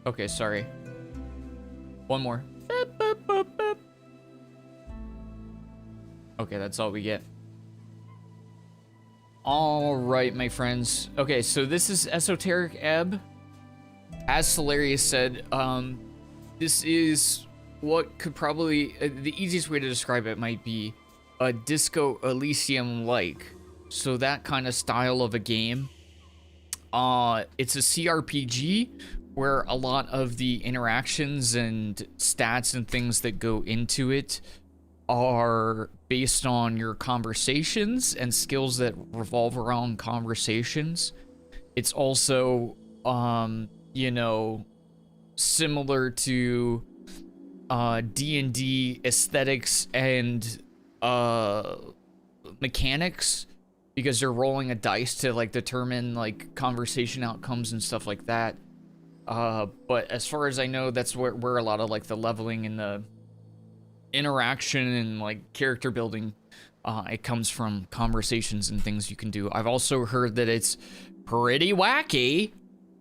Okay, sorry. One more. Okay, that's all we get. All right, my friends. Okay, so this is Esoteric Ebb. As Solarius said, this is what could probably... the easiest way to describe it might be a Disco Elysium-like. So that kind of style of a game. It's a CRPG where a lot of the interactions and stats and things that go into it are based on your conversations and skills that revolve around conversations. It's also, you know, similar to D&D aesthetics and mechanics, because you're rolling a dice to like determine like conversation outcomes and stuff like that. But as far as I know, that's where a lot of like the leveling and the interaction and like character building, it comes from conversations and things you can do. I've also heard that it's pretty wacky,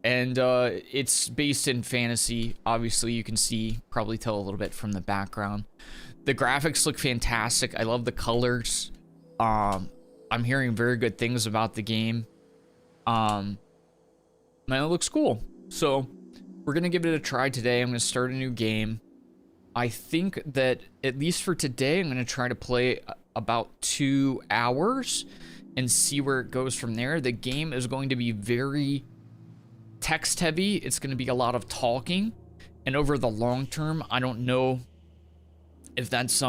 and it's based in fantasy. Obviously, you can probably tell a little bit from the background. The graphics look fantastic. I love the colors. I'm hearing very good things about the game. Man, it looks cool. So we're gonna give it a try today. I'm gonna start a new game. I think that at least for today, I'm gonna try to play about 2 hours and see where it goes from there. The game is going to be very text heavy. It's going to be a lot of talking, and over the long term, I don't know if that's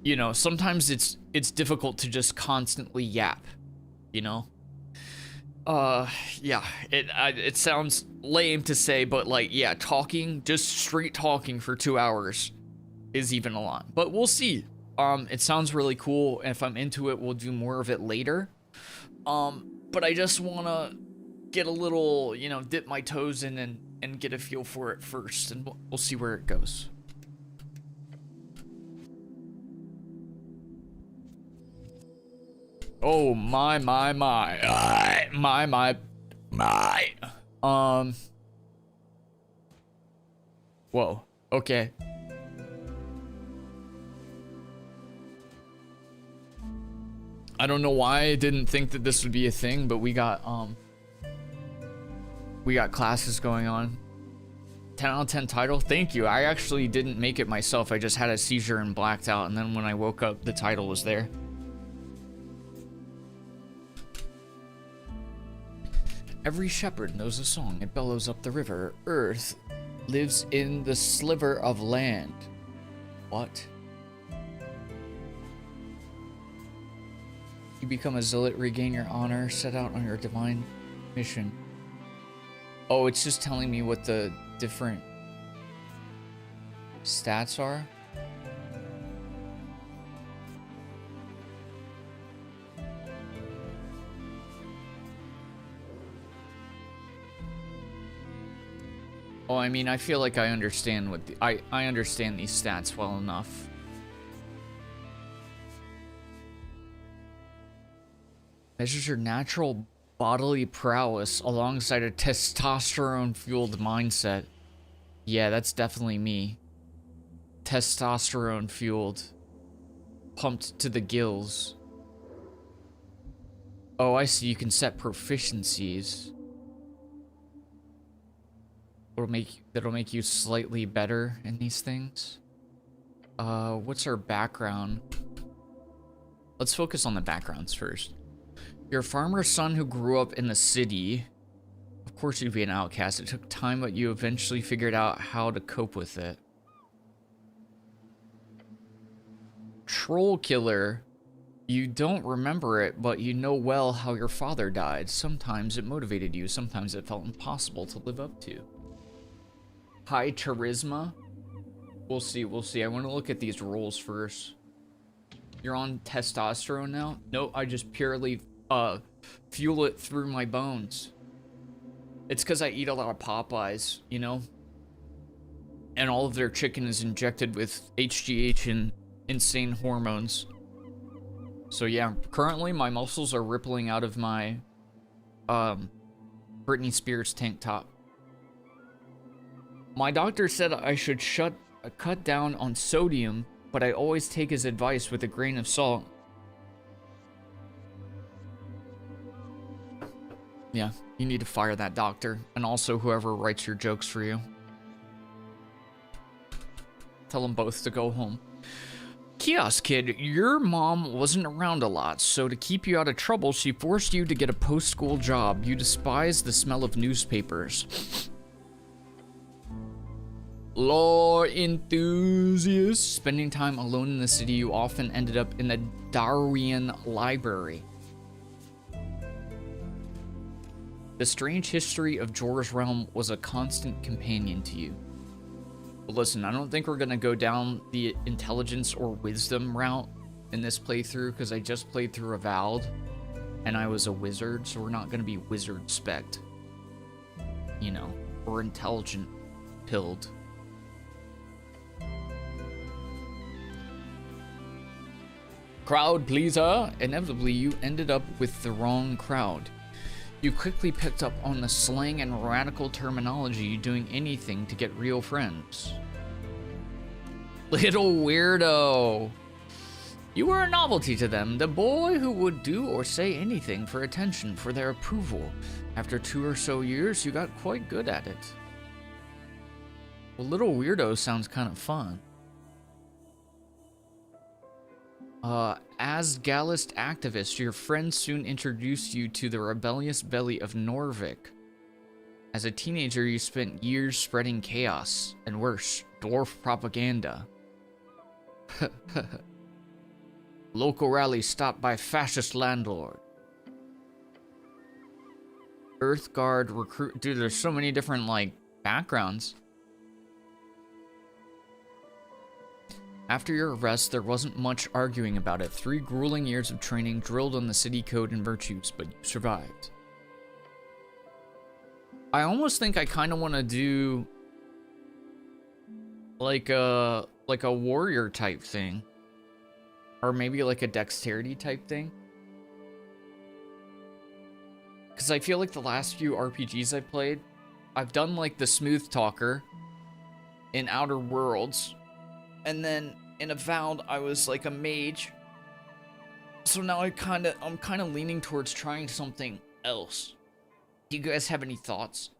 you know, sometimes it's difficult to just constantly yap, you know. Yeah, it sounds lame to say, but like, yeah, talking, just straight talking for 2 hours is even a lot, but we'll see. It sounds really cool. If I'm into it, we'll do more of it later. But I just want to get a little, you know, dip my toes in and get a feel for it first, and we'll see where it goes. Oh, my. Whoa, okay. I don't know why I didn't think that this would be a thing, but we got classes going on. 10 out of 10 title. Thank you. I actually didn't make it myself. I just had a seizure and blacked out, and then when I woke up, the title was there. Every shepherd knows a song. It bellows up the river. Earth lives in the sliver of land. What? You become a zealot, regain your honor, set out on your divine mission. Oh, it's just telling me what the different stats are. Oh, I mean, I feel like I understand what I understand these stats well enough. Measures your natural bodily prowess alongside a testosterone-fueled mindset. Yeah, that's definitely me. Testosterone-fueled. Pumped to the gills. Oh, I see. You can set proficiencies. That'll make you slightly better in these things. What's our background? Let's focus on the backgrounds first. You're a farmer's son who grew up in the city. Of course you'd be an outcast. It took time, but you eventually figured out how to cope with it. Troll killer. You don't remember it, but you know well how your father died. Sometimes it motivated you. Sometimes it felt impossible to live up to. High charisma. We'll see, we'll see. I want to look at these rolls first. You're on testosterone now? No, I just purely fuel it through my bones. It's because I eat a lot of Popeyes, you know? And all of their chicken is injected with HGH and insane hormones. So yeah, currently my muscles are rippling out of my Britney Spears tank top. My doctor said I should cut down on sodium, but I always take his advice with a grain of salt. Yeah, you need to fire that doctor, and also whoever writes your jokes for you. Tell them both to go home. Kiosk Kid, your mom wasn't around a lot, so to keep you out of trouble, she forced you to get a post-school job. You despise the smell of newspapers. Lore enthusiast. Spending time alone in the city, you often ended up in the Darwinian library. The strange history of Jor's realm was a constant companion to you. But listen, I don't think we're going to go down the intelligence or wisdom route in this playthrough, because I just played through Avowed, and I was a wizard, so we're not going to be wizard-spect. You know, or intelligent-pilled. Crowd pleaser. Inevitably, you ended up with the wrong crowd. You quickly picked up on the slang and radical terminology, doing anything to get real friends. Little weirdo. You were a novelty to them, the boy who would do or say anything for attention, for their approval. After 2 or so years, you got quite good at it. Well, little weirdo sounds kind of fun. As Gallist activist, your friends soon introduced you to the rebellious belly of Norvik. As a teenager, you spent years spreading chaos, and worse, dwarf propaganda. Local rally stopped by fascist landlord. Earthguard recruit. Dude, there's so many different, like, backgrounds. After your arrest, there wasn't much arguing about it. 3 grueling years of training drilled on the city code and virtues, but you survived. I almost think I kind of want to do like a warrior type thing, or maybe like a dexterity type thing. Because I feel like the last few RPGs I played, I've done like the smooth talker in Outer Worlds. And then in Avowed, I was like a mage. So now I'm kind of leaning towards trying something else. Do you guys have any thoughts?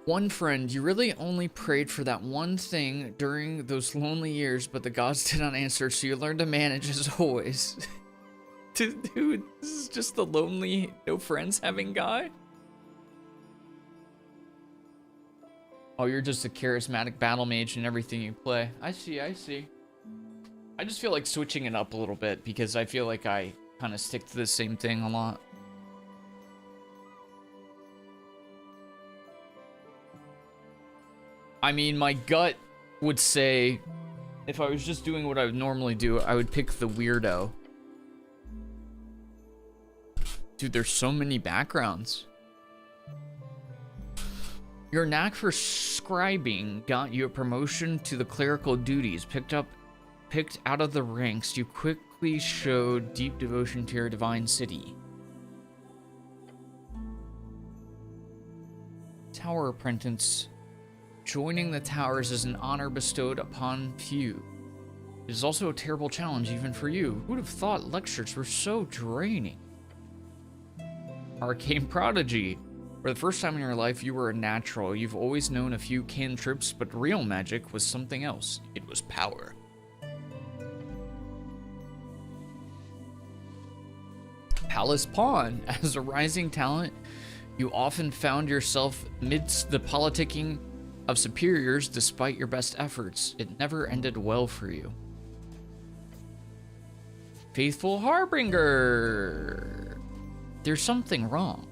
One friend, you really only prayed for that one thing during those lonely years, but the gods did not answer, so you learned to manage as always. Dude, this is just the lonely, no friends having guy? Oh, you're just a charismatic battle mage in everything you play. I see, I see. I just feel like switching it up a little bit because I feel like I kind of stick to the same thing a lot. I mean, my gut would say, if I was just doing what I would normally do, I would pick the weirdo. Dude, there's so many backgrounds. Your knack for scribing got you a promotion to the clerical duties. Picked out of the ranks, you quickly showed deep devotion to your divine city. Tower apprentice. Joining the towers is an honor bestowed upon few. It is also a terrible challenge even for you. Who would have thought lectures were so draining? Arcane prodigy. For the first time in your life, you were a natural. You've always known a few cantrips, but real magic was something else. It was power. Palace Pawn. As a rising talent, you often found yourself amidst the politicking of superiors despite your best efforts. It never ended well for you. Faithful Harbinger. There's something wrong.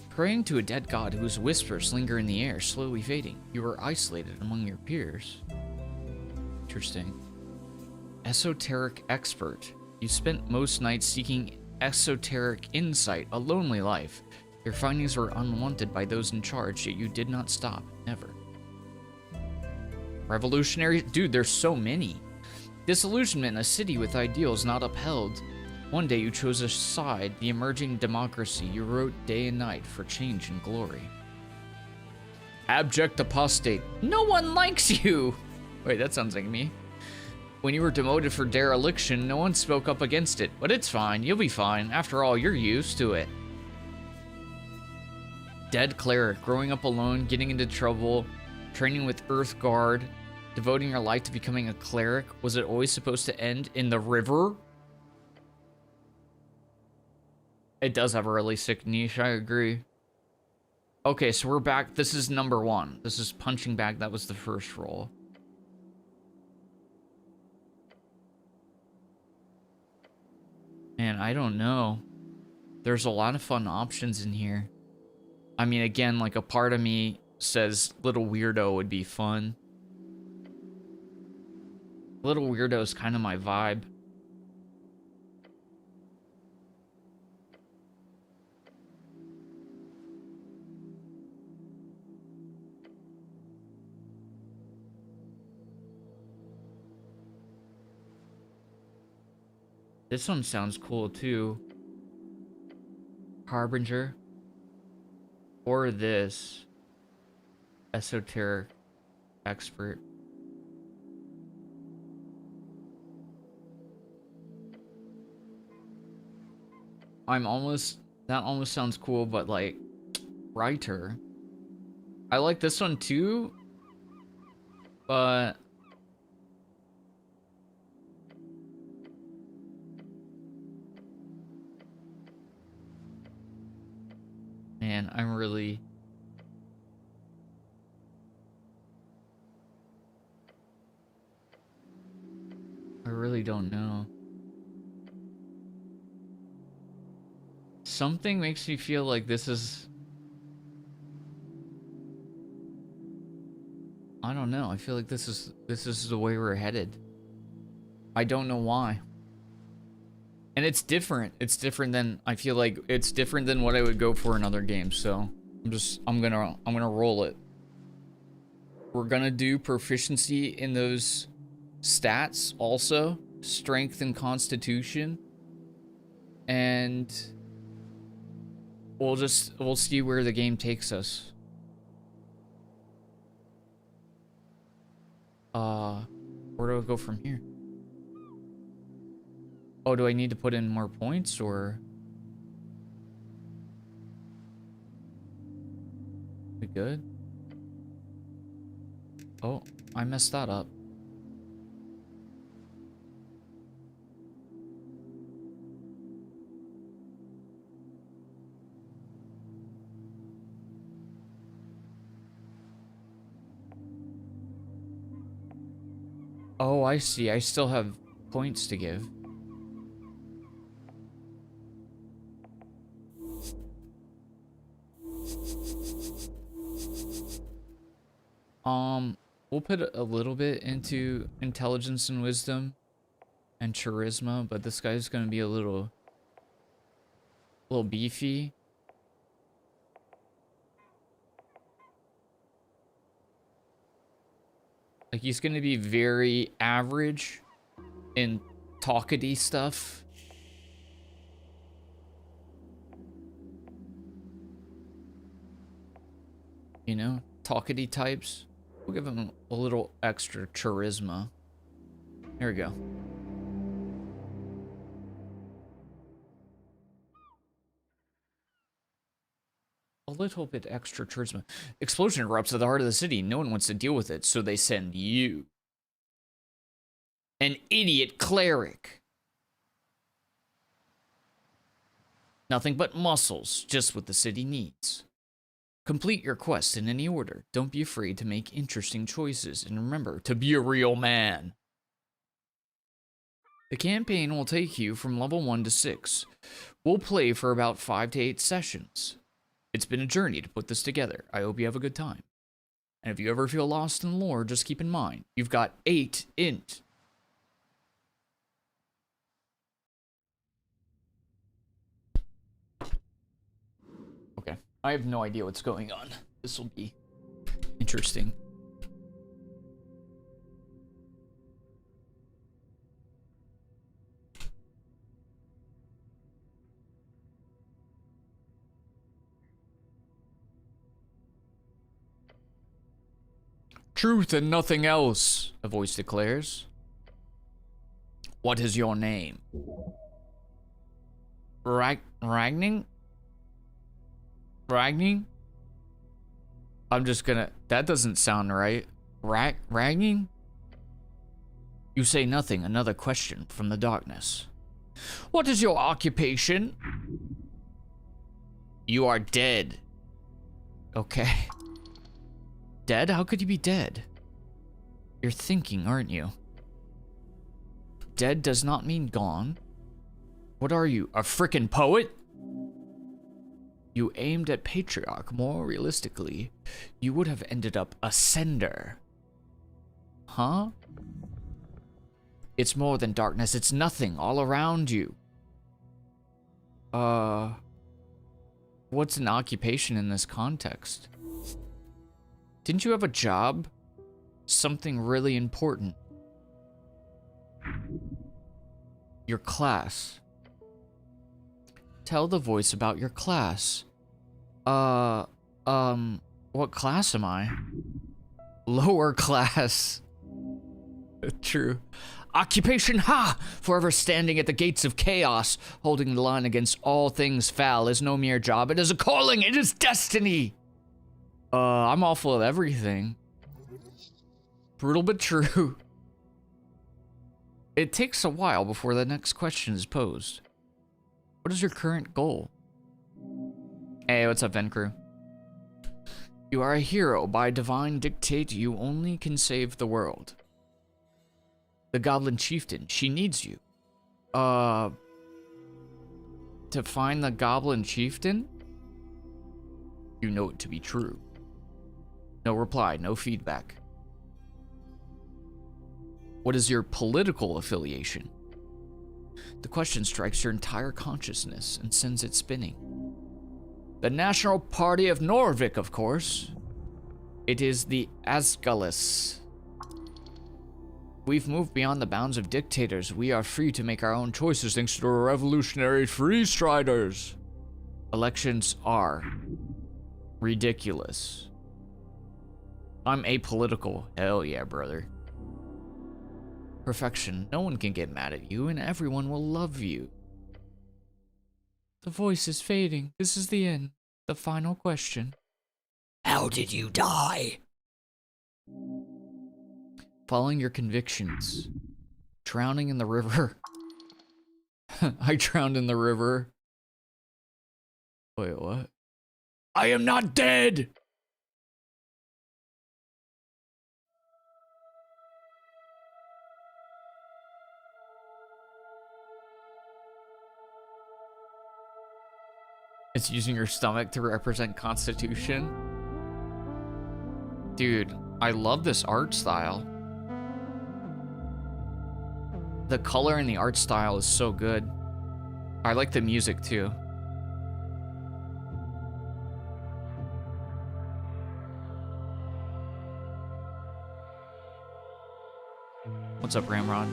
Praying to a dead god whose whispers linger in the air, slowly fading. You were isolated among your peers. Interesting. Esoteric expert. You spent most nights seeking esoteric insight, a lonely life. Your findings were unwanted by those in charge, yet you did not stop. Never. Revolutionary. Dude, there's so many. Disillusionment in a city with ideals not upheld. One day you chose a side, the emerging democracy. You wrote day and night for change and glory. Abject apostate. No one likes you! Wait, that sounds like me. When you were demoted for dereliction, no one spoke up against it. But it's fine, you'll be fine. After all, you're used to it. Dead cleric, growing up alone, getting into trouble, training with Earth Guard, devoting your life to becoming a cleric. Was it always supposed to end in the river? It does have a really sick niche, I agree. Okay, so we're back. This is number 1. This is punching bag. That was the first roll. Man, I don't know. There's a lot of fun options in here. I mean, again, like a part of me says Little Weirdo would be fun. Little Weirdo is kind of my vibe. This one sounds cool too. Harbinger. Or this. Esoteric expert. That almost sounds cool, but like, writer. I like this one too, but man, I really don't know. Something makes me feel like this is... I don't know. I feel like this is the way we're headed. I don't know why. And it's different. It's different than... I feel like it's different than what I would go for in other games, so... I'm gonna roll it. We're gonna do proficiency in those stats also. Strength and constitution. And... we'll see where the game takes us. Where do I go from here? Oh, do I need to put in more points, or? We good? Oh, I messed that up. Oh, I see. I still have points to give. We'll put a little bit into intelligence and wisdom and charisma, but this guy's gonna be a little beefy. Like, he's gonna be very average in talkity stuff. You know, talkity types. We'll give him a little extra charisma. There we go. A little bit extra charisma. Explosion erupts at the heart of the city. No one wants to deal with it, so they send you. An idiot cleric. Nothing but muscles, just what the city needs. Complete your quest in any order. Don't be afraid to make interesting choices, and remember to be a real man. The campaign will take you from level 1 to 6. We'll play for about 5 to 8 sessions. It's been a journey to put this together. I hope you have a good time. And if you ever feel lost in lore, just keep in mind, you've got 8 int. Okay, I have no idea what's going on. This will be interesting. Truth and nothing else, a voice declares. What is your name? Ragning? Ragning? I'm just gonna... That doesn't sound right. Ragning? You say nothing. Another question from the darkness. What is your occupation? You are dead. Okay. Dead? How could you be dead? You're thinking, aren't you? Dead does not mean gone. What are you, a frickin' poet? You aimed at Patriarch. More realistically, you would have ended up a sender. Huh? It's more than darkness. It's nothing all around you. What's an occupation in this context? Didn't you have a job? Something really important. Your class. Tell the voice about your class. What class am I? Lower class. True. Occupation, ha! Forever standing at the gates of chaos, holding the line against all things foul is no mere job. It is a calling. It is destiny. I'm awful at everything. Brutal but true. It takes a while before the next question is posed. What is your current goal? Hey, what's up, Ven Crew? You are a hero. By divine dictate, you only can save the world. The Goblin Chieftain, she needs you. To find the Goblin Chieftain? You know it to be true. No reply, no feedback. What is your political affiliation? The question strikes your entire consciousness and sends it spinning. The National Party of Norvik, of course. It is the Asgalis. We've moved beyond the bounds of dictators. We are free to make our own choices thanks to our revolutionary free striders. Elections are ridiculous. I'm apolitical. Hell yeah, brother. Perfection. No one can get mad at you, and everyone will love you. The voice is fading. This is the end. The final question. How did you die? Following your convictions. Drowning in the river. I drowned in the river. Wait, what? I am not dead! It's using your stomach to represent Constitution. Dude, I love this art style. The color in the art style is so good. I like the music too. What's up, Ramrod?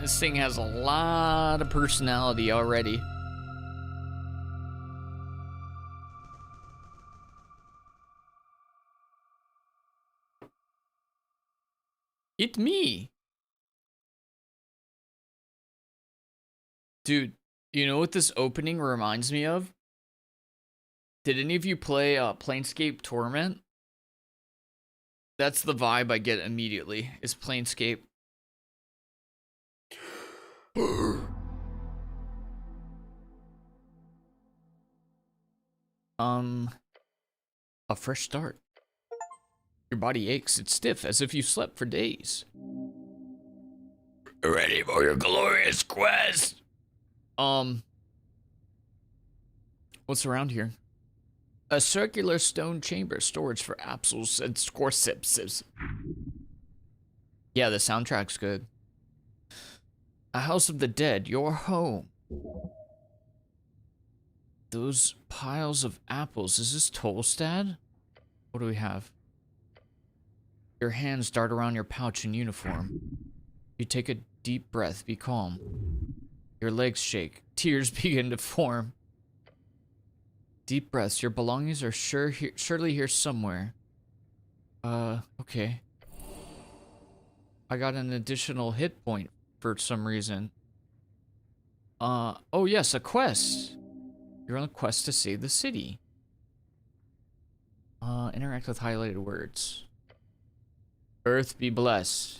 This thing has a lot of personality already. It's me. Dude, you know what this opening reminds me of? Did any of you play Planescape Torment? That's the vibe I get immediately, is Planescape. A fresh start. Your body aches, it's stiff, as if you slept for days. Ready for your glorious quest? What's around here? A circular stone chamber, storage for apples and scorsipses. Yeah, the soundtrack's good. A house of the dead, your home. Those piles of apples, is this Tolstad? What do we have? Your hands dart around your pouch in uniform. You take a deep breath, be calm. Your legs shake, tears begin to form. Deep breaths, your belongings are surely here somewhere. Okay. I got an additional hit point for some reason. Oh yes, a quest. You're on a quest to save the city. Interact with highlighted words. Earth be blessed.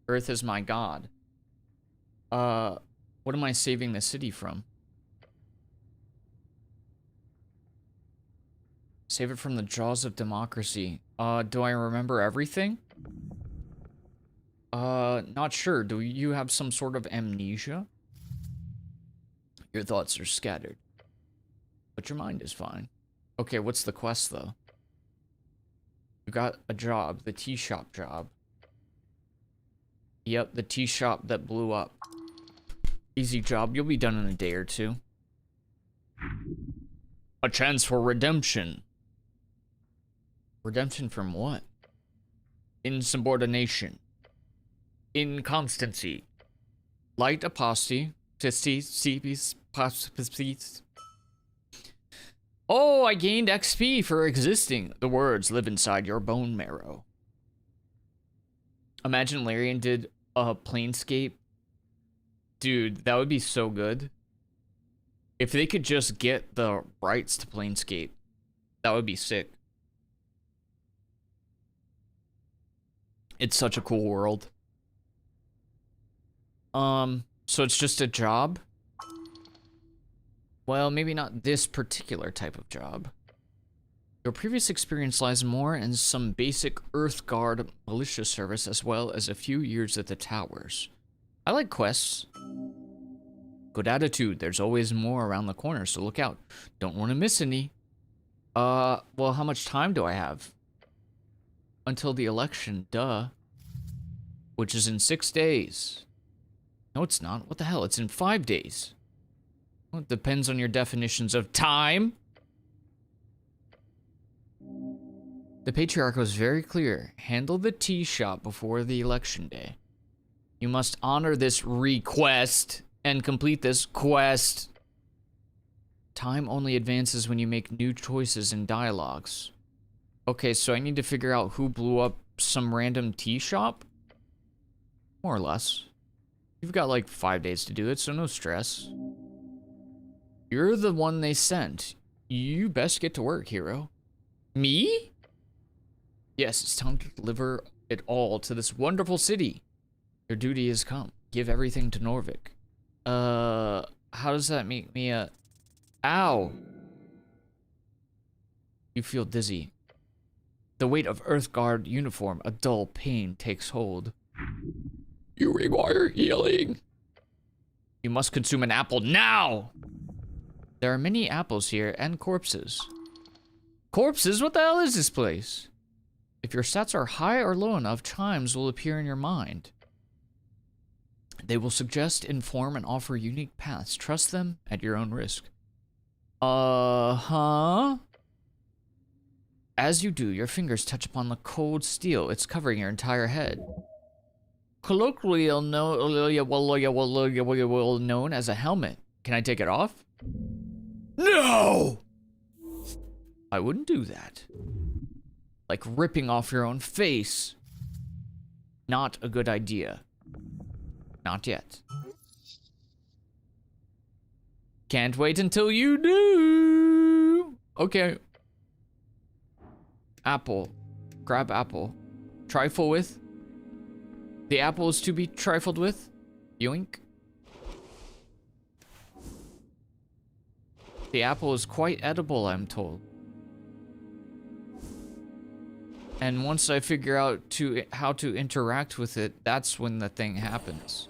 Earth is my god. What am I saving the city from? Save it from the jaws of democracy. Do I remember everything? Not sure. Do you have some sort of amnesia? Your thoughts are scattered. But your mind is fine. Okay, what's the quest, though? You got a job. The tea shop job. Yep, the tea shop that blew up. Easy job. You'll be done in a day or two. A chance for redemption. Redemption from what? Insubordination. Inconstancy. Light apostasy. Oh, I gained XP for existing. The words live inside your bone marrow. Imagine Larian did a Planescape. Dude, that would be so good. If they could just get the rights to Planescape, that would be sick. It's such a cool world. So it's just a job? Well, maybe not this particular type of job. Your previous experience lies more in some basic Earth Guard militia service as well as a few years at the towers. I like quests. Good attitude. There's always more around the corner, so look out. Don't want to miss any. Well, how much time do I have? Until the election, duh. Which is in 6 days. No, it's not. What the hell? It's in 5 days. Well, it depends on your definitions of time. The Patriarch was very clear. Handle the tea shop before the election day. You must honor this request and complete this quest. Time only advances when you make new choices and dialogues. Okay, so I need to figure out who blew up some random tea shop? More or less. You've got like 5 days to do it, so no stress. You're the one they sent. You best get to work, hero. Me? Yes, it's time to deliver it all to this wonderful city. Your duty has come. Give everything to Norvik. How does that make me a... Ow! You feel dizzy. The weight of Earthguard uniform, a dull pain takes hold. You require healing. You must consume an apple now! There are many apples here and corpses. Corpses? What the hell is this place? If your stats are high or low enough, chimes will appear in your mind. They will suggest, inform, and offer unique paths. Trust them at your own risk. Uh-huh. As you do, your fingers touch upon the cold steel. It's covering your entire head. Colloquially known as a helmet. Can I take it off? No! I wouldn't do that. Like ripping off your own face. Not a good idea. Not yet. Can't wait until you do. Okay. Apple. Grab apple. Trifle with. The apple is to be trifled with. Yoink. The apple is quite edible, I'm told. And once I figure out how to interact with it, that's when the thing happens.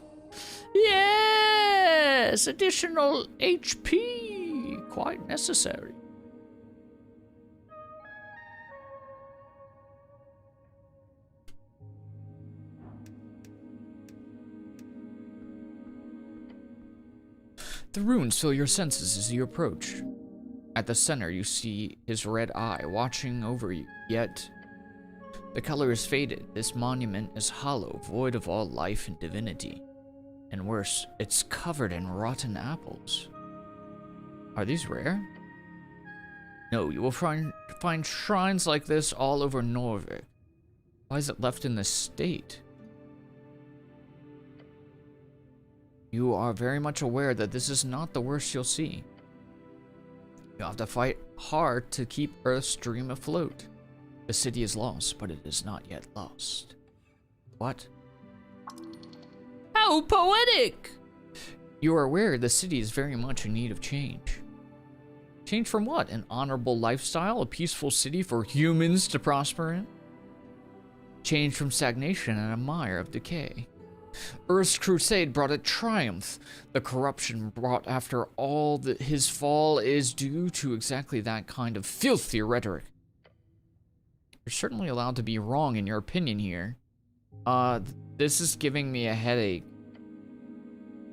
Yes! Additional HP! Quite necessary. The runes fill your senses as you approach. At the center, you see his red eye watching over you, yet the color is faded. This monument is hollow, void of all life and divinity. And worse, it's covered in rotten apples. Are these rare? No, you will find shrines like this all over Norvik. Why is it left in this state? You are very much aware that this is not the worst you'll see. You have to fight hard to keep Earth's dream afloat. The city is lost, but it is not yet lost. What? How poetic! You are aware the city is very much in need of change. Change from what? An honorable lifestyle? A peaceful city for humans to prosper in? Change from stagnation and a mire of decay. Earth's crusade brought a triumph. The corruption brought after all his fall is due to exactly that kind of filthy rhetoric. You're certainly allowed to be wrong in your opinion here. This is giving me a headache.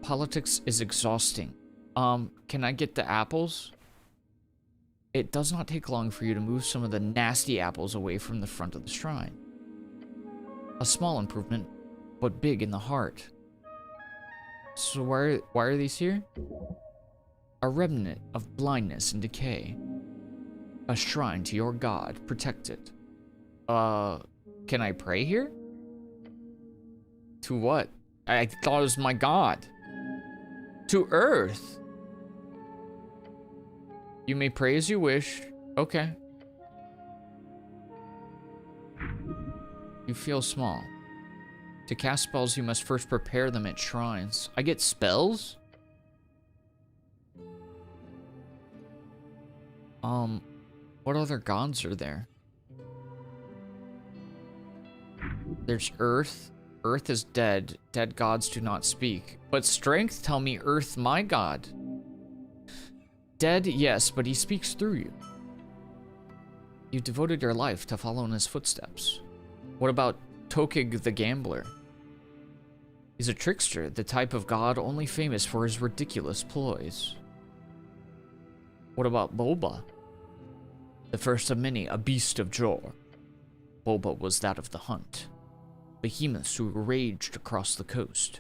Politics is exhausting. Can I get the apples? It does not take long for you to move some of the nasty apples away from the front of the shrine. A small improvement, but big in the heart. So why are these here? A remnant of blindness and decay. A shrine to your god, protected. Can I pray here? To what? I thought it was my god. To Earth. You may pray as you wish. Okay. You feel small. To cast spells, you must first prepare them at shrines. I get spells? What other gods are there? There's Earth. Earth is dead. Dead gods do not speak. But strength, tell me Earth, my god. Dead, yes, but he speaks through you. You devoted your life to follow in his footsteps. What about Tokig the Gambler? He's a trickster, the type of god only famous for his ridiculous ploys. What about Boba? The first of many, a beast of Jor. Boba was that of the hunt. Behemoths who raged across the coast.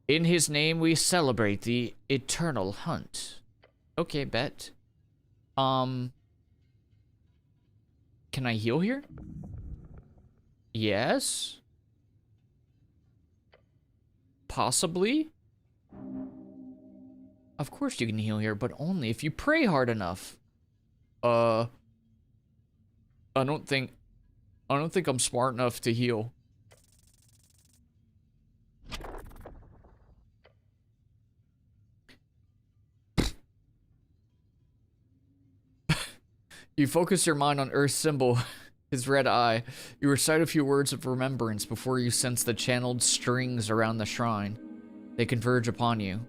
In his name we celebrate the eternal hunt. Okay, bet. Can I heal here? Yes. Possibly. Of course you can heal here, but only if you pray hard enough. I don't think I'm smart enough to heal. You focus your mind on Earth's symbol, his red eye. You recite a few words of remembrance before you sense the channeled strings around the shrine. They converge upon you.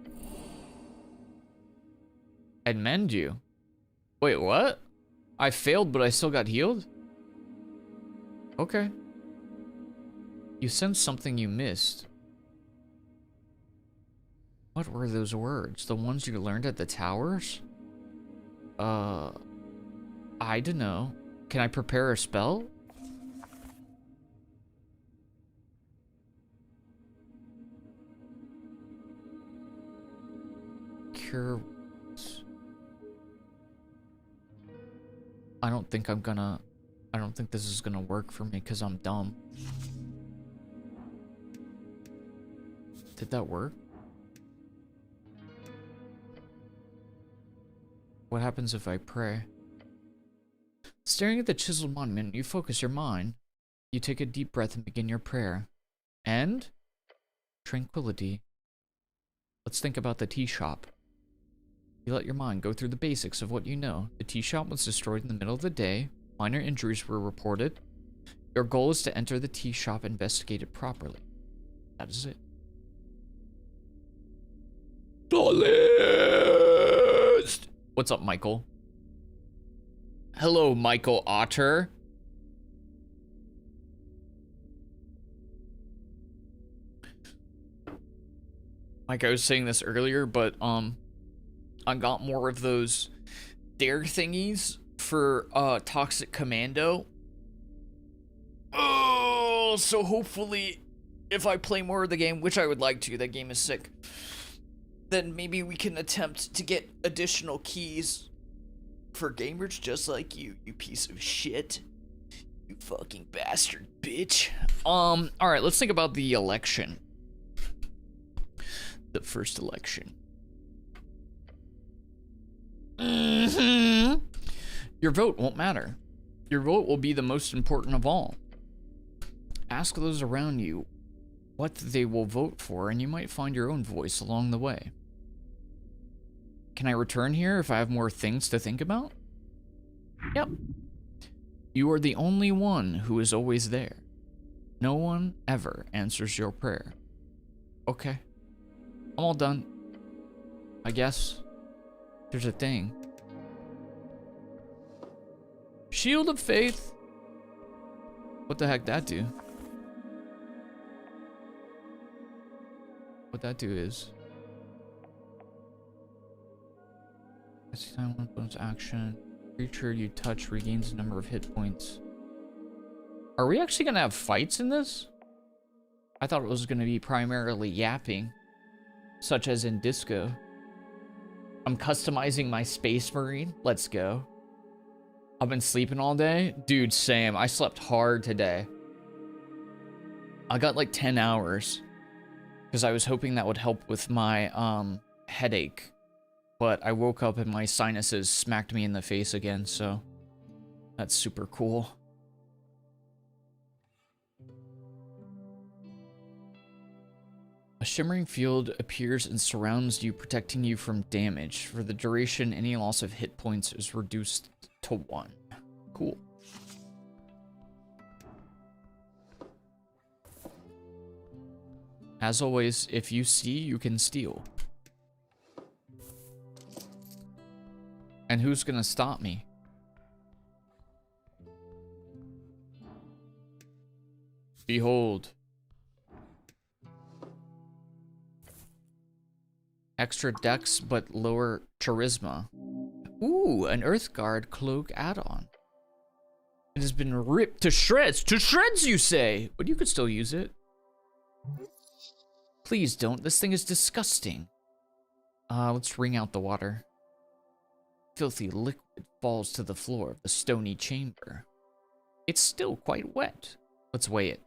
And mend you. Wait, what? I failed, but I still got healed? Okay. You sense something you missed. What were those words? The ones you learned at the towers? I don't know. Can I prepare a spell? Cure. I don't think this is gonna work for me because I'm dumb. Did that work? What happens if I pray? Staring at the chiseled monument, you focus your mind. You take a deep breath and begin your prayer. And tranquility. Let's think about the tea shop. You let your mind go through the basics of what you know. The tea shop was destroyed in the middle of the day. Minor injuries were reported. Your goal is to enter the tea shop and investigate it properly. That is it. The list! What's up, Michael? Hello, Michael Otter. Like I was saying this earlier, but I got more of those dare thingies for Toxic Commando. Oh, so hopefully if I play more of the game, which I would like to, that game is sick, then maybe we can attempt to get additional keys for gamers just like you, you piece of shit. You fucking bastard bitch. Alright, let's think about the election. The first election. Your vote won't matter. Your vote will be the most important of all. Ask those around you what they will vote for, and you might find your own voice along the way. Can I return here if I have more things to think about? Yep. You are the only one who is always there. No one ever answers your prayer. Okay. I'm all done. I guess. There's a thing. Shield of Faith. What the heck that do? What that do is... Every time one bonus action, creature you touch regains a number of hit points. Are we actually gonna have fights in this? I thought it was gonna be primarily yapping, such as in Disco. I'm customizing my Space Marine. Let's go. I've been sleeping all day. Dude, same. I slept hard today. I got like 10 hours. Because I was hoping that would help with my headache. But I woke up and my sinuses smacked me in the face again, so that's super cool. A shimmering field appears and surrounds you, protecting you from damage. For the duration, any loss of hit points is reduced to 1. Cool. As always, if you see, you can steal. And who's gonna stop me? Behold. Extra dex, but lower charisma. Ooh, an Earthguard cloak add-on. It has been ripped to shreds. To shreds, you say? But you could still use it. Please don't. This thing is disgusting. Let's wring out the water. Filthy liquid falls to the floor of the stony chamber. It's still quite wet. Let's weigh it.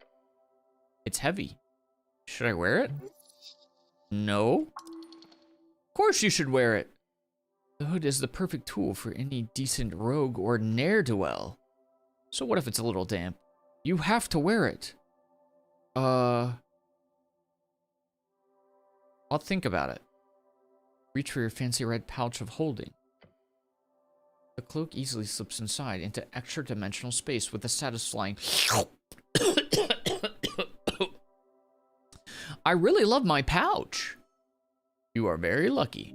It's heavy. Should I wear it? No. Of course you should wear it. The hood is the perfect tool for any decent rogue or ne'er-do-well. So what if it's a little damp? You have to wear it. I'll think about it. Reach for your fancy red pouch of holding. The cloak easily slips inside into extra-dimensional space with a satisfying... I really love my pouch. You are very lucky.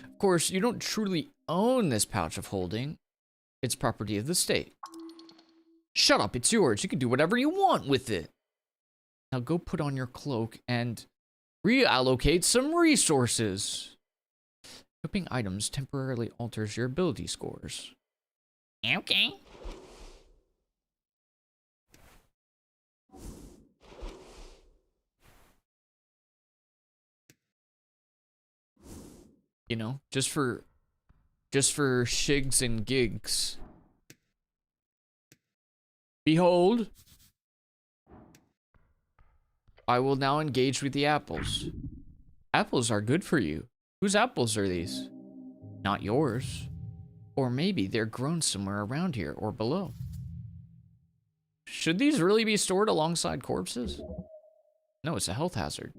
Of course, you don't truly own this pouch of holding. It's property of the state. Shut up, it's yours. You can do whatever you want with it. Now go put on your cloak and reallocate some resources. Equipping items temporarily alters your ability scores. Okay. You know, just for shigs and gigs. Behold, I will now engage with the apples. Apples are good for you. Whose apples are these? Not yours. Or maybe they're grown somewhere around here or below. Should these really be stored alongside corpses? No, it's a health hazard.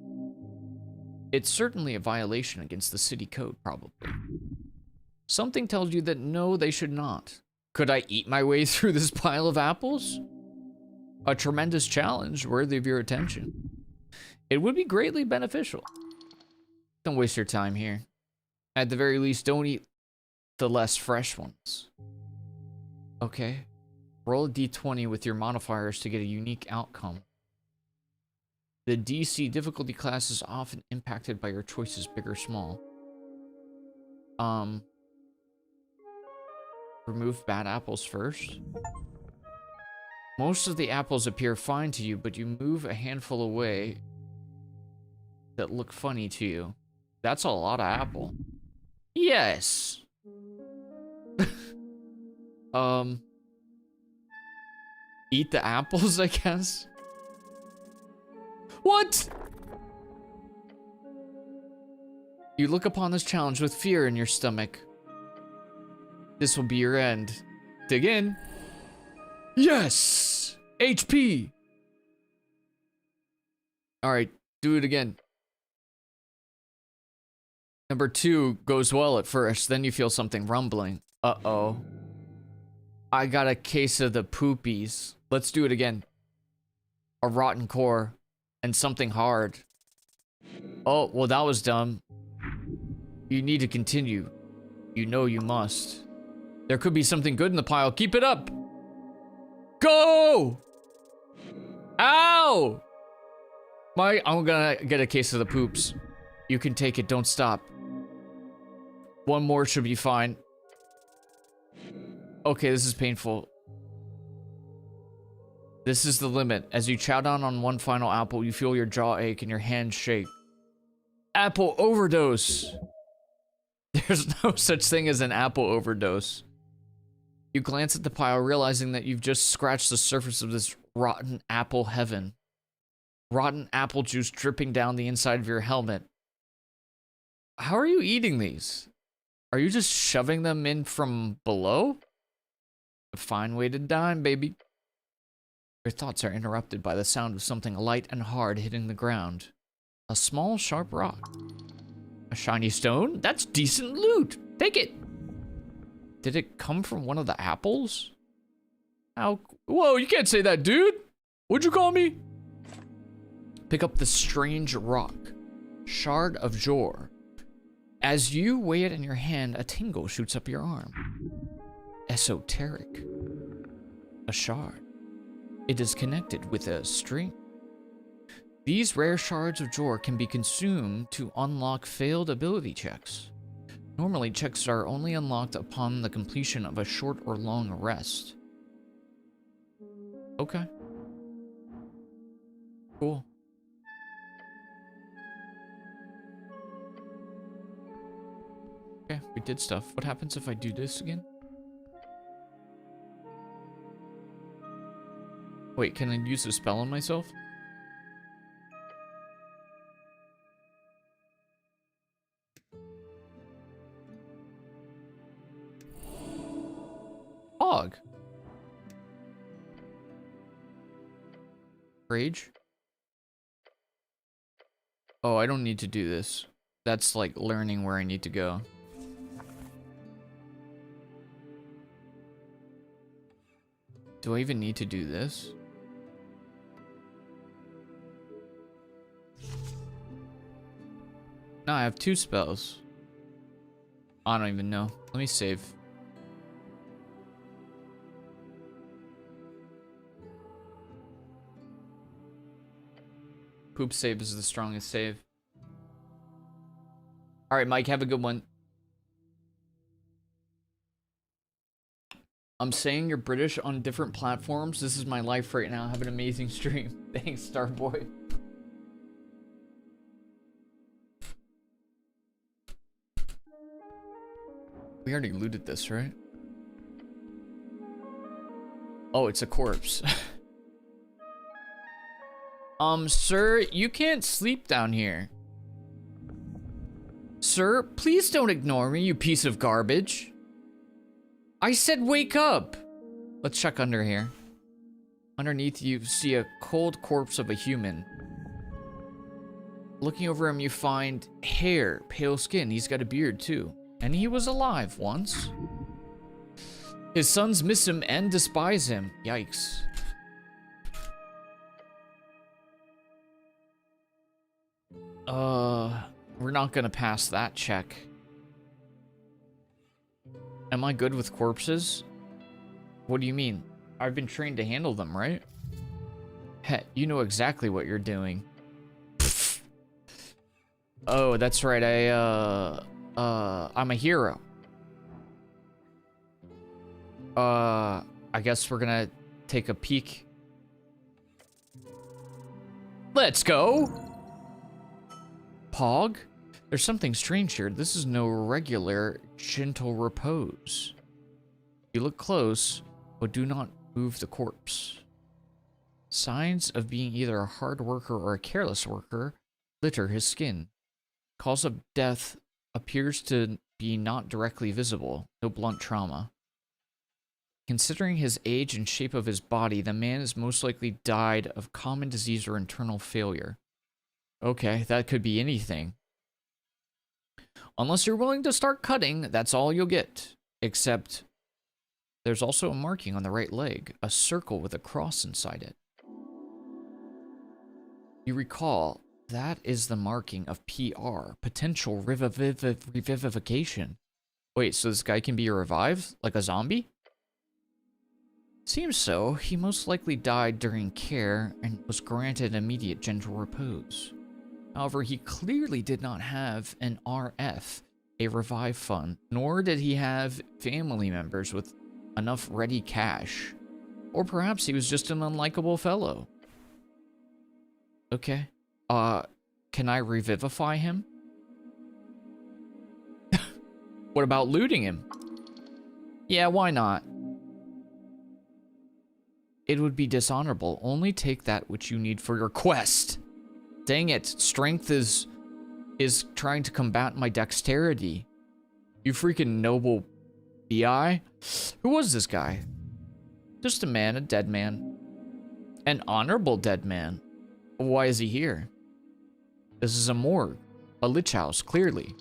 It's certainly a violation against the city code, probably. Something tells you that no, they should not. Could I eat my way through this pile of apples? A tremendous challenge worthy of your attention. It would be greatly beneficial. Don't waste your time here. At the very least, don't eat the less fresh ones. Okay. Roll a d20 with your modifiers to get a unique outcome. The DC difficulty class is often impacted by your choices, big or small. Remove bad apples first. Most of the apples appear fine to you, but you move a handful away that look funny to you. That's a lot of apple. Yes. Eat the apples, I guess. What? You look upon this challenge with fear in your stomach. This will be your end. Dig in. Yes! HP! Alright, do it again. Number 2 goes well at first, then you feel something rumbling. Uh-oh. I got a case of the poopies. Let's do it again. A rotten core. And something hard. Oh, well that was dumb. You need to continue. You know you must. There could be something good in the pile. Keep it up! Go! Ow! I'm gonna get a case of the poops. You can take it, don't stop. One more should be fine. Okay, this is painful. This is the limit. As you chow down on one final apple, you feel your jaw ache and your hands shake. Apple overdose! There's no such thing as an apple overdose. You glance at the pile, realizing that you've just scratched the surface of this rotten apple heaven. Rotten apple juice dripping down the inside of your helmet. How are you eating these? Are you just shoving them in from below? A fine way to dine, baby. Your thoughts are interrupted by the sound of something light and hard hitting the ground. A small, sharp rock. A shiny stone? That's decent loot! Take it! Did it come from one of the apples? How? Whoa, you can't say that, dude! What'd you call me? Pick up the strange rock. Shard of Jor. As you weigh it in your hand, a tingle shoots up your arm. Esoteric. A shard. It is connected with a string. These rare shards of Jor can be consumed to unlock failed ability checks. Normally, checks are only unlocked upon the completion of a short or long rest. Okay. Cool. Okay, we did stuff. What happens if I do this again? Wait, can I use a spell on myself? Hog. Rage? Oh, I don't need to do this. That's like learning where I need to go. Do I even need to do this? No, I have 2 spells. I don't even know. Let me save. Poop save is the strongest save. Alright, Mike, have a good one. I'm saying you're British on different platforms. This is my life right now. Have an amazing stream. Thanks, Starboy. We already looted this, right? Oh, it's a corpse. Sir, you can't sleep down here. Sir, please don't ignore me, you piece of garbage. I said wake up. Let's check under here. Underneath you see a cold corpse of a human. Looking over him, you find hair, pale skin. He's got a beard, too. And he was alive once. His sons miss him and despise him. Yikes. We're not gonna pass that check. Am I good with corpses? What do you mean? I've been trained to handle them, right? Heh, you know exactly what you're doing. Oh, that's right. I'm a hero. I guess we're gonna take a peek. Let's go! Pog? There's something strange here. This is no regular, gentle repose. You look close, but do not move the corpse. Signs of being either a hard worker or a careless worker litter his skin. Cause of death appears to be not directly visible. No blunt trauma. Considering his age and shape of his body, the man is most likely died of common disease or internal failure. Okay, that could be anything. Unless you're willing to start cutting, that's all you'll get. Except, there's also a marking on the right leg, a circle with a cross inside it. You recall, that is the marking of PR, potential revivification. Wait, so this guy can be revived? Like a zombie? Seems so. He most likely died during care and was granted immediate gentle repose. However, he clearly did not have an RF, a revive fund, nor did he have family members with enough ready cash. Or perhaps he was just an unlikable fellow. Okay. Can I revivify him? What about looting him? Yeah, why not? It would be dishonorable. Only take that which you need for your quest. Dang it, strength is trying to combat my dexterity. You freaking noble BI? Who was this guy? Just a man, a dead man. An honorable dead man. Why is he here? This is a morgue. A lich house, clearly.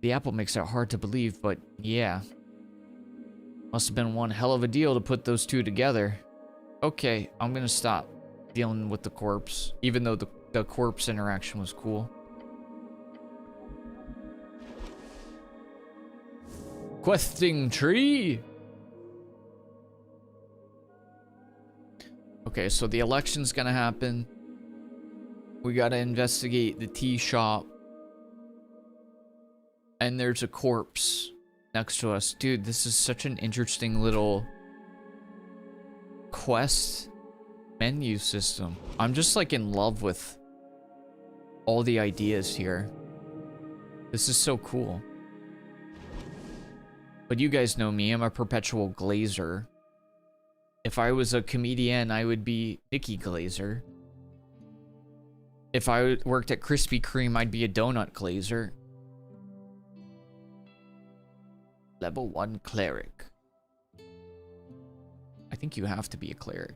The apple makes it hard to believe, but yeah. Must have been one hell of a deal to put those two together. Okay, I'm gonna stop dealing with the corpse, even though the corpse interaction was cool. Questing tree! Okay, so the election's gonna happen. We gotta investigate the tea shop. And there's a corpse next to us. Dude, this is such an interesting little quest menu system. I'm just like in love with all the ideas here. This is so cool. But you guys know me, I'm a perpetual glazer. If I was a comedian, I would be Nikki Glazer. If I worked at Krispy Kreme, I'd be a donut glazer. Level 1 cleric. I think you have to be a cleric.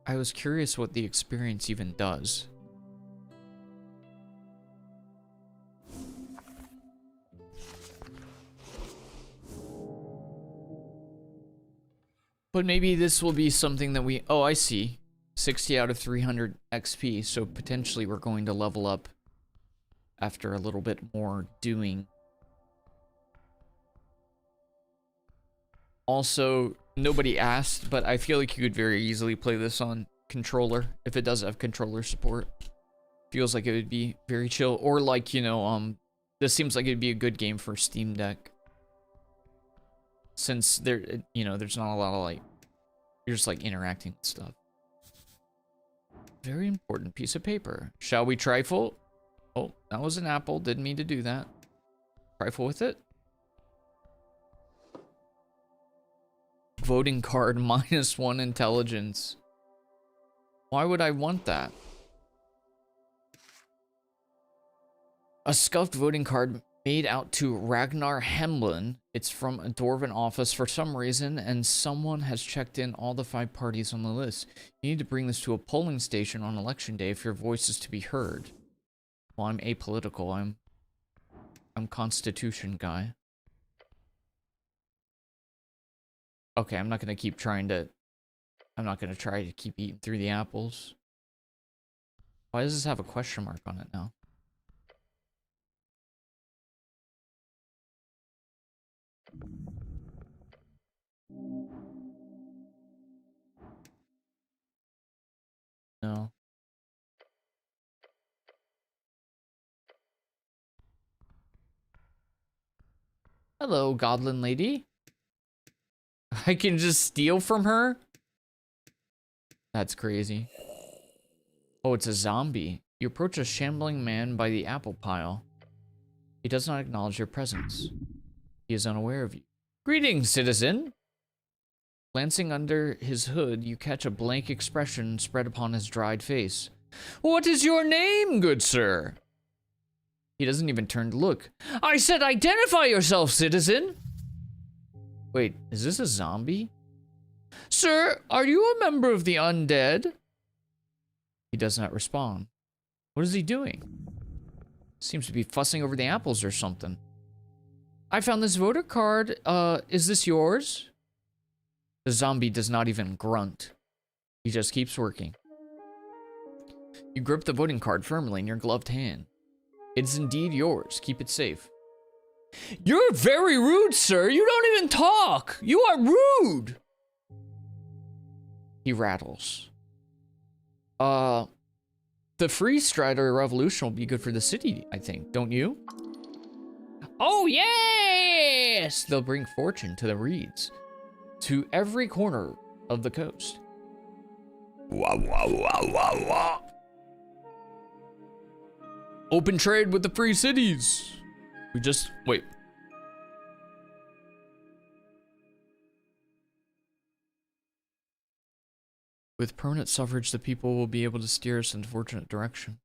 I was curious what the experience even does. But maybe this will be something that we... Oh, I see. 60 out of 300 XP, so potentially we're going to level up after a little bit more doing. Also, nobody asked, but I feel like you could very easily play this on controller, if it does have controller support. Feels like it would be very chill, or like, you know, this seems like it'd be a good game for Steam Deck. Since there, you know, there's not a lot of, like, you're just, like, interacting with stuff. Very important piece of paper. Shall we trifle? Oh, that was an apple. Didn't mean to do that. Trifle with it. Voting card -1 intelligence. Why would I want that? A scuffed voting card made out to Ragnar Hemlin. It's from a Dwarven office for some reason, and someone has checked in all the 5 parties on the list. You need to bring this to a polling station on election day if your voice is to be heard. Well, I'm apolitical. I'm Constitution guy. Okay, I'm not gonna keep trying to... I'm not gonna try to keep eating through the apples. Why does this have a question mark on it now? No. Hello, goblin lady. I can just steal from her? That's crazy. Oh, it's a zombie. You approach a shambling man by the apple pile. He does not acknowledge your presence. He is unaware of you. Greetings, citizen. Glancing under his hood, you catch a blank expression spread upon his dried face. What is your name, good sir? He doesn't even turn to look. I said identify yourself, citizen! Wait, is this a zombie? Sir, are you a member of the undead? He does not respond. What is he doing? Seems to be fussing over the apples or something. I found this voter card. Is this yours? The zombie does not even grunt. He just keeps working. You grip the voting card firmly in your gloved hand. It is indeed yours. Keep it safe. You're very rude, sir. You don't even talk. You are rude. He rattles. The Free Strider Revolution will be good for the city, I think. Don't you? Oh, yes! They'll bring fortune to the reeds. To every corner of the coast. Wah, wah, wah, wah, wah. Open trade with the free cities. Wait. With permanent suffrage, the people will be able to steer us in a fortunate direction.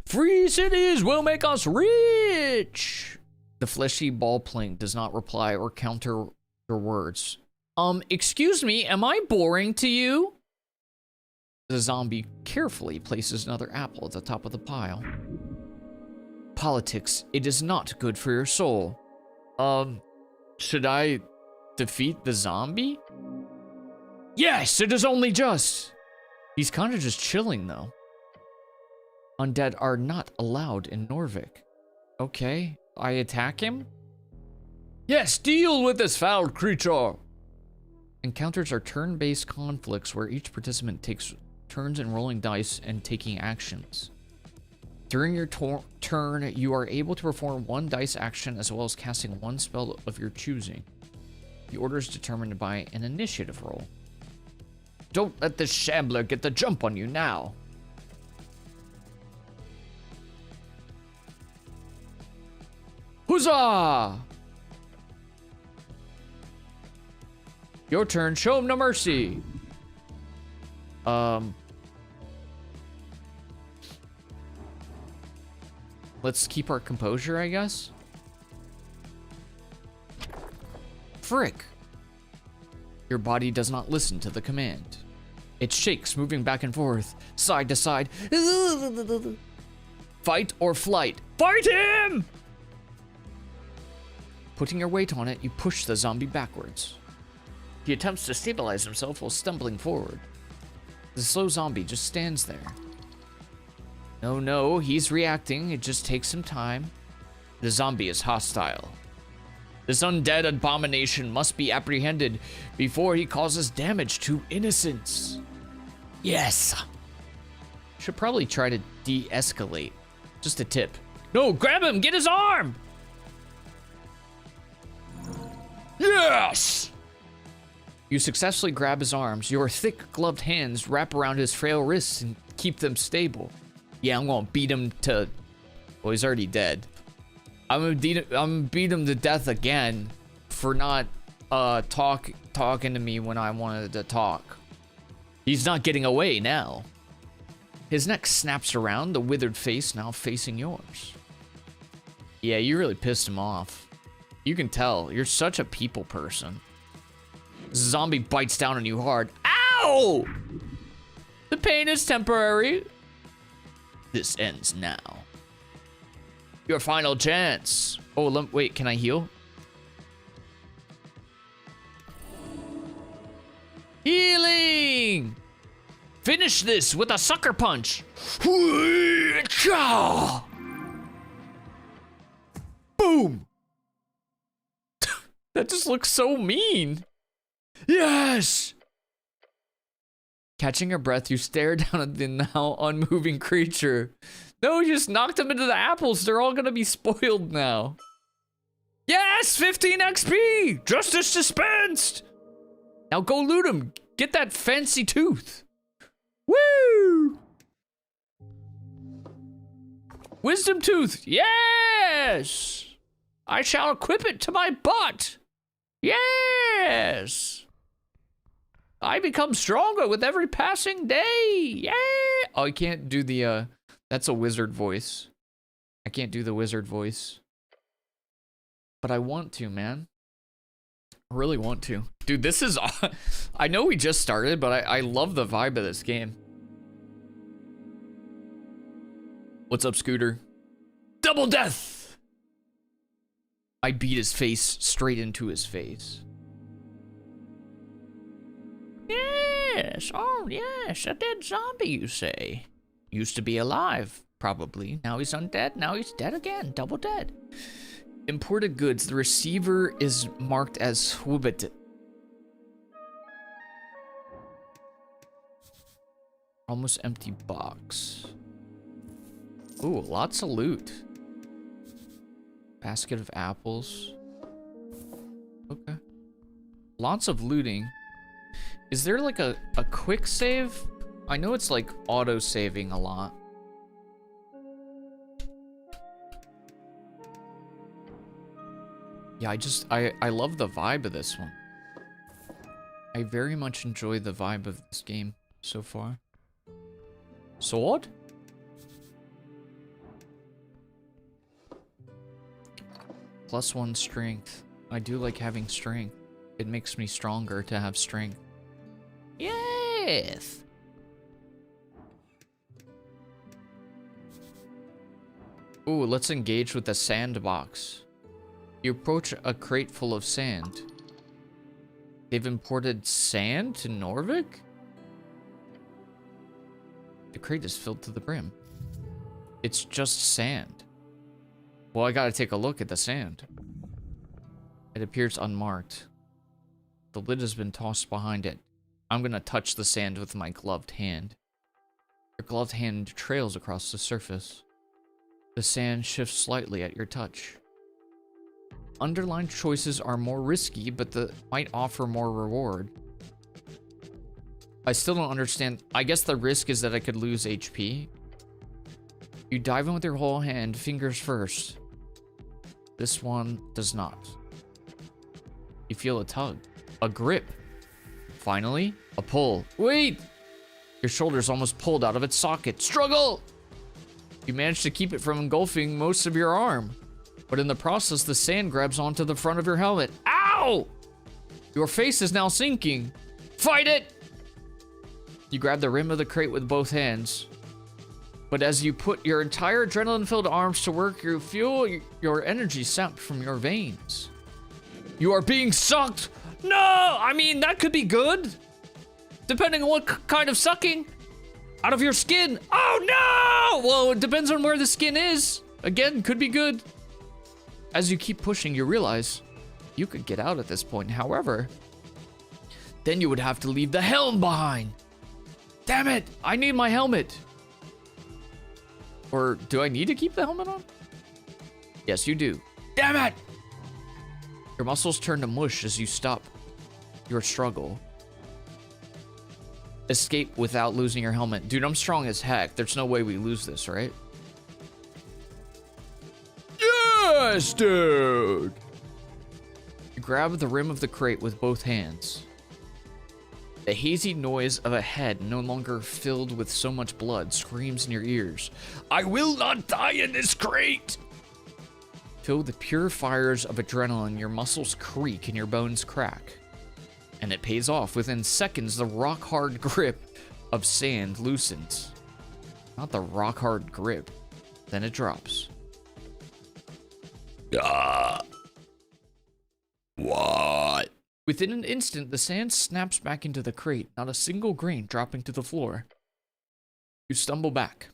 Free cities will make us rich! The fleshy ball plink does not reply or counter your words. Excuse me, am I boring to you? The zombie carefully places another apple at the top of the pile. Politics, it is not good for your soul. Should I defeat the zombie? Yes, it is only just. He's kind of just chilling, though. Undead are not allowed in Norvik. Okay, I attack him? Yes, deal with this foul creature. Encounters are turn-based conflicts where each participant takes turns in rolling dice and taking actions. During your turn, you are able to perform one dice action as well as casting one spell of your choosing. The order is determined by an initiative roll. Don't let this shambler get the jump on you now. Huzzah! Your turn, show him no mercy. Let's keep our composure, I guess. Frick. Your body does not listen to the command. It shakes, moving back and forth, side to side. Fight or flight. Fight him! Putting your weight on it, you push the zombie backwards. He attempts to stabilize himself while stumbling forward. The slow zombie just stands there. No, he's reacting. It just takes some time. The zombie is hostile. This undead abomination must be apprehended before he causes damage to innocents. Yes. Should probably try to de-escalate. Just a tip. No, grab him! Get his arm! Yes! You successfully grab his arms. Your thick gloved hands wrap around his frail wrists and keep them stable. Yeah, I'm gonna beat him to... Well, he's already dead. I'm gonna beat him to death again for not talking to me when I wanted to talk. He's not getting away now. His neck snaps around, the withered face now facing yours. Yeah, you really pissed him off. You can tell. You're such a people person. Zombie bites down on you hard. Ow! The pain is temporary. This ends now. Your final chance. Oh, wait, can I heal? Healing! Finish this with a sucker punch. Boom! That just looks so mean. Yes! Catching your breath, you stare down at the now unmoving creature. No, you just knocked him into the apples. They're all gonna be spoiled now. Yes! 15 XP! Justice dispensed! Now go loot him. Get that fancy tooth. Woo! Wisdom tooth. Yes! I shall equip it to my butt. Yes! I become stronger with every passing day. Yeah! Oh, I can't do the, that's a wizard voice. I can't do the wizard voice. But I want to, man. I really want to. Dude, this is... I know we just started, but I love the vibe of this game. What's up, Scooter? Double death! I beat his face straight into his face. Yes, oh yes, a dead zombie, you say. Used to be alive, probably. Now he's undead, now he's dead again, double dead. Imported goods, the receiver is marked as Swubit. Almost empty box. Ooh, lots of loot. Basket of apples. Okay. Lots of looting. Is there like a quick save? I know it's like auto-saving a lot. Yeah, I love the vibe of this one. I very much enjoy the vibe of this game so far. Sword? +1 strength. I do like having strength. It makes me stronger to have strength. Yes! Ooh, let's engage with the sandbox. You approach a crate full of sand. They've imported sand to Norvik? The crate is filled to the brim. It's just sand. Well, I gotta take a look at the sand. It appears unmarked. The lid has been tossed behind it. I'm gonna touch the sand with my gloved hand. Your gloved hand trails across the surface. The sand shifts slightly at your touch. Underlined choices are more risky, but might offer more reward. I still don't understand. I guess the risk is that I could lose HP. You dive in with your whole hand, fingers first. This one does not. You feel a tug, a grip. Finally, a pull. Wait! Your shoulder's almost pulled out of its socket. Struggle! You manage to keep it from engulfing most of your arm. But in the process, the sand grabs onto the front of your helmet. Ow! Your face is now sinking. Fight it! You grab the rim of the crate with both hands. But as you put your entire adrenaline-filled arms to work, you feel your energy sapped from your veins. You are being sucked! No! I mean, that could be good. Depending on what kind of sucking. Out of your skin. Oh, no! Well, it depends on where the skin is. Again, could be good. As you keep pushing, you realize you could get out at this point. However, then you would have to leave the helm behind. Damn it! I need my helmet. Or do I need to keep the helmet on? Yes, you do. Damn it! Your muscles turn to mush as you stop your struggle. Escape without losing your helmet. Dude, I'm strong as heck. There's no way we lose this, right? Yes, dude! You grab the rim of the crate with both hands. The hazy noise of a head, no longer filled with so much blood, screams in your ears. I will not die in this crate! Filled with pure fires of adrenaline, your muscles creak and your bones crack. And it pays off. Within seconds, the rock-hard grip of sand loosens. Not the rock-hard grip. Then it drops. What? Within an instant, the sand snaps back into the crate, not a single grain dropping to the floor. You stumble back.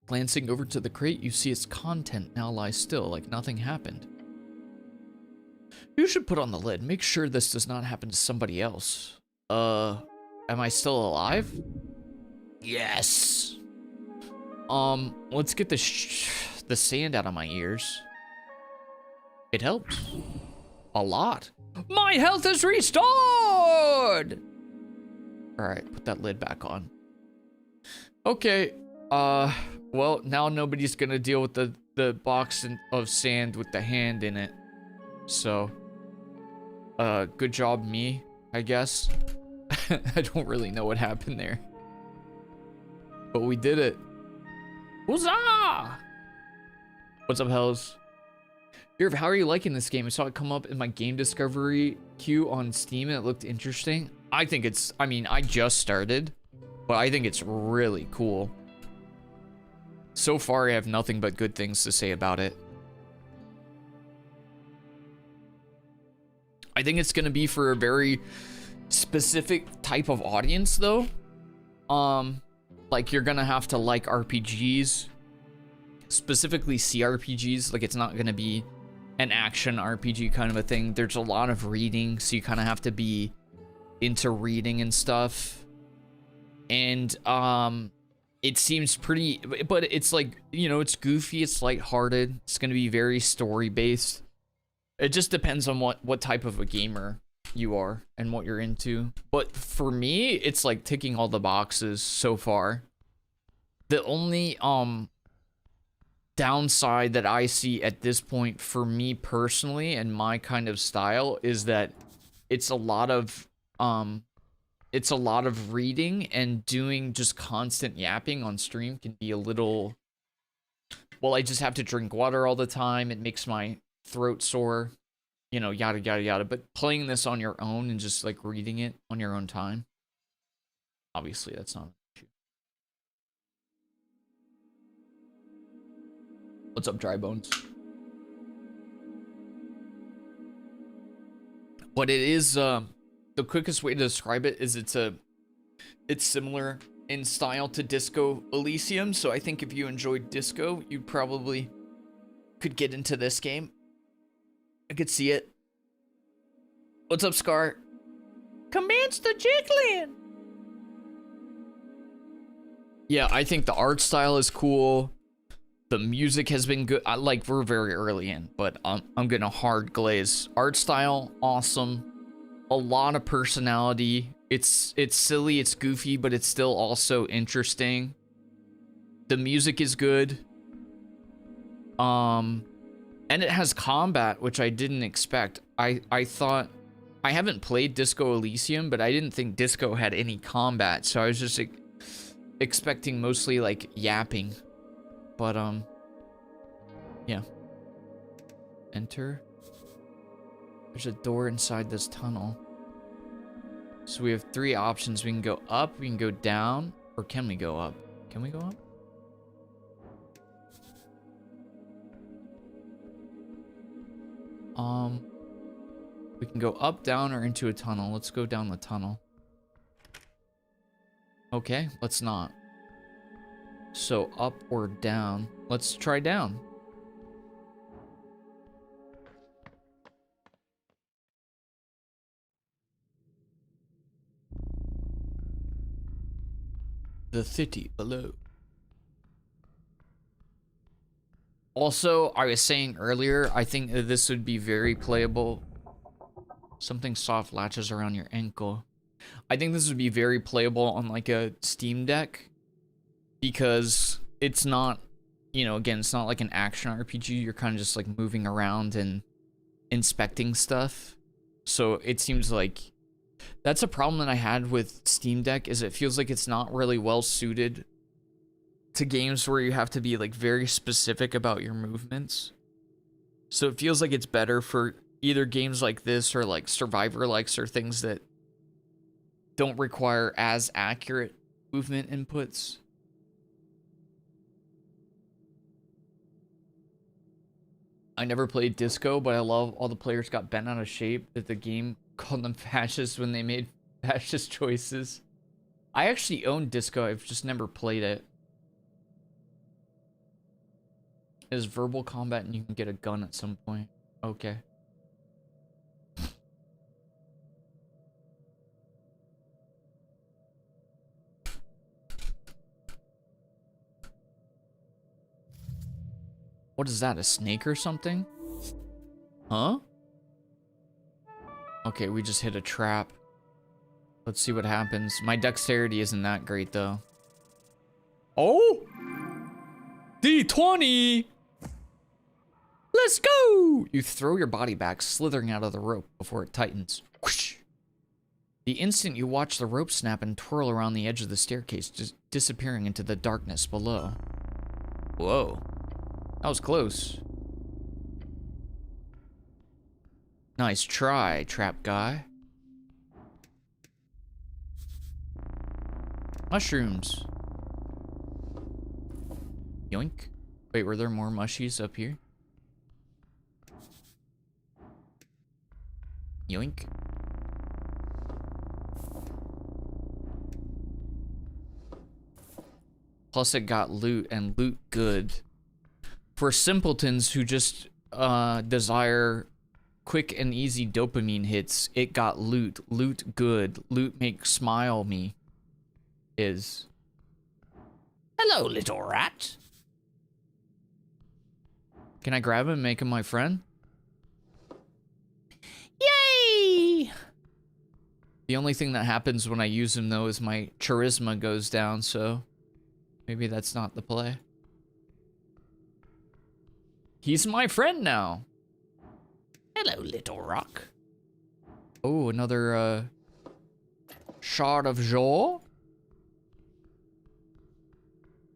Glancing over to the crate, you see its content now lies still, like nothing happened. You should put on the lid. Make sure this does not happen to somebody else. Am I still alive? Yes. Let's get the sand out of my ears. It helps. A lot. My health is restored! Alright, put that lid back on. Okay, well, now nobody's gonna deal with the box of sand with the hand in it. So, good job me, I guess. I don't really know what happened there. But we did it. Huzzah! What's up, hells? Irv, how are you liking this game? I saw it come up in my game discovery queue on Steam and it looked interesting. I think it's, I mean, I just started, but I think it's really cool. So far, I have nothing but good things to say about it. I think it's going to be for a very specific type of audience, though. Like, you're going to have to like RPGs, specifically CRPGs. Like, it's not going to be an action RPG kind of a thing. There's a lot of reading, so you kind of have to be into reading and stuff. And it seems pretty, but it's like, you know, it's goofy, it's lighthearted, it's going to be very story based. It just depends on what type of a gamer you are and what you're into. But for me, it's like ticking all the boxes so far. The only downside that I see at this point for me personally and my kind of style is that it's a lot of reading, and doing just constant yapping on stream can be a little, well, I just have to drink water all the time. It makes my throat sore, you know, yada yada yada. But playing this on your own and just like reading it on your own time, obviously that's not an issue. What's up, Dry Bones? But it is the quickest way to describe it is it's similar in style to Disco Elysium. So I think if you enjoyed Disco, you probably could get into this game. I could see it. What's up, Scar? Commence the jiggling. Yeah, I think the art style is cool. The music has been good. Like, we're very early in, but I'm getting a hard glaze. Art style, awesome. A lot of personality. It's silly, it's goofy, but it's still also interesting. The music is good. And it has combat, which I didn't expect. I thought, I haven't played Disco Elysium, but I didn't think Disco had any combat, so I was just expecting mostly like yapping. But yeah. Enter. There's a door inside this tunnel. So we have three options. We can go up, we can go down, or can we go up? Can we go up? We can go up, down, or into a tunnel. Let's go down the tunnel. Okay, let's not. So up or down. Let's try down. The city below. Also, I was saying earlier, I think that this would be very playable. Something soft latches around your ankle. I think this would be very playable on like a Steam Deck, because it's not, you know, again, it's not like an action RPG. You're kind of just like moving around and inspecting stuff. So it seems like that's a problem that I had with Steam Deck, is it feels like it's not really well suited to games where you have to be like very specific about your movements. So it feels like it's better for either games like this or like Survivor likes or things that don't require as accurate movement inputs. I never played Disco, but I love all the players got bent out of shape that the game called them fascists when they made fascist choices. I actually own Disco, I've just never played it. It's verbal combat and you can get a gun at some point. Okay. What is that, a snake or something? Huh? Okay, we just hit a trap. Let's see what happens. My dexterity isn't that great, though. Oh! D20! Let's go! You throw your body back, slithering out of the rope before it tightens. Whoosh! The instant you watch the rope snap and twirl around the edge of the staircase, just disappearing into the darkness below. Whoa. That was close. Nice try, trap guy. Mushrooms. Yoink. Wait, were there more mushies up here? Yoink. Plus it got loot, and loot good. For simpletons who just desire quick and easy dopamine hits, it got loot. Loot good. Loot make smile me. Is. Hello, little rat. Can I grab him and make him my friend? Yay! The only thing that happens when I use him, though, is my charisma goes down, so maybe that's not the play. He's my friend now. Hello, little rock. Oh, another shard of jaw.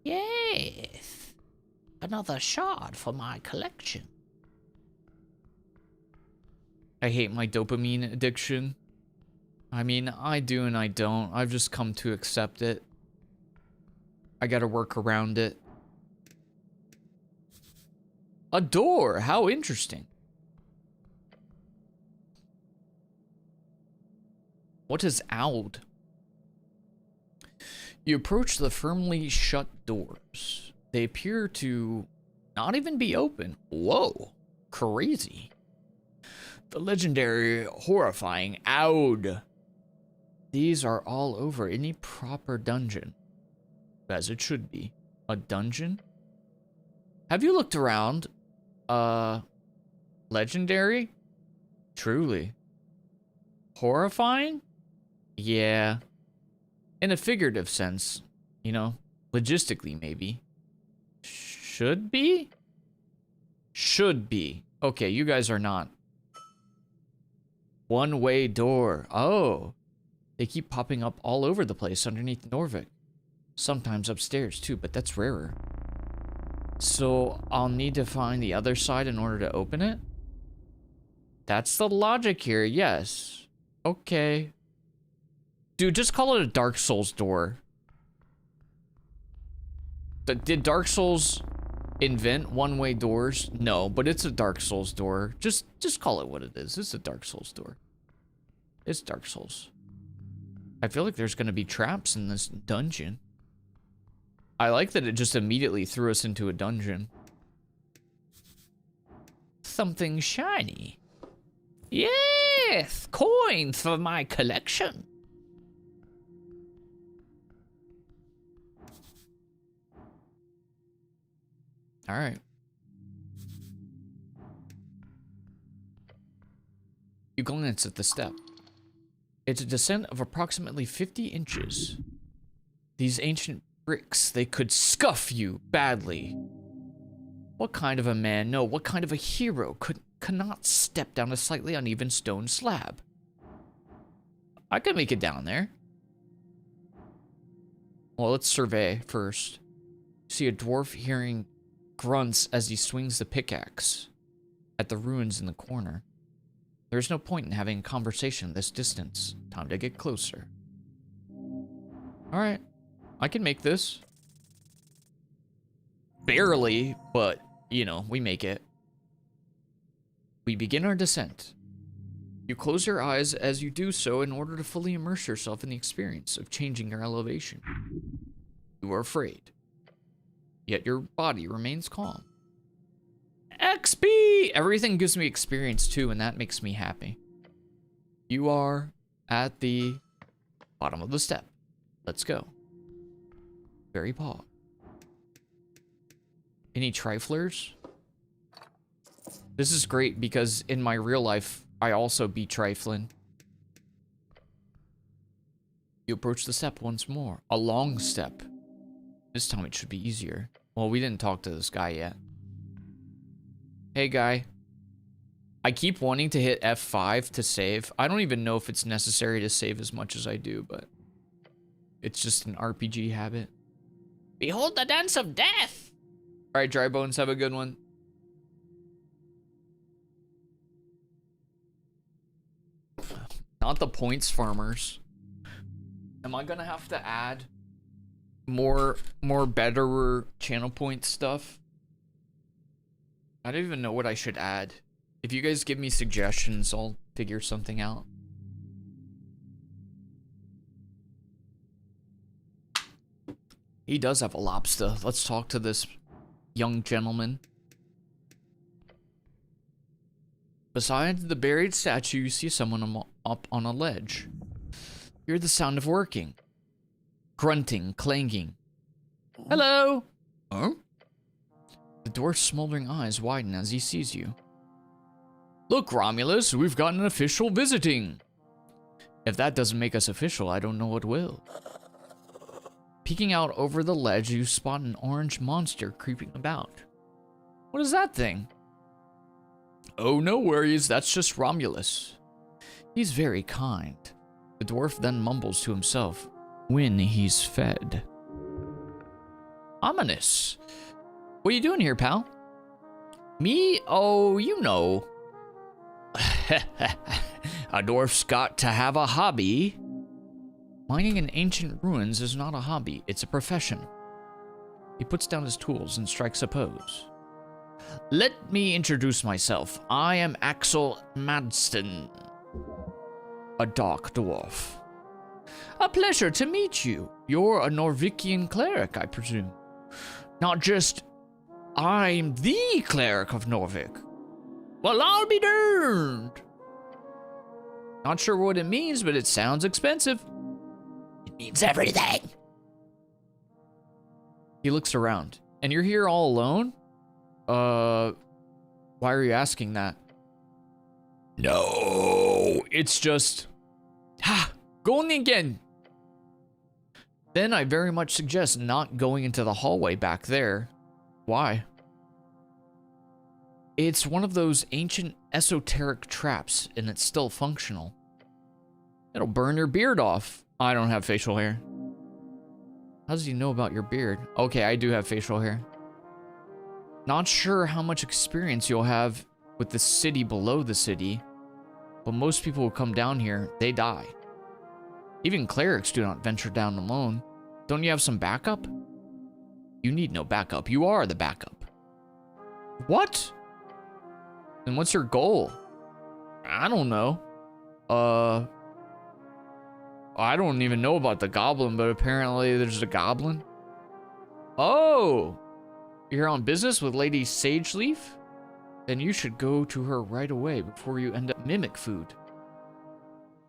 Yes. Another shard for my collection. I hate my dopamine addiction. I mean, I do and I don't. I've just come to accept it. I gotta work around it. A door! How interesting. What is owled? You approach the firmly shut doors. They appear to not even be open. Whoa, crazy. The legendary, horrifying owd. These are all over any proper dungeon. As it should be. A dungeon? Have you looked around? Legendary? Truly. Horrifying? Yeah. In a figurative sense, you know, logistically maybe. Should be? Should be. Okay, you guys are not. One-way door. Oh. They keep popping up all over the place underneath Norvik. Sometimes upstairs too, but that's rarer. So I'll need to find the other side in order to open it? That's the logic here, yes. Okay. Dude, just call it a Dark Souls door. Did Dark Souls invent one-way doors? No, but it's a Dark Souls door. Just call it what it is. It's a Dark Souls door. It's Dark Souls. I feel like there's gonna be traps in this dungeon. I like that it just immediately threw us into a dungeon. Something shiny. Yes! Coin for my collection. Alright. You glance at the step. It's a descent of approximately 50 inches. These ancient bricks, they could scuff you badly. What kind of a man, no, what kind of a hero cannot step down a slightly uneven stone slab? I could make it down there. Well, let's survey first. See a dwarf hearing grunts as he swings the pickaxe. at the ruins in the corner. There's no point in having a conversation this distance. Time to get closer. Alright. I can make this. Barely, but, you know, we make it. We begin our descent. You close your eyes as you do so in order to fully immerse yourself in the experience of changing your elevation. You are afraid, yet your body remains calm. XP! Everything gives me experience too, and that makes me happy. You are at the bottom of the step. Let's go. Very paw. Any triflers? This is great because in my real life, I also be trifling. You approach the step once more. A long step. This time it should be easier. Well, we didn't talk to this guy yet. Hey, guy. I keep wanting to hit F5 to save. I don't even know if it's necessary to save as much as I do, but it's just an RPG habit. Behold the dance of death! Alright, Dry Bones, have a good one. Not the points farmers. Am I gonna have to add more better channel point stuff? I don't even know what I should add. If you guys give me suggestions, I'll figure something out. He does have a lobster. Let's talk to this young gentleman. Beside the buried statue, you see someone up on a ledge. You hear the sound of working. Grunting, clanging. Hello! Huh? The dwarf's smoldering eyes widen as he sees you. Look, Romulus, we've got an official visiting. If that doesn't make us official, I don't know what will. Peeking out over the ledge, you spot an orange monster creeping about. What is that thing? Oh, no worries, that's just Romulus. He's very kind. The dwarf then mumbles to himself when he's fed. Ominous. What are you doing here, pal? Me? Oh, you know. A dwarf's got to have a hobby. Mining in ancient ruins is not a hobby, it's a profession. He puts down his tools and strikes a pose. Let me introduce myself. I am Axel Madston, a dark dwarf. A pleasure to meet you. You're a Norvikian cleric, I presume. Not just, I'm the cleric of Norvik. Well, I'll be darned. Not sure what it means, but it sounds expensive. It means everything. He looks around. And you're here all alone? Why are you asking that? No, it's just... going again. Then I very much suggest not going into the hallway back there. Why? It's one of those ancient esoteric traps, and it's still functional. It'll burn your beard off. I don't have facial hair. How does he know about your beard? Okay, I do have facial hair. Not sure how much experience you'll have with the city below the city, but most people who come down here, they die. Even clerics do not venture down alone. Don't you have some backup? You need no backup. You are the backup. What? Then what's your goal? I don't know. I don't even know about the goblin, but apparently there's a goblin. Oh! You're here on business with Lady Sageleaf? Then you should go to her right away before you end up mimic food.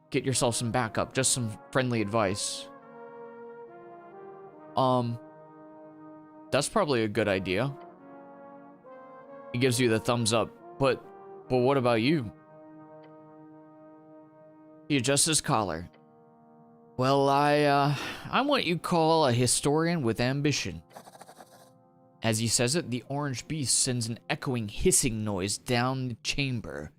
Get yourself some backup, just some friendly advice. That's probably a good idea. He gives you the thumbs up, but what about you? He adjusts his collar. Well, I'm what you call a historian with ambition. As he says it, the orange beast sends an echoing hissing noise down the chamber.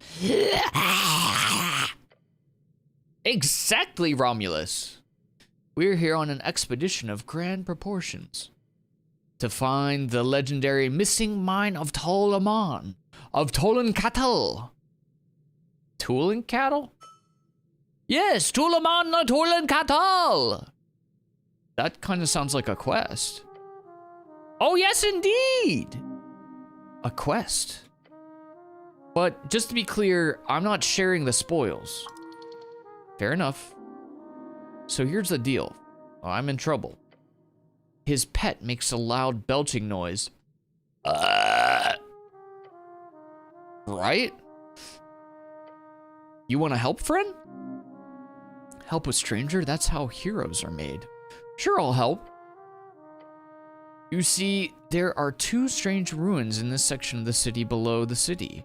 Exactly, Romulus. We're here on an expedition of grand proportions to find the legendary missing mine of Tol Amon, of Tolan cattle. Tolan cattle? Yes, Tulaman the Tolan cattle. That kind of sounds like a quest. Oh, yes, indeed. A quest. But just to be clear, I'm not sharing the spoils. Fair enough. So here's the deal. I'm in trouble. His pet makes a loud belching noise. Right? You want to help, friend? Help a stranger? That's how heroes are made. Sure, I'll help. You see, there are 2 strange ruins in this section of the city below the city.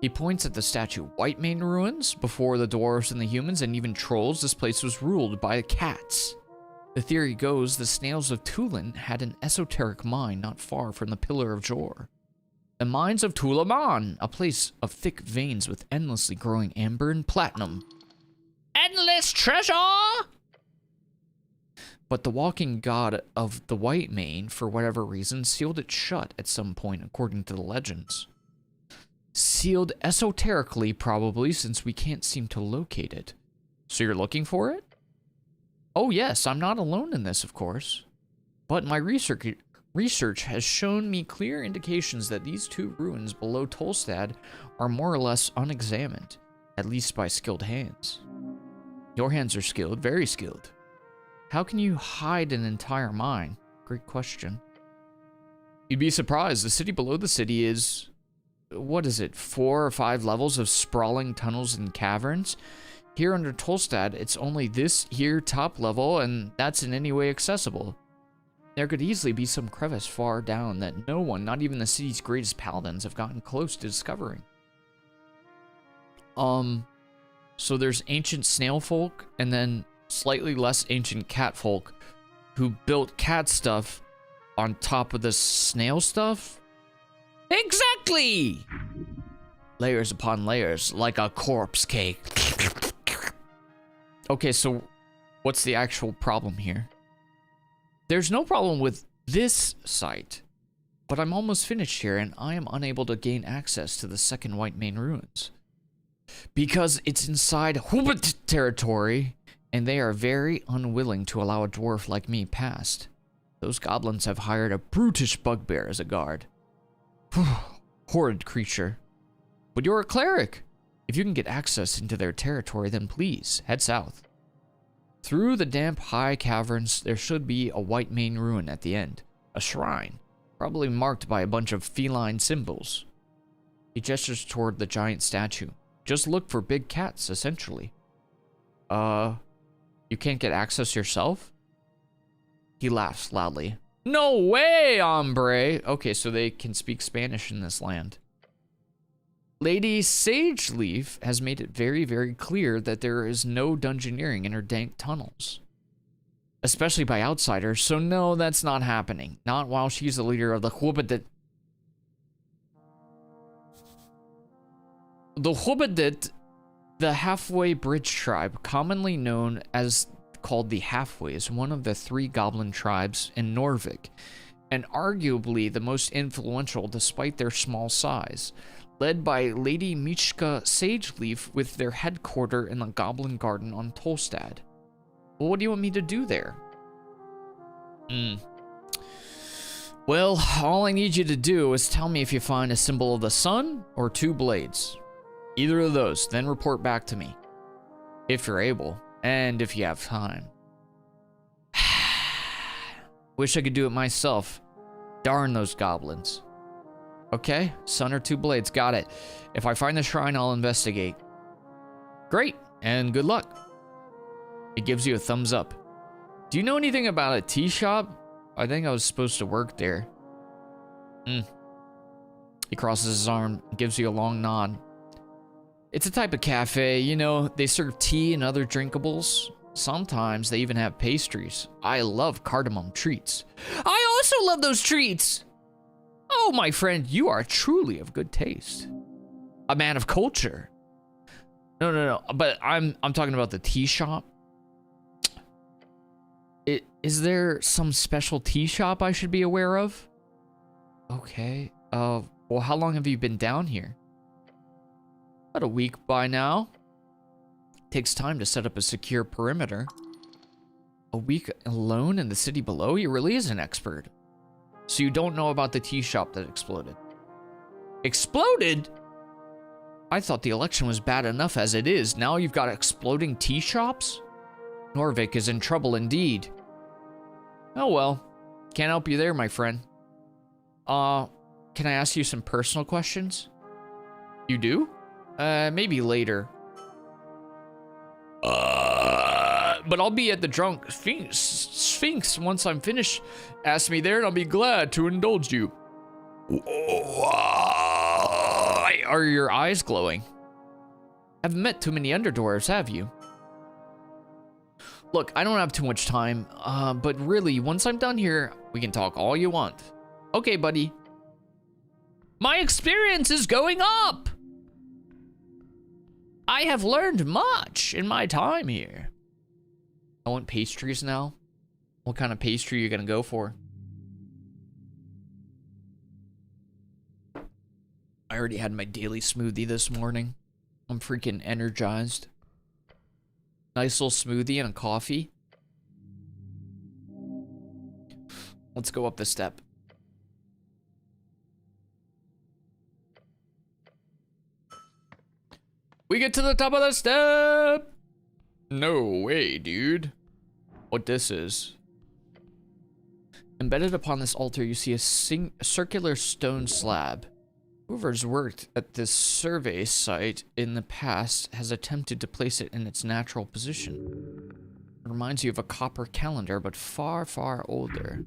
He points at the statue. White Mane ruins, before the dwarves and the humans and even trolls, this place was ruled by cats. The theory goes the snails of Tulin had an esoteric mine not far from the Pillar of Jor. The mines of Tulaman, a place of thick veins with endlessly growing amber and platinum. Endless treasure! But the walking god of the White Mane, for whatever reason, sealed it shut at some point, according to the legends. Sealed esoterically, probably, since we can't seem to locate it. So you're looking for it? Oh yes, I'm not alone in this, of course. But my research has shown me clear indications that these 2 ruins below Tolstad are more or less unexamined, at least by skilled hands. Your hands are skilled, very skilled. How can you hide an entire mine? Great question. You'd be surprised, the city below the city is... what is it, 4 or 5 levels of sprawling tunnels and caverns? Here under Tolstad, it's only this here top level, and that's in any way accessible. There could easily be some crevice far down that no one, not even the city's greatest paladins, have gotten close to discovering. So there's ancient snail folk, and then slightly less ancient cat folk, who built cat stuff on top of the snail stuff? Exactly! Layers upon layers, like a corpse cake. Okay, so what's the actual problem here? There's no problem with this site, but I'm almost finished here and I am unable to gain access to the second White Mane ruins. Because it's inside Hobbit territory, and they are very unwilling to allow a dwarf like me past. Those goblins have hired a brutish bugbear as a guard. Horrid creature. But you're a cleric. If you can get access into their territory, then please, head south. Through the damp, high caverns, there should be a White Mane ruin at the end. A shrine, probably marked by a bunch of feline symbols. He gestures toward the giant statue. Just look for big cats, essentially. You can't get access yourself? He laughs loudly. No way, hombre! Okay, so they can speak Spanish in this land. Lady Sageleaf has made it very, very clear that there is no dungeoneering in her dank tunnels. Especially by outsiders, so no, that's not happening. Not while she's the leader of the Hobbit. The Hobbit, the Halfway Bridge tribe, commonly known as called the Halfways, one of the 3 goblin tribes in Norvik, and arguably the most influential despite their small size, led by Lady Michka Sageleaf with their headquarters in the Goblin Garden on Tolstad. Well, what do you want me to do there? Well, all I need you to do is tell me if you find a symbol of the sun or 2 blades. Either of those, then report back to me. If you're able, and if you have time. Wish I could do it myself. Darn those goblins. Okay, sun or 2 blades, got it. If I find the shrine, I'll investigate. Great, and good luck. It gives you a thumbs up. Do you know anything about a tea shop? I think I was supposed to work there. He crosses his arm, gives you a long nod. It's a type of cafe, you know, they serve tea and other drinkables. Sometimes they even have pastries. I love cardamom treats. I also love those treats! Oh, my friend, you are truly of good taste. A man of culture. No, but I'm talking about the tea shop. Is there some special tea shop I should be aware of? Okay, Well, how long have you been down here? About a week by now. Takes time to set up a secure perimeter. A week alone in the city below? He really is an expert. So you don't know about the tea shop that exploded? Exploded? I thought the election was bad enough as it is. Now you've got exploding tea shops? Norvik is in trouble indeed. Oh well. Can't help you there, my friend. Can I ask you some personal questions? You do? Maybe later. But I'll be at the drunk Sphinx once I'm finished. Ask me there and I'll be glad to indulge you. Are your eyes glowing? Haven't met too many underdwarves, have you? Look, I don't have too much time, but really, once I'm done here, we can talk all you want. Okay, buddy. My experience is going up! I have learned much in my time here. I want pastries now. What kind of pastry are you gonna go for? I already had my daily smoothie this morning. I'm freaking energized. Nice little smoothie and a coffee. Let's go up the step. We get to the top of the step! No way, dude. What this is. Embedded upon this altar, you see a circular stone slab. Whoever's worked at this survey site in the past has attempted to place it in its natural position. It reminds you of a copper calendar, but far, far older.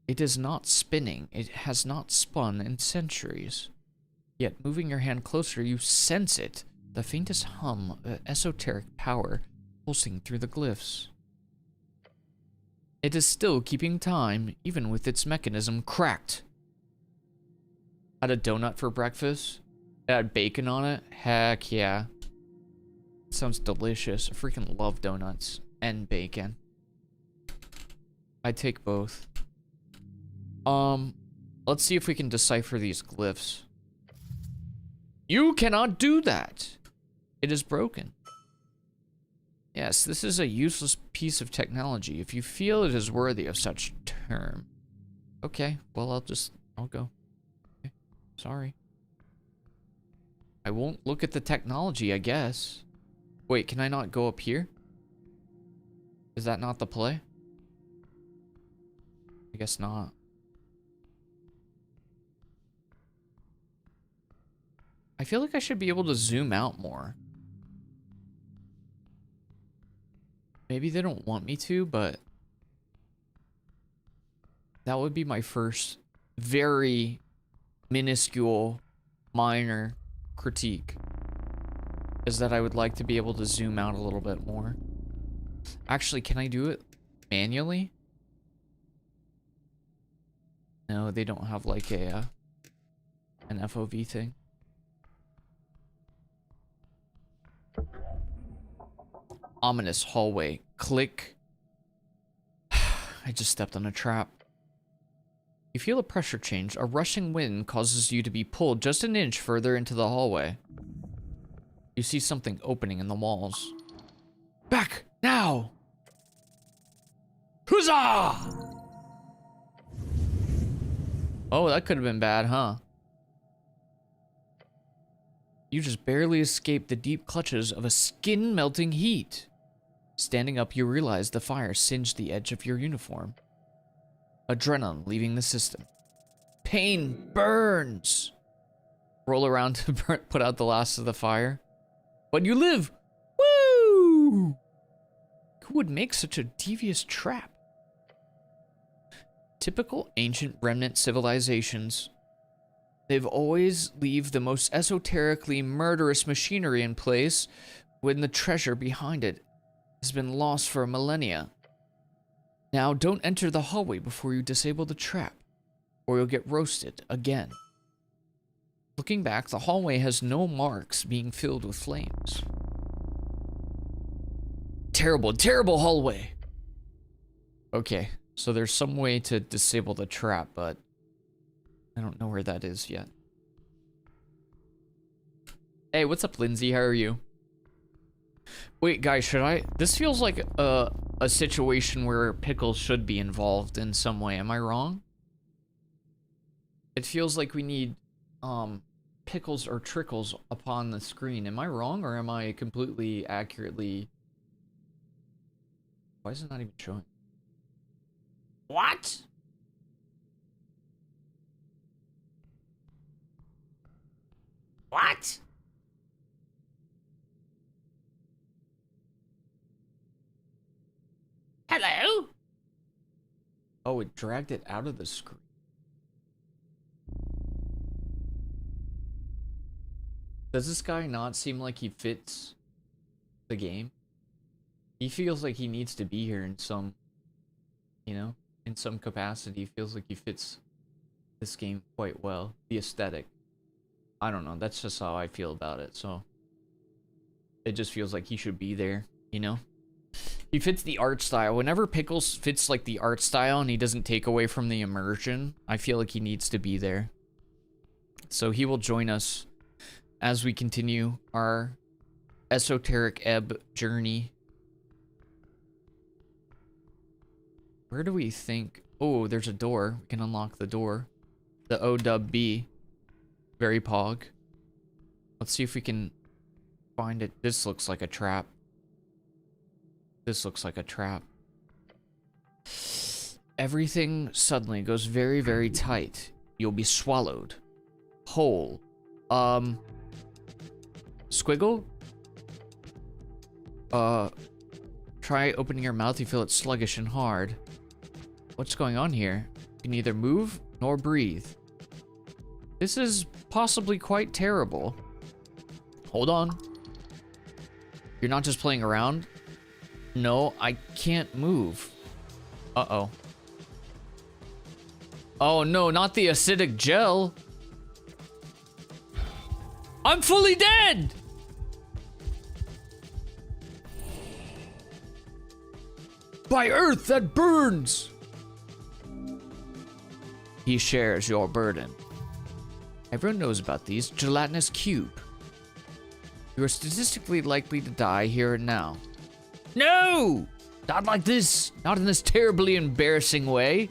It is not spinning. It has not spun in centuries. Yet, moving your hand closer, you sense it. The faintest hum of esoteric power pulsing through the glyphs. It is still keeping time, even with its mechanism cracked. Had a donut for breakfast? It had bacon on it? Heck yeah. Sounds delicious. I freaking love donuts and bacon. I take both. Let's see if we can decipher these glyphs. You cannot do that. It is broken. Yes, this is a useless piece of technology if you feel it is worthy of such term. Okay, well, I'll go. Okay, sorry. I won't look at the technology, I guess. Wait, can I not go up here? Is that not the play? I guess not. I feel like I should be able to zoom out more. Maybe they don't want me to, but that would be my first very minuscule, minor critique. Is that I would like to be able to zoom out a little bit more. Actually, can I do it manually? No, they don't have like a an FOV thing. Ominous hallway. Click. I just stepped on a trap. You feel a pressure change. A rushing wind causes you to be pulled just an inch further into the hallway. You see something opening in the walls. Back! Now! Huzzah! Oh, that could have been bad, huh? You just barely escaped the deep clutches of a skin-melting heat. Standing up, you realize the fire singed the edge of your uniform. Adrenaline leaving the system. Pain burns. Roll around to put out the last of the fire. But you live! Woo! Who would make such a devious trap? Typical ancient remnant civilizations. They've always leave the most esoterically murderous machinery in place when the treasure behind it has been lost for millennia. Now, don't enter the hallway before you disable the trap, or you'll get roasted again. Looking back, the hallway has no marks being filled with flames. Terrible, terrible hallway! Okay, so there's some way to disable the trap, but I don't know where that is yet. Hey, what's up, Lindsay? How are you? Wait, guys, should I... This feels like a situation where Pickles should be involved in some way. Am I wrong? It feels like we need, Pickles or Trickles upon the screen. Am I wrong, or am I completely accurately... Why is it not even showing? What? What? Hello? Oh, it dragged it out of the screen. Does this guy not seem like he fits the game? He feels like he needs to be here in some, you know, in some capacity. He feels like he fits this game quite well. The aesthetic. I don't know, that's just how I feel about it, so. It just feels like he should be there, you know? He fits the art style. Whenever Pickles fits like the art style and he doesn't take away from the immersion, I feel like he needs to be there. So he will join us as we continue our Esoteric Ebb journey. Where do we think? Oh, there's a door. We can unlock the door. The OWB. Very pog. Let's see if we can find it. This looks like a trap. This looks like a trap. Everything suddenly goes very, very tight. You'll be swallowed. Whole. Squiggle? Try opening your mouth. You feel it sluggish and hard. What's going on here? You can neither move nor breathe. This is possibly quite terrible. Hold on. You're not just playing around? No, I can't move. Uh-oh. Oh no, not the acidic gel. I'm fully dead! By earth that burns! He shares your burden. Everyone knows about these. Gelatinous cube. You are statistically likely to die here and now. No! Not like this. Not in this terribly embarrassing way.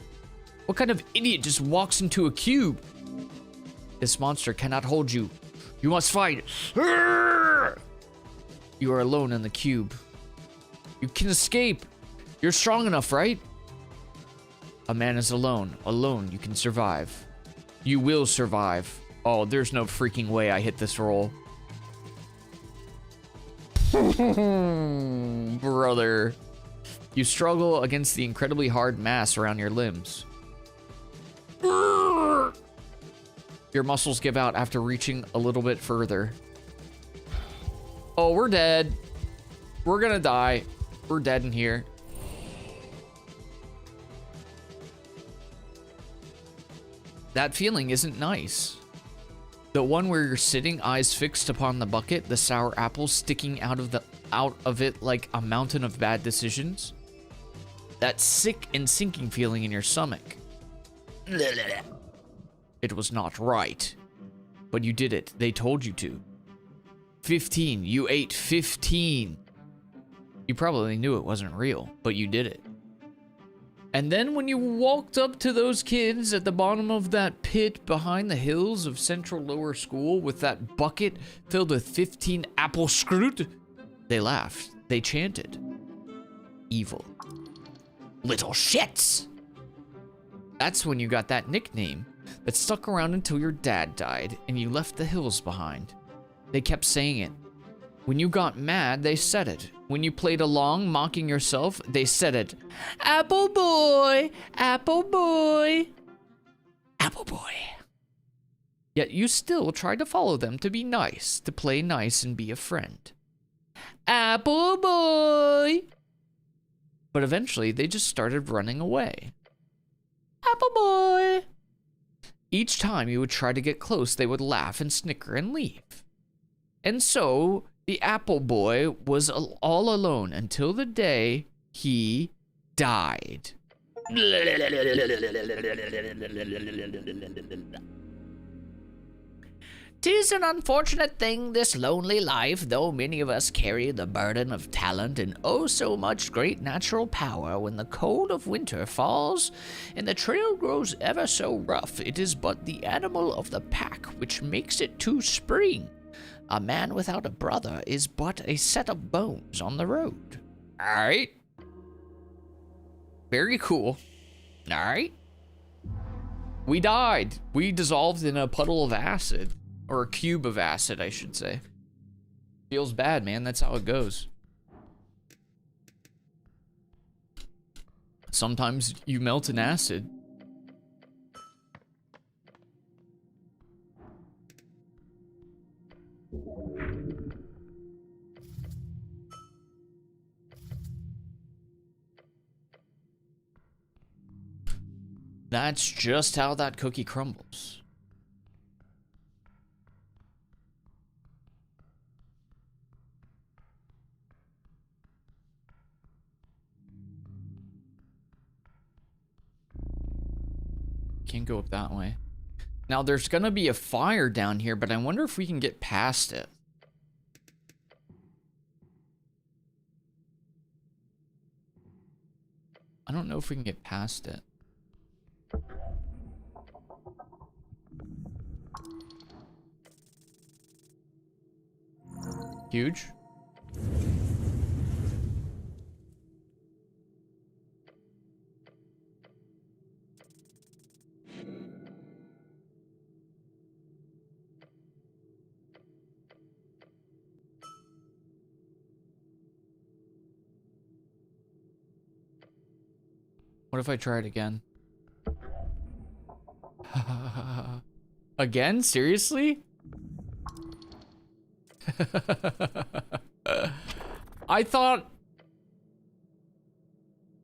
What kind of idiot just walks into a cube? This monster cannot hold you. You must fight. You are alone in the cube. You can escape. You're strong enough, right? A man is alone. Alone, you can survive. You will survive. Oh, there's no freaking way I hit this roll. Brother. You struggle against the incredibly hard mass around your limbs. Your muscles give out after reaching a little bit further. Oh, we're dead. We're gonna die. We're dead in here. That feeling isn't nice. The one where you're sitting, eyes fixed upon the bucket, the sour apples sticking out of it like a mountain of bad decisions. That sick and sinking feeling in your stomach. It was not right. But you did it. They told you to. 15. You ate 15. You probably knew it wasn't real, but you did it. And then when you walked up to those kids at the bottom of that pit behind the hills of Central Lower School with that bucket filled with 15 apple scroot, they laughed. They chanted. Evil. Little shits! That's when you got that nickname that stuck around until your dad died and you left the hills behind. They kept saying it. When you got mad, they said it. When you played along, mocking yourself, they said it. Apple boy, apple boy, apple boy. Yet you still tried to follow them to be nice, to play nice and be a friend. Apple boy. But eventually, they just started running away. Apple boy. Each time you would try to get close, they would laugh and snicker and leave. And so, the apple boy was all alone until the day he died. 'Tis an unfortunate thing, this lonely life, though many of us carry the burden of talent and oh so much great natural power. When the cold of winter falls and the trail grows ever so rough, it is but the animal of the pack which makes it to spring. A man without a brother is but a set of bones on the road. Alright. Very cool. Alright. We died. We dissolved in a puddle of acid. Or a cube of acid, I should say. Feels bad, man. That's how it goes. Sometimes you melt in acid. That's just how that cookie crumbles. Can't go up that way. Now there's gonna be a fire down here, but I wonder if we can get past it. I don't know if we can get past it. Huge. What if I try it again? Again? Seriously? I thought...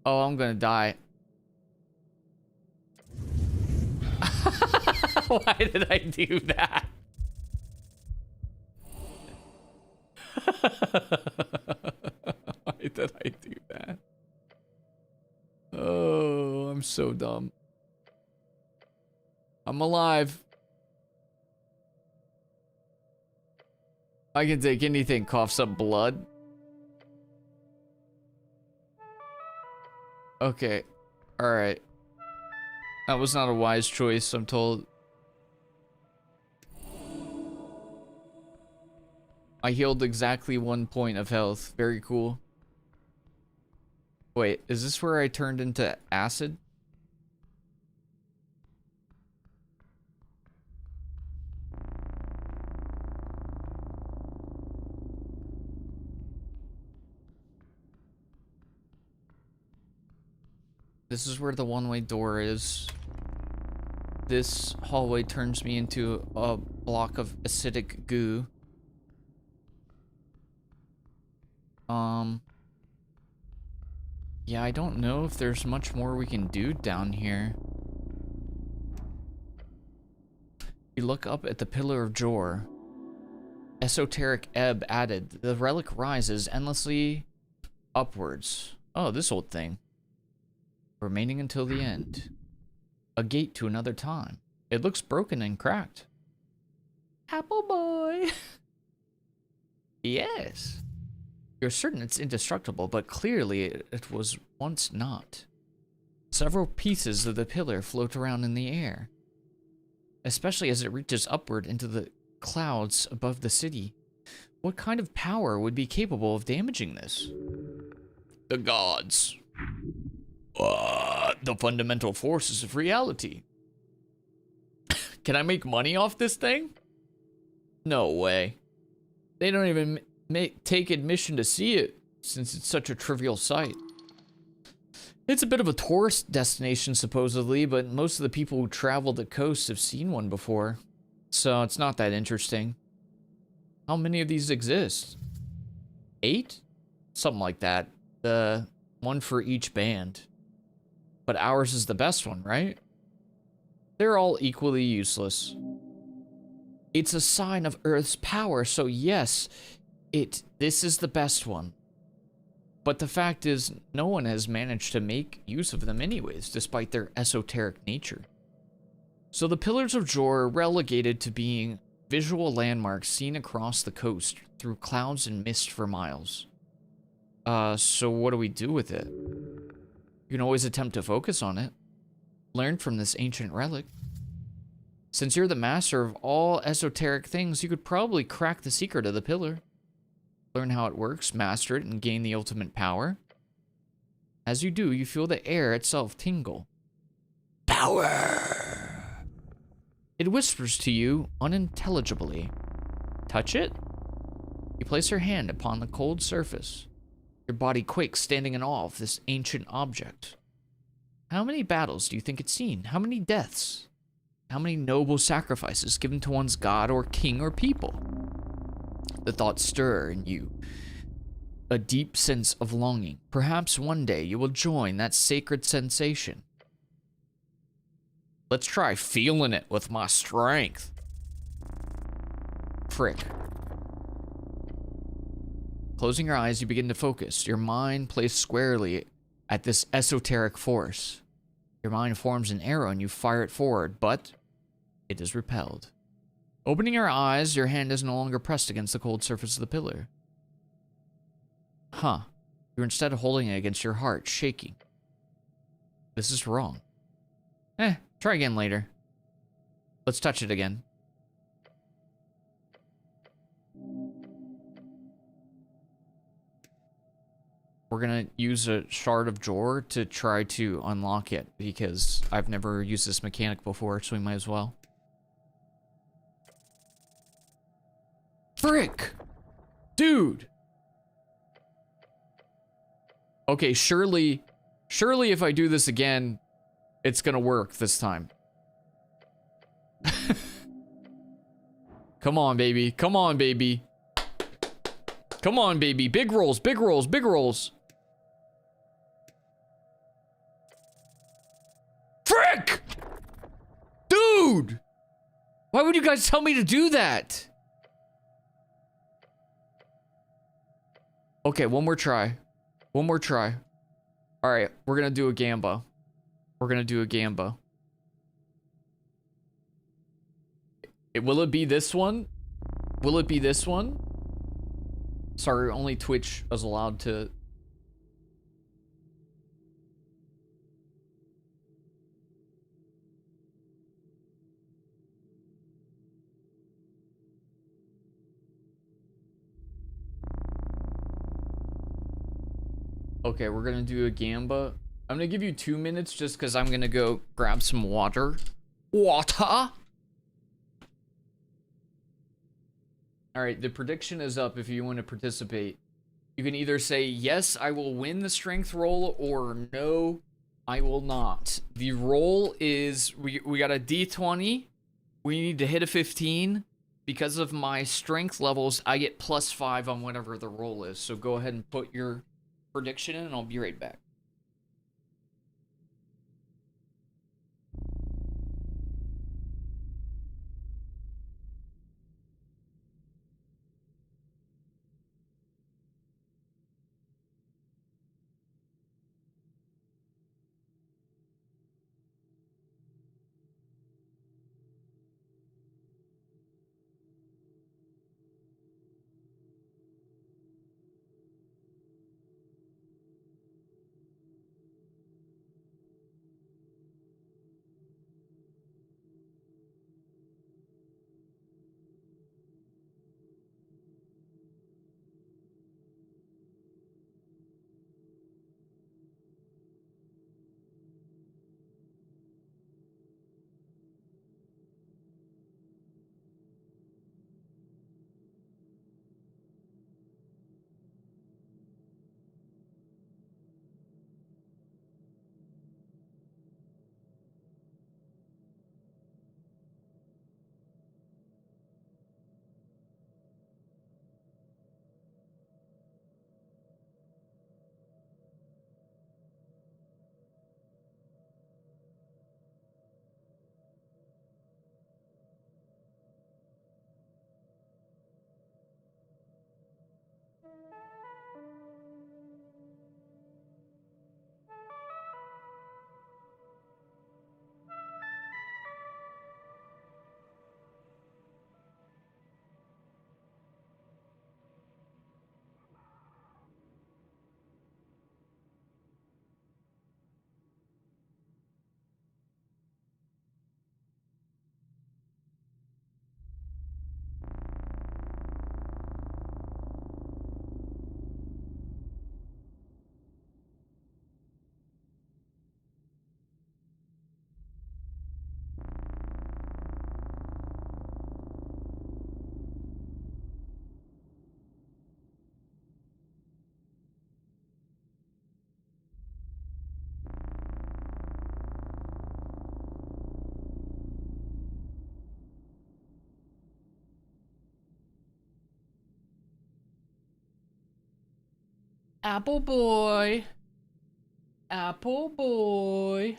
Oh, I'm gonna die. Why did I do that? Why did I do that? Oh, I'm so dumb. I'm alive. I can take anything, coughs up blood. Okay. Alright. That was not a wise choice, I'm told. I healed exactly 1 point of health. Very cool. Wait, is this where I turned into acid? This is where the one-way door is. This hallway turns me into a block of acidic goo. Yeah, I don't know if there's much more we can do down here. You look up at the Pillar of Jor. Esoteric Ebb added. The relic rises endlessly upwards. Oh, this old thing. Remaining until the end. A gate to another time. It looks broken and cracked. Apple boy. Yes. You're certain it's indestructible, but clearly it was once not. Several pieces of the pillar float around in the air, especially as it reaches upward into the clouds above the city. What kind of power would be capable of damaging this? The gods. The fundamental forces of reality. Can I make money off this thing? No way. They don't even take admission to see it, since it's such a trivial sight. It's a bit of a tourist destination, supposedly, but most of the people who travel the coast have seen one before, so it's not that interesting. How many of these exist? 8? Something like that. One for each band. But ours is the best one, right? They're all equally useless. It's a sign of Earth's power, so yes, this is the best one. But the fact is, no one has managed to make use of them anyways, despite their esoteric nature. So the Pillars of Jor are relegated to being visual landmark seen across the coast through clouds and mist for miles. So what do we do with it? You can always attempt to focus on it. Learn from this ancient relic. Since you're the master of all esoteric things, you could probably crack the secret of the pillar. Learn how it works, master it, and gain the ultimate power. As you do, you feel the air itself tingle. Power! It whispers to you unintelligibly. Touch it? You place your hand upon the cold surface. Your body quakes, standing in awe of this ancient object. How many battles do you think it's seen? How many deaths? How many noble sacrifices given to one's god or king or people? The thoughts stir in you a deep sense of longing. Perhaps one day you will join that sacred sensation. Let's try feeling it with my strength. Frick. Closing your eyes, you begin to focus, your mind placed squarely at this esoteric force. Your mind forms an arrow and you fire it forward, but it is repelled. Opening your eyes, your hand is no longer pressed against the cold surface of the pillar. Huh. You're instead holding it against your heart, shaking. This is wrong. Try again later. Let's touch it again. We're gonna use a shard of drawer to try to unlock it, because I've never used this mechanic before, so we might as well. Frick! Dude! Okay, surely if I do this again, it's gonna work this time. Come on, baby. Come on, baby. Come on, baby. Big rolls, big rolls, big rolls. Frick! Dude! Why would you guys tell me to do that? Okay, one more try. One more try. Alright, we're gonna do a gamba. We're gonna do a gamba. Will it be this one? Will it be this one? Sorry, only Twitch is allowed to... Okay, we're gonna do a gamba. I'm gonna give you 2 minutes just because I'm gonna go grab some water. Water? Alright, the prediction is up if you want to participate. You can either say, yes, I will win the strength roll, or no, I will not. The roll is, we got a D20. We need to hit a 15. Because of my strength levels, I get +5 on whatever the roll is. So go ahead and put your prediction in and I'll be right back. Apple boy. Apple boy.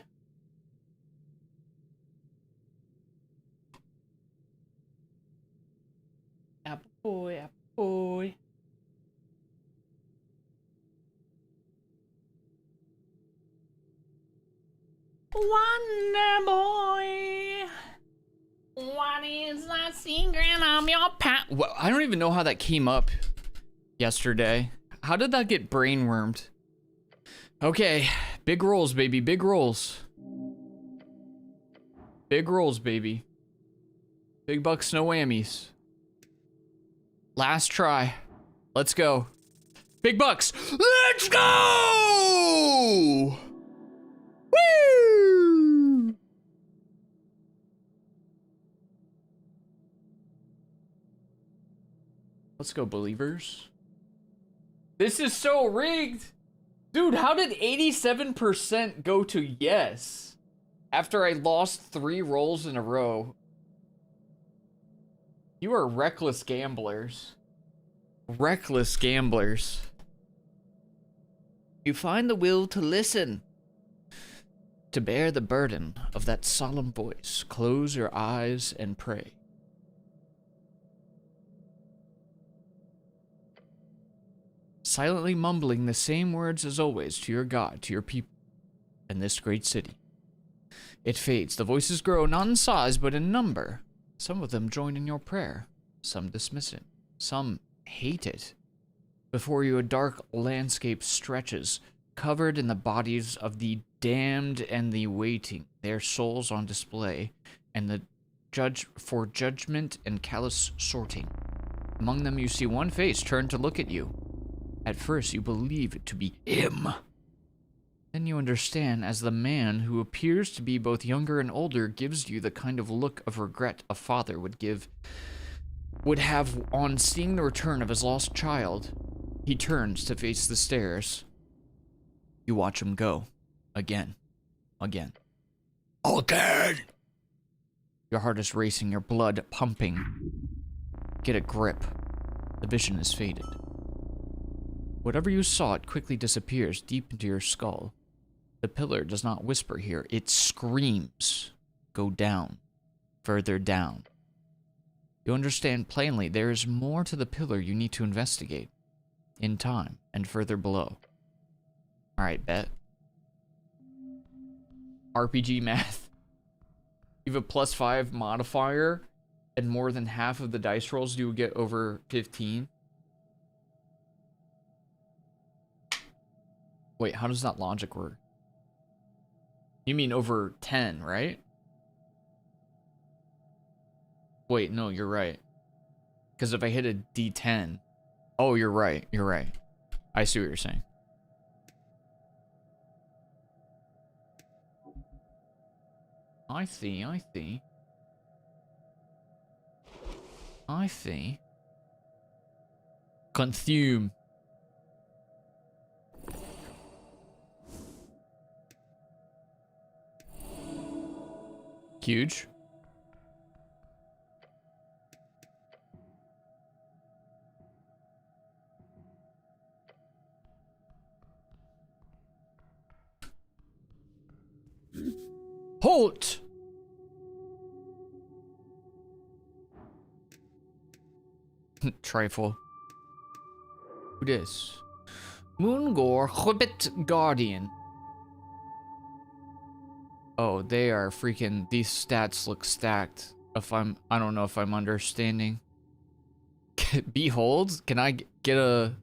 Apple boy, apple boy. Wonder boy. What is that secret of your past? Well, I don't even know how that came up yesterday. How did that get brainwormed? Okay, big rolls, baby, big rolls. Big rolls, baby. Big bucks, no whammies. Last try. Let's go. Big bucks. Let's go! Woo! Let's go, believers. This is so rigged. Dude, how did 87% go to yes after I lost 3 rolls in a row? You are reckless gamblers. Reckless gamblers. You find the will to listen, to bear the burden of that solemn voice. Close your eyes and pray. Silently mumbling the same words as always to your God, to your people, and this great city. It fades. The voices grow not in size, but in number. Some of them join in your prayer. Some dismiss it. Some hate it. Before you, a dark landscape stretches, covered in the bodies of the damned and the waiting, their souls on display, and the judgment and callous sorting. Among them you see one face turn to look at you. At first you believe it to be him. Then you understand, as the man who appears to be both younger and older gives you the kind of look of regret a father would have on seeing the return of his lost child. He turns to face the stairs. You watch him go. Again. Again. Again! Your heart is racing, your blood pumping. Get a grip. The vision is faded. Whatever you saw, it quickly disappears deep into your skull. The pillar does not whisper here, it screams. Go down. Further down. You understand plainly there is more to the pillar you need to investigate. In time, and further below. Alright, bet. RPG math. You have a +5 modifier, and more than half of the dice rolls you will get over 15. Wait, how does that logic work? You mean over 10, right? Wait, no, you're right. Because if I hit a D10... Oh, you're right, you're right. I see what you're saying. I see, I see. I see. Consume. Huge. Halt! Trifle. Who this? Moongor Hobbit Guardian. Oh, they are freaking, these stats look stacked. I don't know if I'm understanding. Behold? Can I get a,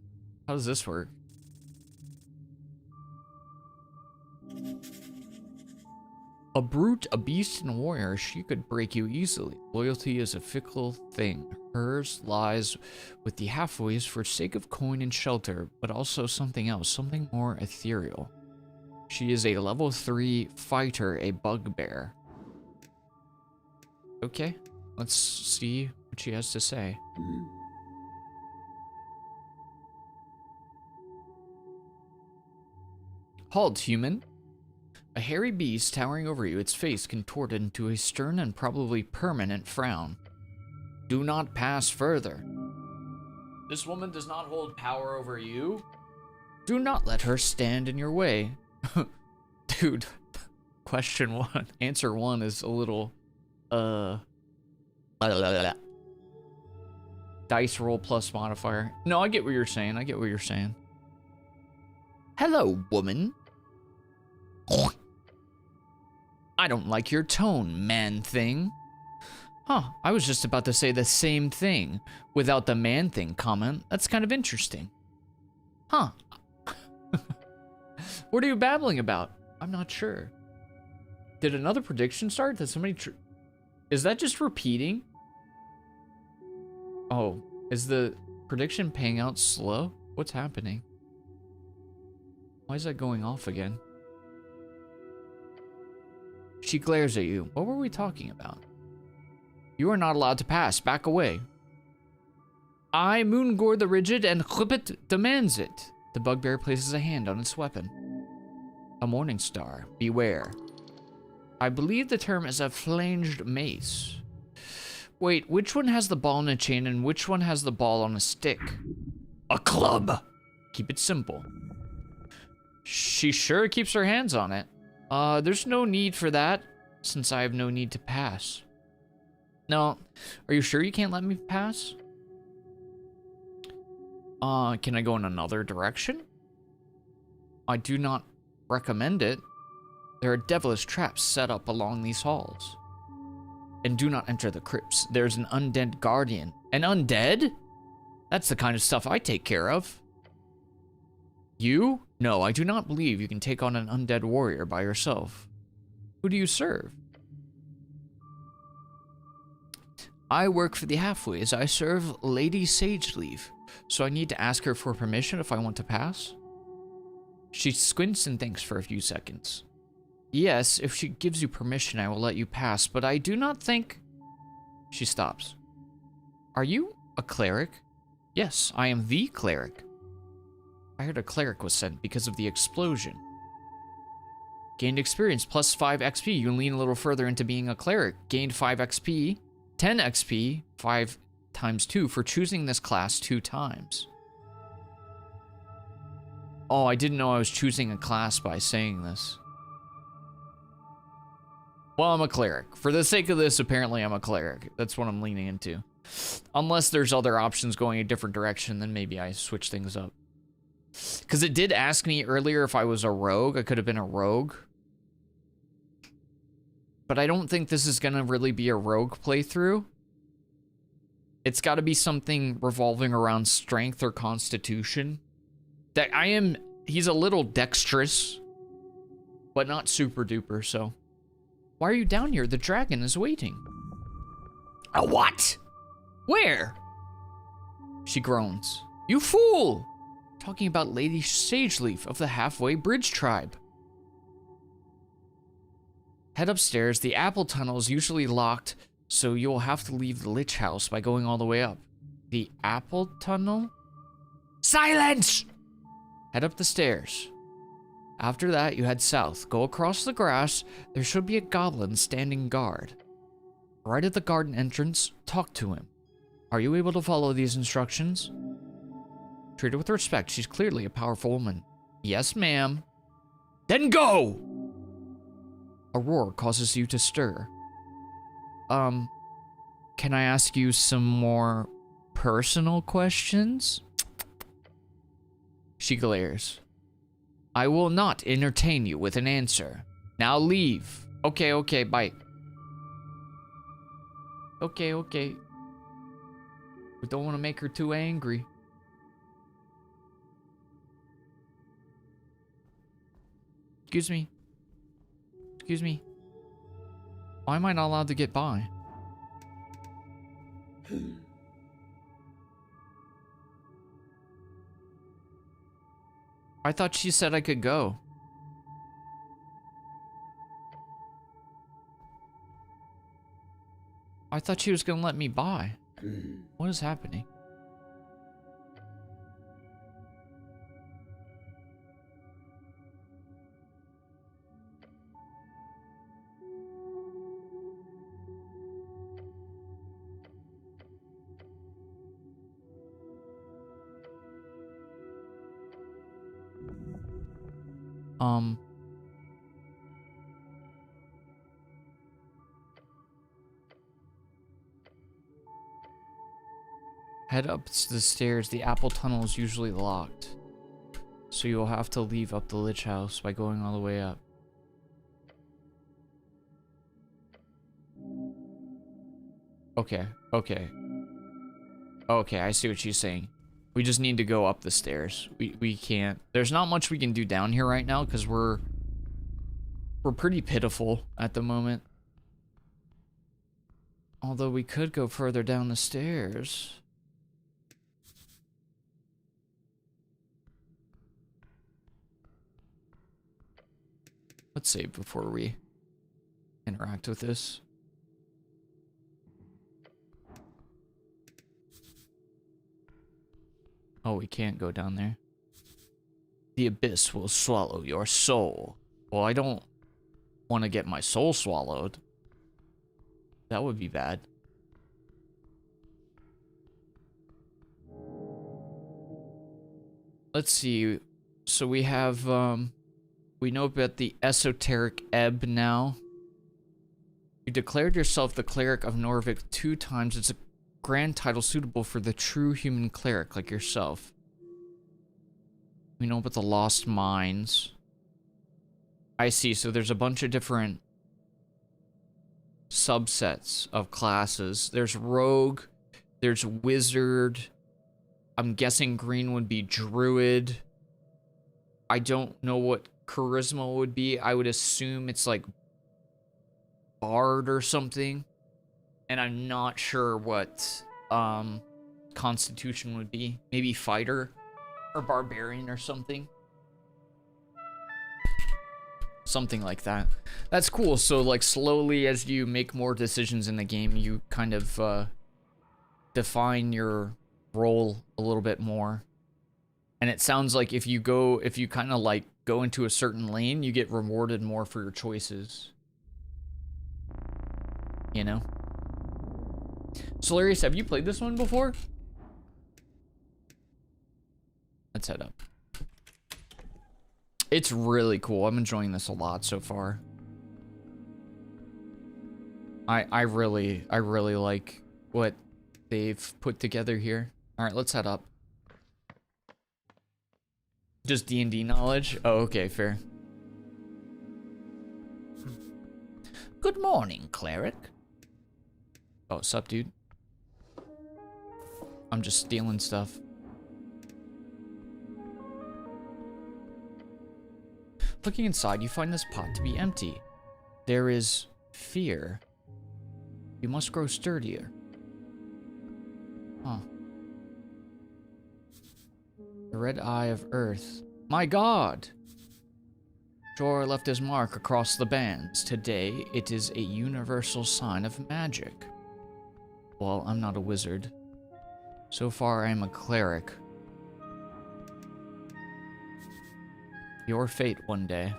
how does this work? A brute, a beast, and a warrior, she could break you easily. Loyalty is a fickle thing. Hers lies with the halfways for sake of coin and shelter, but also something else, something more ethereal. She is a level 3 fighter, a bugbear. Okay, let's see what she has to say. Halt, human. A hairy beast towering over you, its face contorted into a stern and probably permanent frown. Do not pass further. This woman does not hold power over you. Do not let her stand in your way. Dude, question 1. Answer 1 is a little, dice roll plus modifier. No, I get what you're saying. I get what you're saying. Hello, woman. I don't like your tone, man thing. Huh, I was just about to say the same thing without the man thing comment. That's kind of interesting. Huh. What are you babbling about? I'm not sure. Did another prediction start? Did somebody is that just repeating? Oh, is the prediction paying out slow? What's happening? Why is that going off again? She glares at you. What were we talking about? You are not allowed to pass. Back away. I, Moongor the Rigid, and Khlippet demands it. The bugbear places a hand on its weapon. A morning star. Beware. I believe the term is a flanged mace. Wait, which one has the ball on a chain and which one has the ball on a stick? A club. Keep it simple. She sure keeps her hands on it. There's no need for that, since I have no need to pass. No, are you sure you can't let me pass? Can I go in another direction? I do not recommend it. There are devilish traps set up along these halls. And do not enter the crypts. There's an undead guardian. An undead? That's the kind of stuff I take care of. You? No, I do not believe you can take on an undead warrior by yourself. Who do you serve? I work for the Halfways. I serve Lady Sageleaf, so I need to ask her for permission if I want to pass. She squints and thinks for a few seconds. Yes, if she gives you permission, I will let you pass, but I do not think... She stops. Are you a cleric? Yes, I am the cleric. I heard a cleric was sent because of the explosion. Gained experience plus 5 XP. You lean a little further into being a cleric. Gained 5 XP, 10 XP, 5 times 2 for choosing this class 2 times. Oh, I didn't know I was choosing a class by saying this. Well, I'm a cleric. For the sake of this, apparently I'm a cleric. That's what I'm leaning into. Unless there's other options going a different direction, then maybe I switch things up. Because it did ask me earlier if I was a rogue. I could have been a rogue. But I don't think this is going to really be a rogue playthrough. It's got to be something revolving around strength or constitution. That he's a little dexterous, but not super duper, so. Why are you down here? The dragon is waiting. A what? Where? She groans. You fool! Talking about Lady Sageleaf of the Halfway Bridge tribe. Head upstairs. The apple tunnel is usually locked, so you'll have to leave the Lich House by going all the way up. The apple tunnel? Silence! Head up the stairs. After that, you head south. Go across the grass. There should be a goblin standing guard. Right at the garden entrance, talk to him. Are you able to follow these instructions? Treat her with respect. She's clearly a powerful woman. Yes, ma'am. Then go! A roar causes you to stir. Can I ask you some more personal questions? She glares. I will not entertain you with an answer. Now leave. Okay, bye. Okay. We don't want to make her too angry. Excuse me. Why am I not allowed to get by? I thought she said I could go. I thought she was gonna let me by. What is happening? Head up the stairs. The apple tunnel is usually locked, so you'll have to leave up the Lich House by going all the way up. Okay, okay. Okay, I see what she's saying. We just need to go up the stairs. We can't. There's not much we can do down here right now because we're pretty pitiful at the moment. Although we could go further down the stairs. Let's save before we interact with this. Oh, we can't go down there. The abyss will swallow your soul. Well, I don't want to get my soul swallowed. That would be bad. Let's see. So we have, we know about the Esoteric Ebb now. You declared yourself the cleric of Norvik 2 times. It's a grand title suitable for the true human cleric like yourself. We know about the Lost Mines. I see, so there's a bunch of different subsets of classes. There's Rogue, there's Wizard. I'm guessing green would be Druid. I don't know what Charisma would be. I would assume it's like Bard or something. And I'm not sure what Constitution would be. Maybe Fighter or Barbarian or something. Something like that. That's cool. So like slowly as you make more decisions in the game, you kind of define your role a little bit more. And it sounds like if you kind of like go into a certain lane, you get rewarded more for your choices. You know? Solarius, have you played this one before? Let's head up. It's really cool. I'm enjoying this a lot so far. I really like what they've put together here. All right, let's head up. Just D&D knowledge? Oh, okay, fair. Good morning, cleric. Oh, sup, dude? I'm just stealing stuff. Looking inside, you find this pot to be empty. There is fear. You must grow sturdier. Huh. The red eye of earth. My god! Jor left his mark across the bands. Today, it is a universal sign of magic. Well, I'm not a wizard. So far, I am a cleric. Your fate one day.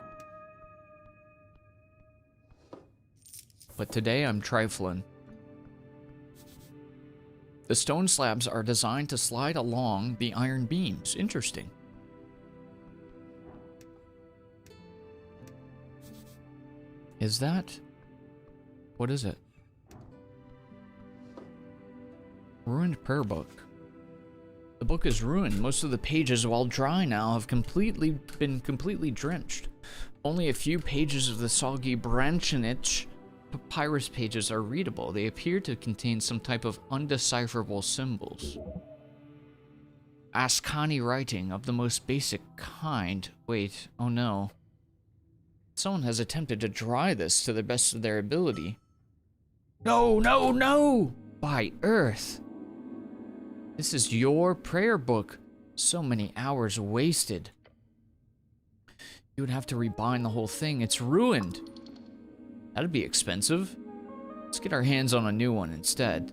But today, I'm trifling. The stone slabs are designed to slide along the iron beams. Interesting. Is that? What is it? Ruined prayer book. The book is ruined. Most of the pages, while dry now, have been completely drenched. Only a few pages of the soggy Branchenich papyrus pages are readable. They appear to contain some type of undecipherable symbols. Askani writing of the most basic kind. Wait, oh no. Someone has attempted to dry this to the best of their ability. No, no, no! By Earth! This is your prayer book. So many hours wasted. You would have to rebind the whole thing. It's ruined. That'd be expensive. Let's get our hands on a new one instead.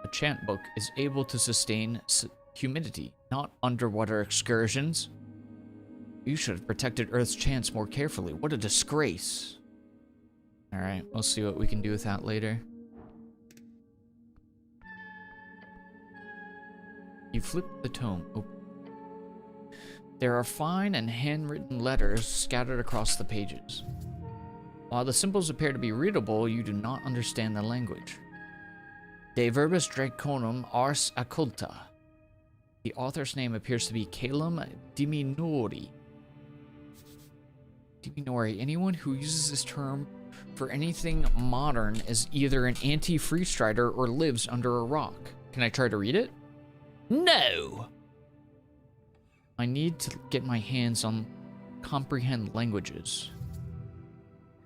A chant book is able to sustain humidity, not underwater excursions. You should have protected Earth's chants more carefully. What a disgrace. Alright, we'll see what we can do with that later. You flip the tome open. There are fine and handwritten letters scattered across the pages. While the symbols appear to be readable, you do not understand the language. De verbis draconum ars occulta. The author's name appears to be Calum Diminori. Diminori. Anyone who uses this term for anything modern is either an anti-free strider or lives under a rock. Can I try to read it? No! I need to get my hands on comprehend languages.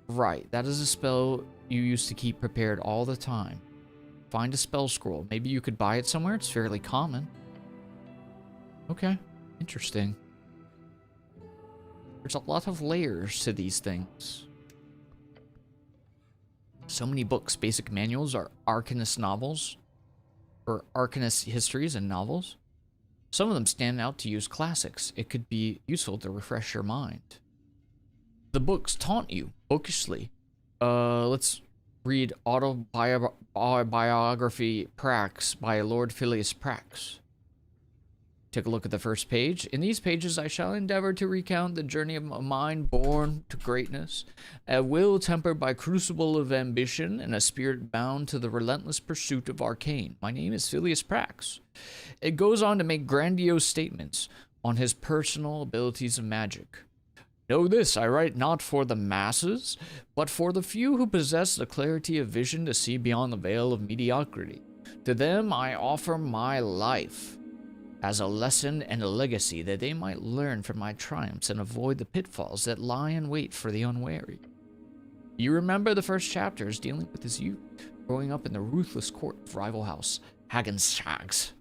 Right, that is a spell you use to keep prepared all the time. Find a spell scroll. Maybe you could buy it somewhere. It's fairly common. Okay, interesting. There's a lot of layers to these things. So many books. Basic manuals are arcanist novels, or arcanist histories and novels. Some of them stand out to use classics. It could be useful to refresh your mind. The books taunt you, bookishly. Let's read Autobiography Prax by Lord Phileas Prax. Take a look at the first page. In these pages, I shall endeavor to recount the journey of a mind born to greatness, a will tempered by crucible of ambition, and a spirit bound to the relentless pursuit of arcane. My name is Phileas Prax. It goes on to make grandiose statements on his personal abilities of magic. Know this, I write not for the masses, but for the few who possess the clarity of vision to see beyond the veil of mediocrity. To them I offer my life, as a lesson and a legacy that they might learn from my triumphs and avoid the pitfalls that lie in wait for the unwary. You remember the first chapters dealing with his youth, growing up in the ruthless court of rival house Hagenshags.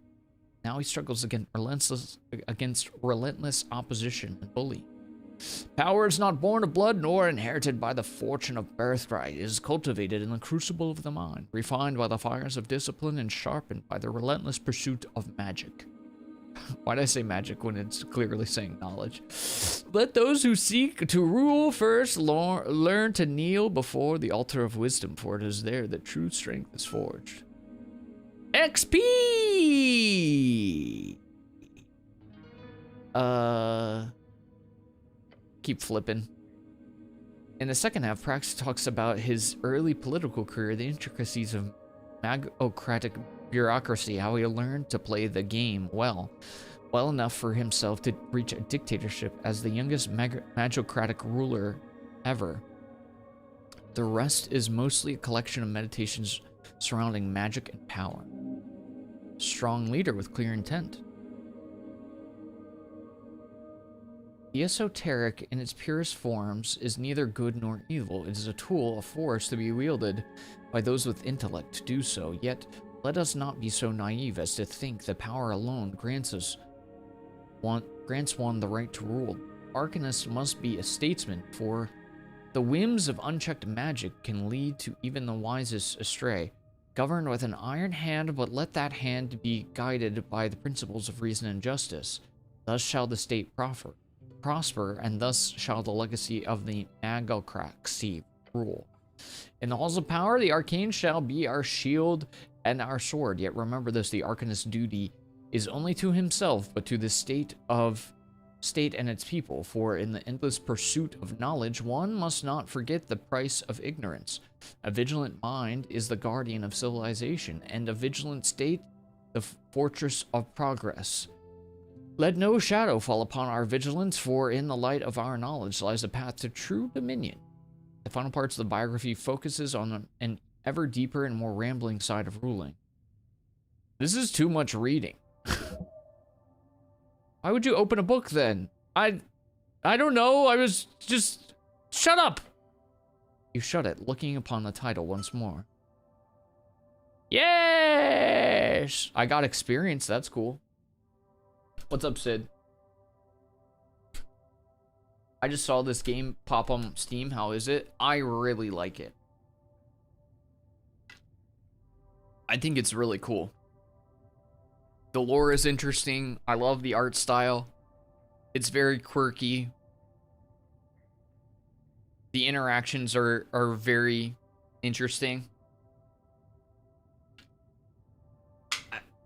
Now he struggles against relentless opposition and bullying. Power is not born of blood nor inherited by the fortune of birthright. It is cultivated in the crucible of the mind, refined by the fires of discipline and sharpened by the relentless pursuit of magic. Why did I say magic when it's clearly saying knowledge? Let those who seek to rule first learn to kneel before the altar of wisdom, for it is there that true strength is forged. XP! Keep flipping. In the second half, Prax talks about his early political career, the intricacies of magocratic bureaucracy, how he learned to play the game well enough for himself to reach a dictatorship as the youngest magocratic ruler ever. The rest is mostly a collection of meditations surrounding magic and power. Strong leader with clear intent. The esoteric, in its purest forms, is neither good nor evil. It is a tool, a force to be wielded by those with intellect to do so. Yet, let us not be so naive as to think that power alone grants one the right to rule. Arcanists must be a statesman, for the whims of unchecked magic can lead to even the wisest astray. Govern with an iron hand, but let that hand be guided by the principles of reason and justice. Thus shall the state prosper, and thus shall the legacy of the magocracy rule. In the halls of power, the arcane shall be our shield and our sword. Yet remember this, the arcanist's duty is only to himself, but to the state and its people. For in the endless pursuit of knowledge, one must not forget the price of ignorance. A vigilant mind is the guardian of civilization, and a vigilant state the fortress of progress. Let no shadow fall upon our vigilance, for in the light of our knowledge lies a path to true dominion. The final parts of the biography focuses on an ever deeper and more rambling side of ruling. This is too much reading. Why would you open a book then? I don't know, I was just... Shut up! You shut it, looking upon the title once more. Yes! I got experience, that's cool. What's up, Sid? I just saw this game pop on Steam. How is it? I really like it. I think it's really cool. The lore is interesting. I love the art style. It's very quirky. The interactions are very interesting.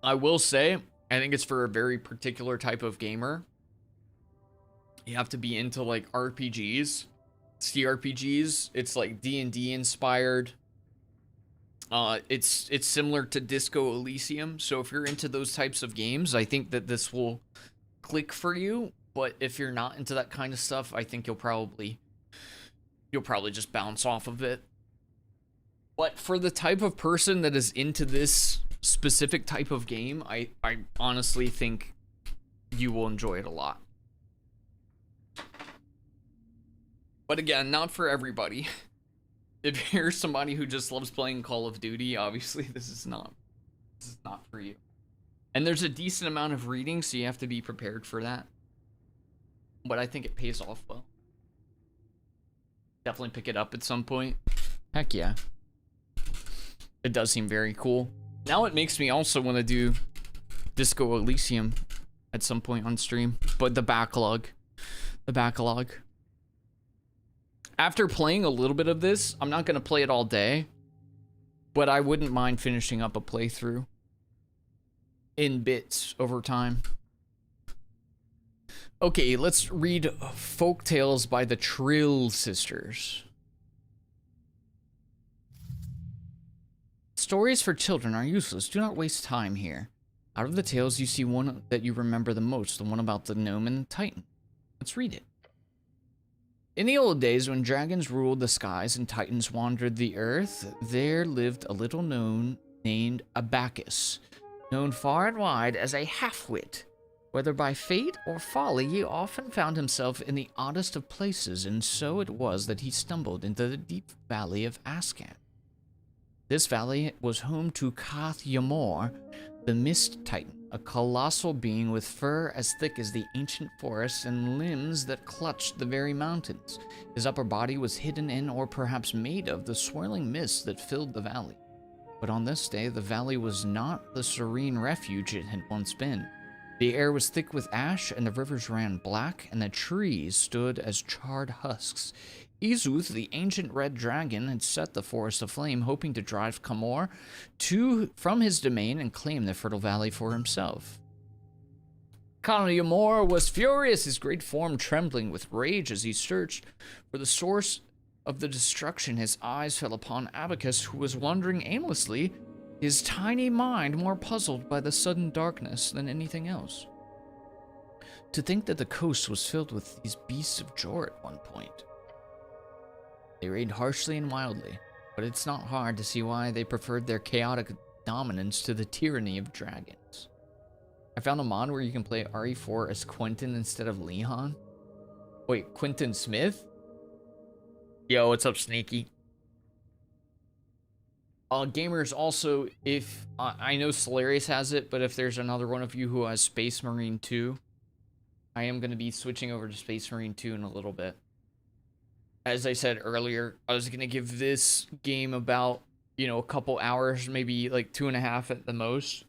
I will say, I think it's for a very particular type of gamer. You have to be into like RPGs, CRPGs. It's like D&D inspired. It's similar to Disco Elysium. So if you're into those types of games, I think that this will click for you. But if you're not into that kind of stuff, I think you'll probably just bounce off of it. But for the type of person that is into this specific type of game, I honestly think you will enjoy it a lot. But again, not for everybody. If you're somebody who just loves playing Call of Duty, obviously this is not for you. And there's a decent amount of reading, so you have to be prepared for that. But I think it pays off well. Definitely pick it up at some point. Heck yeah. It does seem very cool. Now it makes me also want to do Disco Elysium at some point on stream. But the backlog. After playing a little bit of this, I'm not going to play it all day. But I wouldn't mind finishing up a playthrough in bits over time. Okay, let's read Folk Tales by the Trill Sisters. Stories for children are useless. Do not waste time here. Out of the tales, you see one that you remember the most, the one about the gnome and the titan. Let's read it. In the old days, when dragons ruled the skies and titans wandered the earth, there lived a little gnome named Abacus, known far and wide as a half-wit. Whether by fate or folly, he often found himself in the oddest of places, and so it was that he stumbled into the deep valley of Ascan. This valley was home to Kath Yamor, the Mist Titan, a colossal being with fur as thick as the ancient forests and limbs that clutched the very mountains. His upper body was hidden in, or perhaps made of, the swirling mist that filled the valley. But on this day, the valley was not the serene refuge it had once been. The air was thick with ash, and the rivers ran black, and the trees stood as charred husks. Izuth, the ancient red dragon, had set the forest aflame, hoping to drive Kamor from his domain and claim the fertile valley for himself. Kamor was furious, his great form trembling with rage as he searched for the source of the destruction. His eyes fell upon Abacus, who was wandering aimlessly, his tiny mind more puzzled by the sudden darkness than anything else. To think that the coast was filled with these beasts of Jor at one point. They reigned harshly and wildly, but it's not hard to see why they preferred their chaotic dominance to the tyranny of dragons. I found a mod where you can play RE4 as Quentin instead of Leon. Wait, Quentin Smith? Yo, what's up, Sneaky? Gamers, also, if I know Solarius has it, but if there's another one of you who has Space Marine 2, I am going to be switching over to Space Marine 2 in a little bit. As I said earlier, I was going to give this game about, a couple hours, maybe like 2.5 at the most,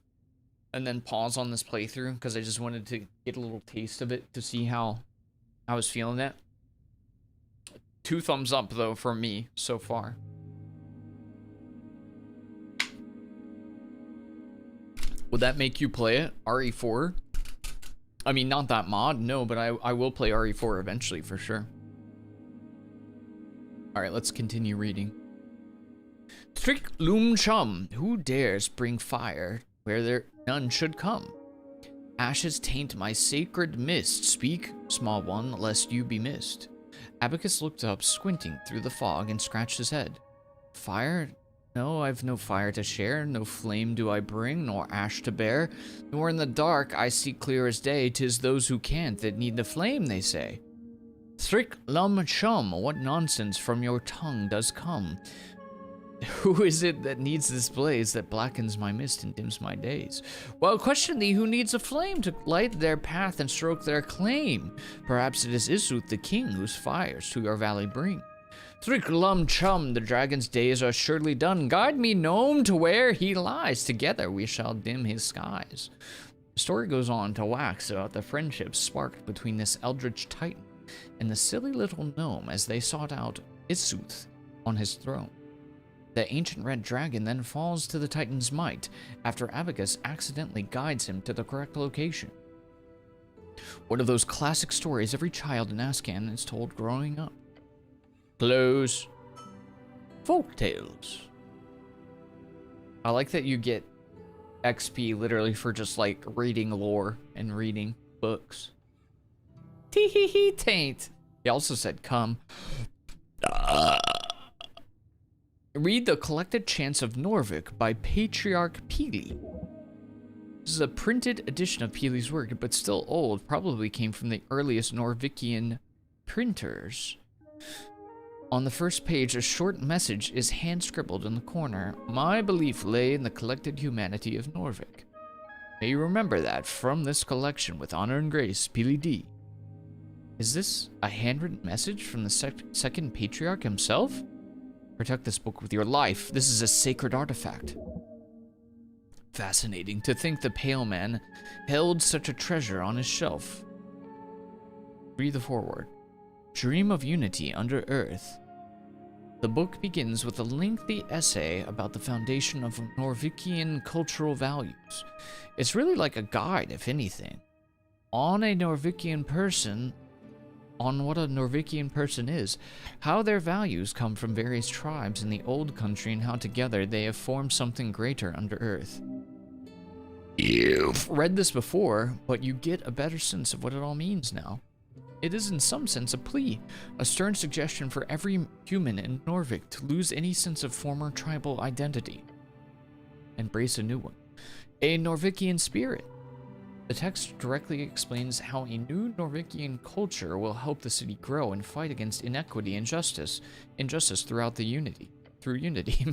and then pause on this playthrough, because I just wanted to get a little taste of it to see how I was feeling it. 2 thumbs up, though, from me so far. Would that make you play it? RE4? I mean, not that mod, no, but I will play RE4 eventually, for sure. Alright, let's continue reading. Strick Loom Chum, who dares bring fire where there none should come? Ashes taint my sacred mist. Speak, small one, lest you be missed. Abacus looked up, squinting through the fog, and scratched his head. Fire? No, I've no fire to share, no flame do I bring, nor ash to bear, nor in the dark I see clear as day, 'tis those who can't that need the flame, they say. Thrick lum chum, what nonsense from your tongue does come? Who is it that needs this blaze that blackens my mist and dims my days? Well, question thee, who needs a flame to light their path and stroke their claim? Perhaps it is Izuth the king whose fires to your valley bring. Thrick lum chum, the dragon's days are surely done. Guide me, gnome, to where he lies. Together we shall dim his skies. The story goes on to wax about the friendship sparked between this eldritch titan and the silly little gnome as they sought out Izuth on his throne. The ancient red dragon then falls to the titan's might after Abacus accidentally guides him to the correct location. One of those classic stories every child in Ascan is told growing up. Close. Folk tales. I like that you get XP literally for just like reading lore and reading books. Tee-hee-hee taint. He also said come. Read The Collected Chants of Norvik by Patriarch Peely. This is a printed edition of Peely's work, but still old, probably came from the earliest Norvikian printers. On the first page, a short message is hand-scribbled in the corner. My belief lay in the collected humanity of Norvik. May you remember that from this collection with honor and grace, Peely D. Is this a handwritten message from the second patriarch himself? Protect this book with your life. This is a sacred artifact. Fascinating to think the Pale Man held such a treasure on his shelf. Read the foreword. Dream of unity under earth. The book begins with a lengthy essay about the foundation of Norvikian cultural values. It's really like a guide, if anything, on what a Norvikian person is, how their values come from various tribes in the old country, and how together they have formed something greater under earth. You've read this before, but you get a better sense of what it all means now. It is in some sense a plea, a stern suggestion for every human in Norvik to lose any sense of former tribal identity. Embrace a new one. A Norvikian spirit. The text directly explains how a new Norvikian culture will help the city grow and fight against inequity and injustice through unity.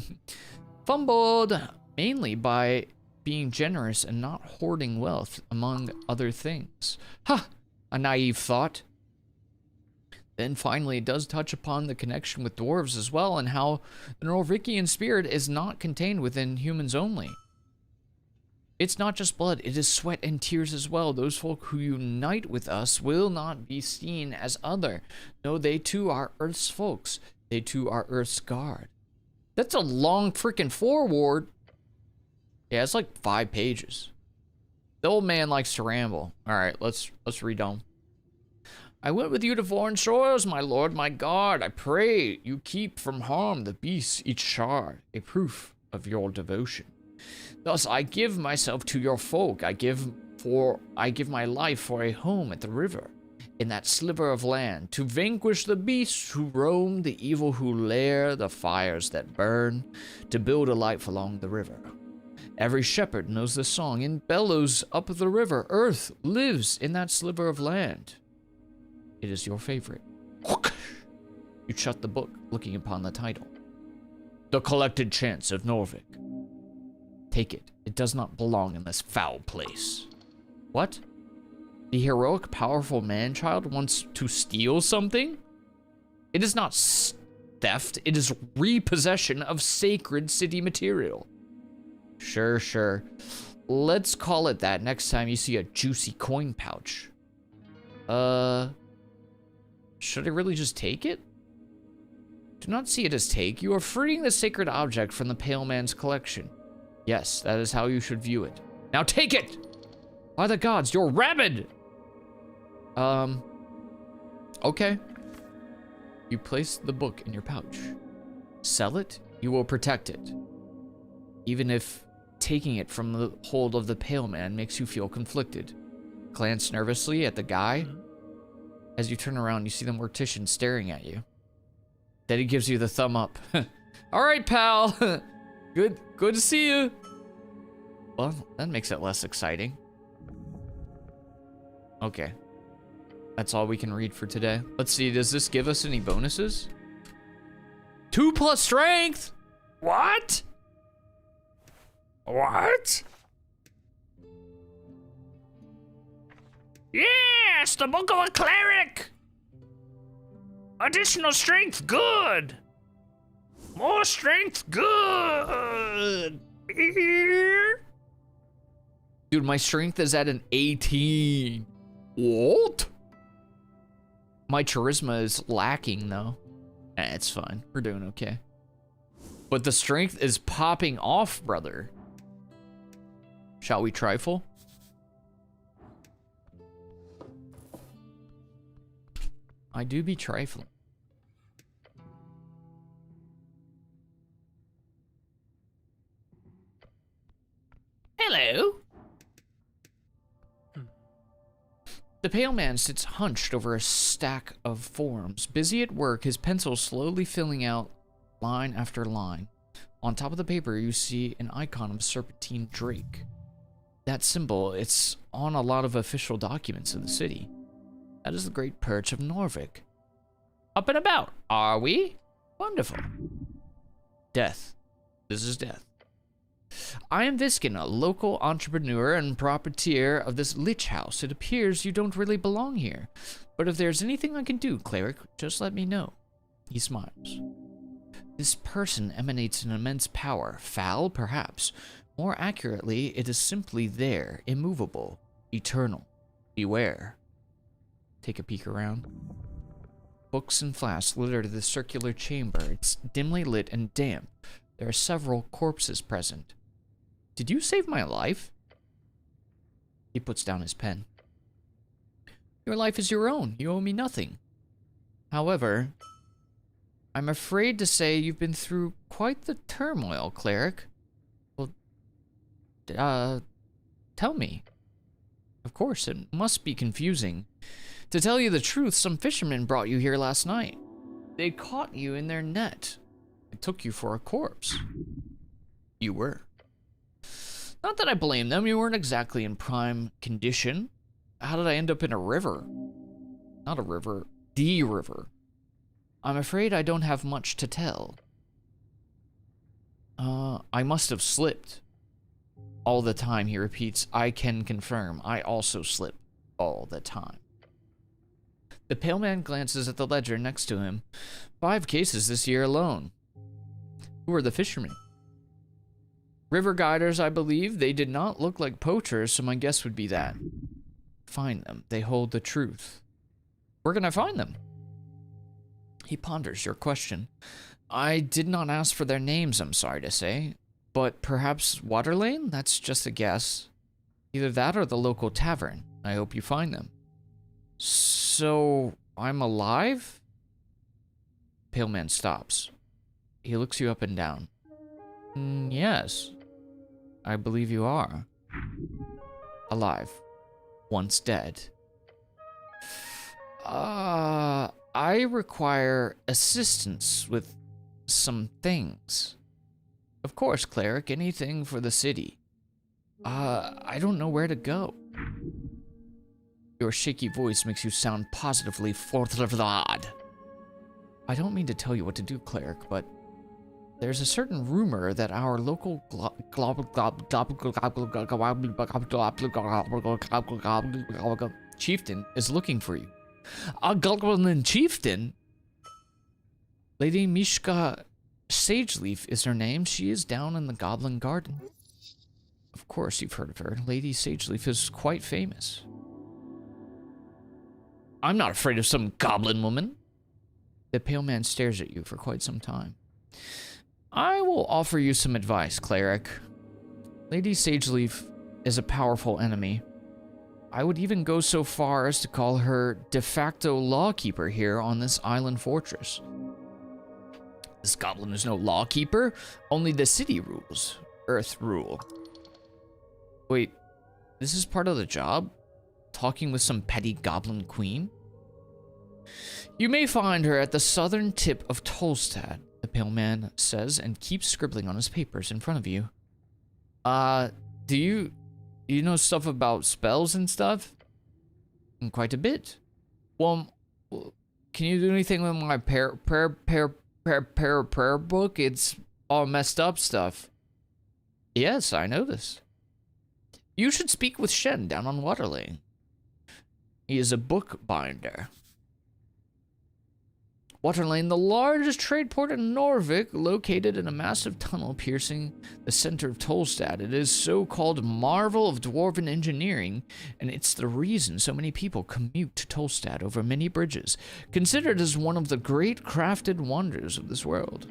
Fumbled, mainly by being generous and not hoarding wealth, among other things. Ha! A naive thought. Then finally it does touch upon the connection with dwarves as well, and how the Norvikian spirit is not contained within humans only. It's not just blood, it is sweat and tears as well. Those folk who unite with us will not be seen as other. No, they too are Earth's folks. They too are Earth's guard. That's a long freaking foreword. Yeah, it's like 5 pages. The old man likes to ramble. All right, let's read on. I went with you to foreign shores, my lord, my god. I pray you keep from harm the beasts each shard, a proof of your devotion. Thus I give myself to your folk. I give my life for a home at the river, in that sliver of land, to vanquish the beasts who roam, the evil who lair, the fires that burn, to build a life along the river. Every shepherd knows the song in bellows up the river. Earth lives in that sliver of land. It is your favorite. You shut the book, looking upon the title. The Collected Chants of Norvik. Take it. It does not belong in this foul place. What? The heroic, powerful man-child wants to steal something? It is not theft. It is repossession of sacred city material. Sure. Let's call it that next time you see a juicy coin pouch. Should I really just take it? Do not see it as take. You are freeing the sacred object from the Pale Man's collection. Yes, that is how you should view it. Now take it! By the gods, you're rabid! Okay. You place the book in your pouch. Sell it, you will protect it. Even if taking it from the hold of the Pale Man makes you feel conflicted. Glance nervously at the guy. As you turn around, you see the mortician staring at you. Then he gives you the thumb up. All right, pal. Good to see you. Well, that makes it less exciting. Okay. That's all we can read for today. Let's see, does this give us any bonuses? 2+ strength? What? Yes, the Book of a Cleric! Additional strength, good! More strength, good! Dude, my strength is at an 18. What? My charisma is lacking, though. It's fine. We're doing okay. But the strength is popping off, brother. Shall we trifle? I do be trifling. Hello? The pale man sits hunched over a stack of forms, busy at work, his pencil slowly filling out line after line. On top of the paper, you see an icon of serpentine drake. That symbol, it's on a lot of official documents of the city. That is the Great Perch of Norvik. Up and about, are we? Wonderful. Death. This is Death. I am Viskin, a local entrepreneur and proprietor of this lich house. It appears you don't really belong here, but if there's anything I can do, cleric, just let me know. He smiles. This person emanates an immense power, foul perhaps. More accurately, it is simply there, immovable, eternal. Beware. Take a peek around. Books and flasks litter the circular chamber. It's dimly lit and damp. There are several corpses present. Did you save my life? He puts down his pen. Your life is your own. You owe me nothing. However, I'm afraid to say you've been through quite the turmoil, cleric. Well, tell me. Of course, it must be confusing. To tell you the truth, some fishermen brought you here last night. They caught you in their net and took you for a corpse. You were. Not that I blame them, you weren't exactly in prime condition. How did I end up in a river? Not a river, the river. I'm afraid I don't have much to tell. I must have slipped. All the time, he repeats. I can confirm, I also slip all the time. The pale man glances at the ledger next to him. 5 cases this year alone. Who are the fishermen? River guiders, I believe. They did not look like poachers, so my guess would be that. Find them. They hold the truth. Where can I find them? He ponders your question. I did not ask for their names, I'm sorry to say. But perhaps Waterlane? That's just a guess. Either that or the local tavern. I hope you find them. So, I'm alive? Pale man stops. He looks you up and down. Yes. I believe you are. Alive. Once dead. I require assistance with some things. Of course, cleric, anything for the city. I don't know where to go. Your shaky voice makes you sound positively forthright. I don't mean to tell you what to do, cleric, but there's a certain rumor that our local chieftain is looking for you. A goblin chieftain? Lady Mishka Sageleaf is her name. She is down in the Goblin Garden. Of course you've heard of her. Lady Sageleaf is quite famous. I'm not afraid of some goblin woman. The pale man stares at you for quite some time. I will offer you some advice, cleric. Lady Sageleaf is a powerful enemy. I would even go so far as to call her de facto lawkeeper here on this island fortress. This goblin is no lawkeeper, only the city rules. Earth rule. Wait, this is part of the job? Talking with some petty goblin queen? You may find her at the southern tip of Tolstad, the pale man says, and keeps scribbling on his papers in front of you. Do you know stuff about spells and stuff? Quite a bit. Well, can you do anything with my prayer book? It's all messed up stuff. Yes, I know this. You should speak with Shen down on Waterlane. He is a bookbinder. Waterlane, the largest trade port in Norvik, located in a massive tunnel piercing the center of Tolstad. It is so-called marvel of dwarven engineering, and it's the reason so many people commute to Tolstad over many bridges, considered as one of the great crafted wonders of this world.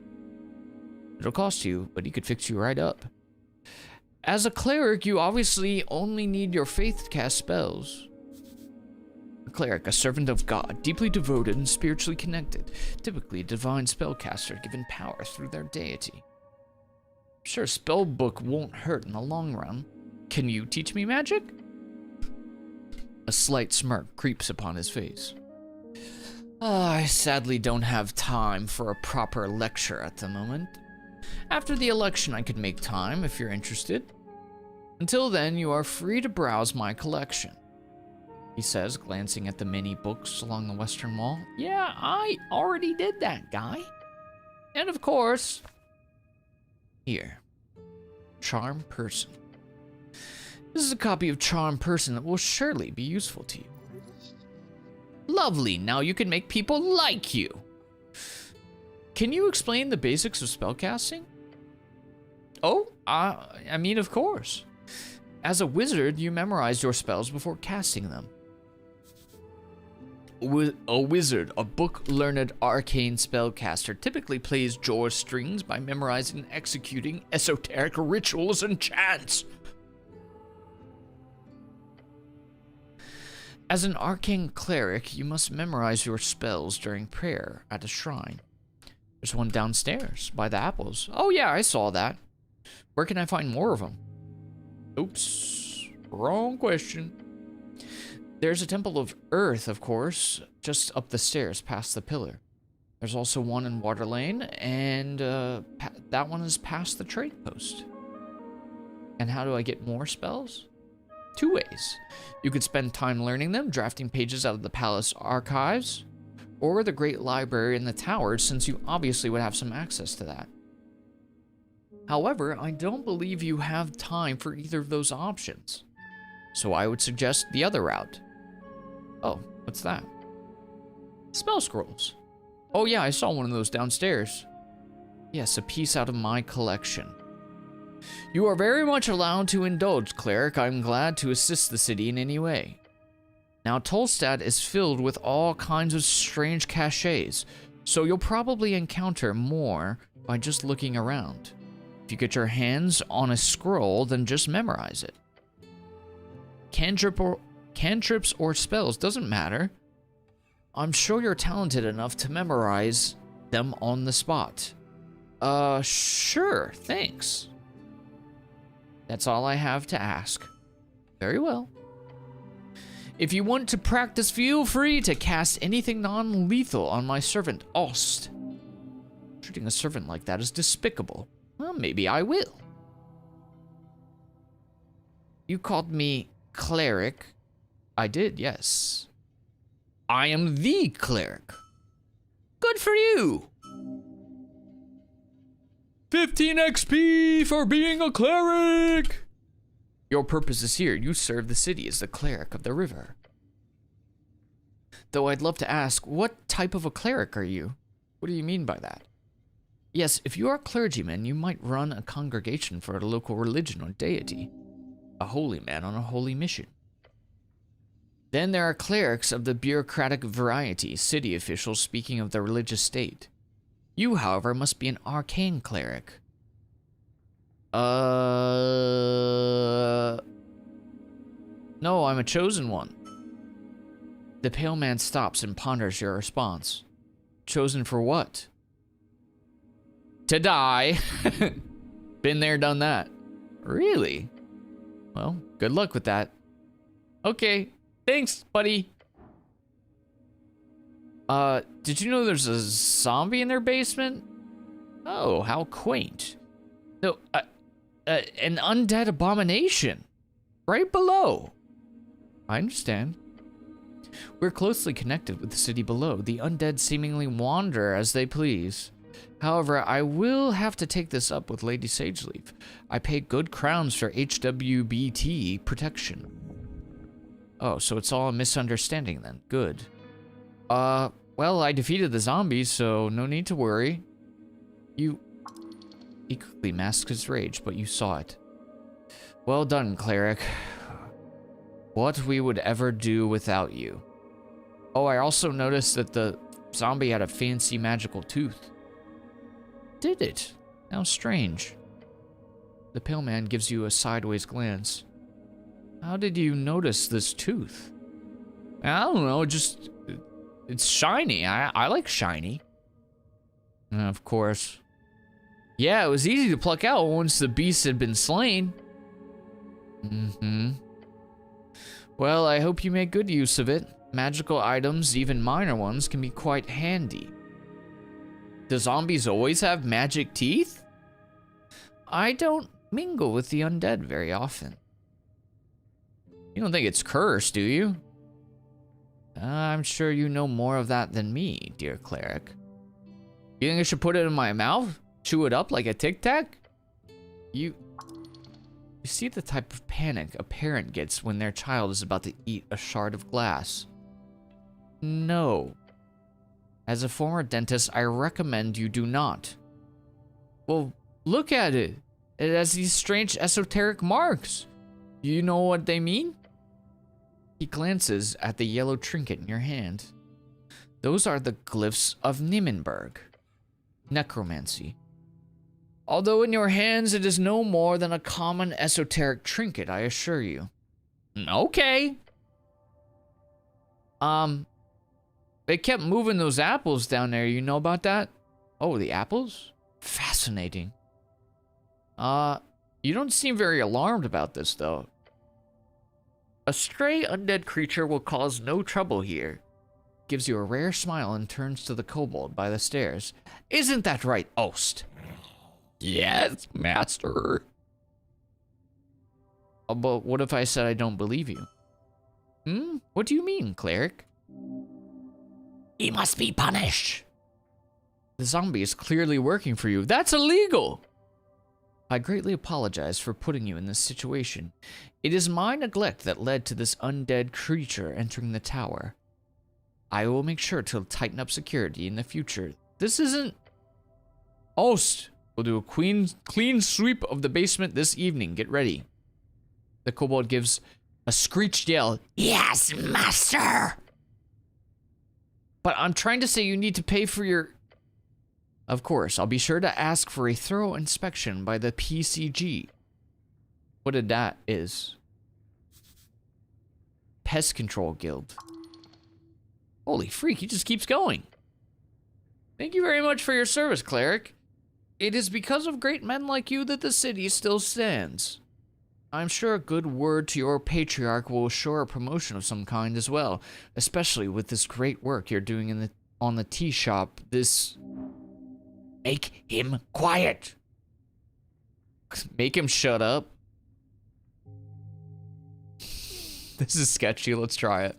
It'll cost you, but he could fix you right up. As a cleric, you obviously only need your faith to cast spells. cleric, a servant of God, deeply devoted and spiritually connected. Typically a divine spellcaster given power through their deity. Sure, spellbook won't hurt in the long run. Can you teach me magic? A slight smirk creeps upon his face. I sadly don't have time for a proper lecture at the moment. After the election, I could make time if you're interested. Until then, you are free to browse my collection, he says, glancing at the many books along the western wall. Yeah, I already did that, guy. And of course, here, Charm Person. This is a copy of Charm Person that will surely be useful to you. Lovely, now you can make people like you. Can you explain the basics of spellcasting? Oh, I mean, of course. As a wizard, you memorize your spells before casting them. A wizard, a book-learned arcane spellcaster, typically plays jaw strings by memorizing and executing esoteric rituals and chants. As an arcane cleric, you must memorize your spells during prayer at a shrine. There's one downstairs, by the apples. Oh yeah, I saw that. Where can I find more of them? Oops, wrong question. There's a Temple of Earth, of course, just up the stairs past the pillar. There's also one in Water Lane, and that one is past the trade post. And how do I get more spells? 2 ways. You could spend time learning them, drafting pages out of the palace archives, or the great library in the tower, since you obviously would have some access to that. However, I don't believe you have time for either of those options, so I would suggest the other route. Oh, what's that? Spell scrolls. Oh yeah, I saw one of those downstairs. Yes, a piece out of my collection. You are very much allowed to indulge, cleric. I'm glad to assist the city in any way. Now, Tolstad is filled with all kinds of strange cachets, so you'll probably encounter more by just looking around. If you get your hands on a scroll, then just memorize it. Cantrips or spells, doesn't matter. I'm sure you're talented enough to memorize them on the spot. Sure, thanks. That's all I have to ask. Very well. If you want to practice, feel free to cast anything non-lethal on my servant, Ost. Treating a servant like that is despicable. Well, maybe I will. You called me cleric. I did, yes. I am the cleric. Good for you. 15 XP for being a cleric. Your purpose is here. You serve the city as the cleric of the river. Though I'd love to ask, what type of a cleric are you? What do you mean by that? Yes, if you are a clergyman, you might run a congregation for a local religion or deity. A holy man on a holy mission. Then there are clerics of the bureaucratic variety, city officials speaking of the religious state. You, however, must be an arcane cleric. No, I'm a chosen one. The pale man stops and ponders your response. Chosen for what? To die. Been there, done that. Really? Well, good luck with that. Okay, thanks, buddy. Did you know there's a zombie in their basement? Oh, how quaint. No, an undead abomination. Right below. I understand. We're closely connected with the city below. The undead seemingly wander as they please. However, I will have to take this up with Lady Sageleaf. I pay good crowns for HWBT protection. Oh, so it's all a misunderstanding then. Good. Well, I defeated the zombies, so no need to worry. He quickly masked his rage, but you saw it. Well done, cleric. What we would ever do without you. Oh, I also noticed that the zombie had a fancy magical tooth. Did it? How strange. The pale man gives you a sideways glance. How did you notice this tooth? I don't know, just... It's shiny. I like shiny. And of course. Yeah, it was easy to pluck out once the beast had been slain. Well, I hope you make good use of it. Magical items, even minor ones, can be quite handy. Do zombies always have magic teeth? I don't mingle with the undead very often. You don't think it's cursed, do you? I'm sure you know more of that than me, dear cleric. You think I should put it in my mouth? Chew it up like a Tic Tac? You see the type of panic a parent gets when their child is about to eat a shard of glass. No. As a former dentist, I recommend you do not. Well, look at it. It has these strange esoteric marks. You know what they mean? He glances at the yellow trinket in your hand. Those are the glyphs of Nimmenberg. Necromancy. Although in your hands it is no more than a common esoteric trinket, I assure you. Okay. They kept moving those apples down there, you know about that? Oh, the apples? Fascinating. You don't seem very alarmed about this, though. A stray undead creature will cause no trouble here. Gives you a rare smile and turns to the kobold by the stairs. Isn't that right, Ost? Yes, master. Oh, but what if I said I don't believe you? What do you mean, cleric? He must be punished. The zombie is clearly working for you. That's illegal! I greatly apologize for putting you in this situation. It is my neglect that led to this undead creature entering the tower. I will make sure to tighten up security in the future. This isn't... Ost! We'll do a clean sweep of the basement this evening. Get ready. The kobold gives a screeched yell. Yes, master! But I'm trying to say you need to pay for your... Of course, I'll be sure to ask for a thorough inspection by the PCG. What did that is? Pest Control Guild. Holy freak, he just keeps going. Thank you very much for your service, cleric. It is because of great men like you that the city still stands. I'm sure a good word to your patriarch will assure a promotion of some kind as well, especially with this great work you're doing on the tea shop. Make him quiet. Make him shut up. This is sketchy. Let's try it.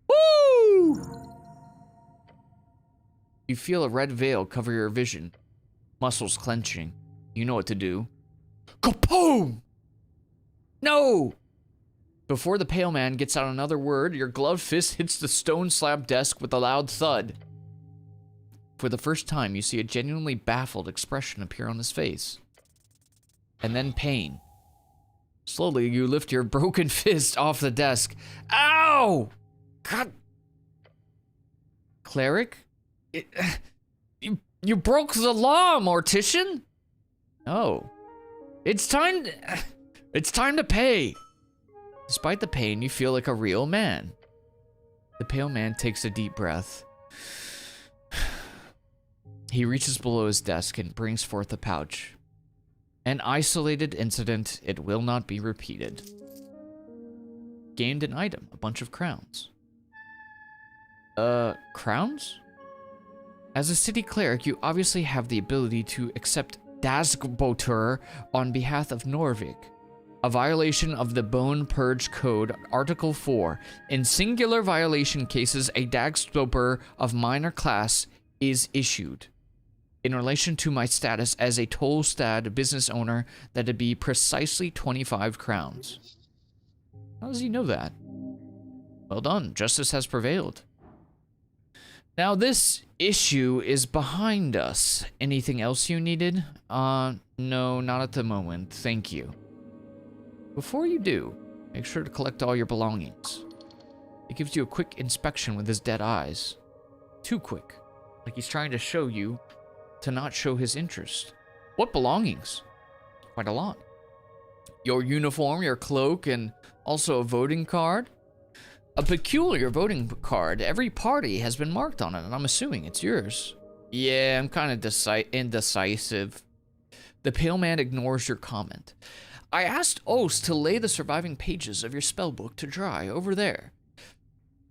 Woo! You feel a red veil cover your vision. Muscles clenching. You know what to do. Kapoom! No! Before the pale man gets out another word, your gloved fist hits the stone slab desk with a loud thud. For the first time, you see a genuinely baffled expression appear on his face. And then pain. Slowly, you lift your broken fist off the desk. Ow! God. Cleric? You broke the law, Mortician? Oh. It's time to pay. Despite the pain, you feel like a real man. The pale man takes a deep breath. He reaches below his desk and brings forth a pouch. An isolated incident, it will not be repeated. Gained an item, a bunch of crowns. Crowns? As a city cleric, you obviously have the ability to accept Dagsbotur on behalf of Norvik. A violation of the Bone Purge Code, Article 4. In singular violation cases, a Dagsbotur of minor class is issued. In relation to my status as a Tolstad business owner, that'd be precisely 25 crowns. How does he know that? Well done, justice has prevailed. Now this issue is behind us. Anything else you needed? No, not at the moment, thank you. Before you do, make sure to collect all your belongings. He gives you a quick inspection with his dead eyes. Too quick, like he's trying to show you to not show his interest. What belongings? Quite a lot. Your uniform, your cloak, and also a voting card. A peculiar voting card. Every party has been marked on it, and I'm assuming it's yours. Yeah, I'm kind of indecisive. The pale man ignores your comment. I asked Os to lay the surviving pages of your spellbook to dry over there.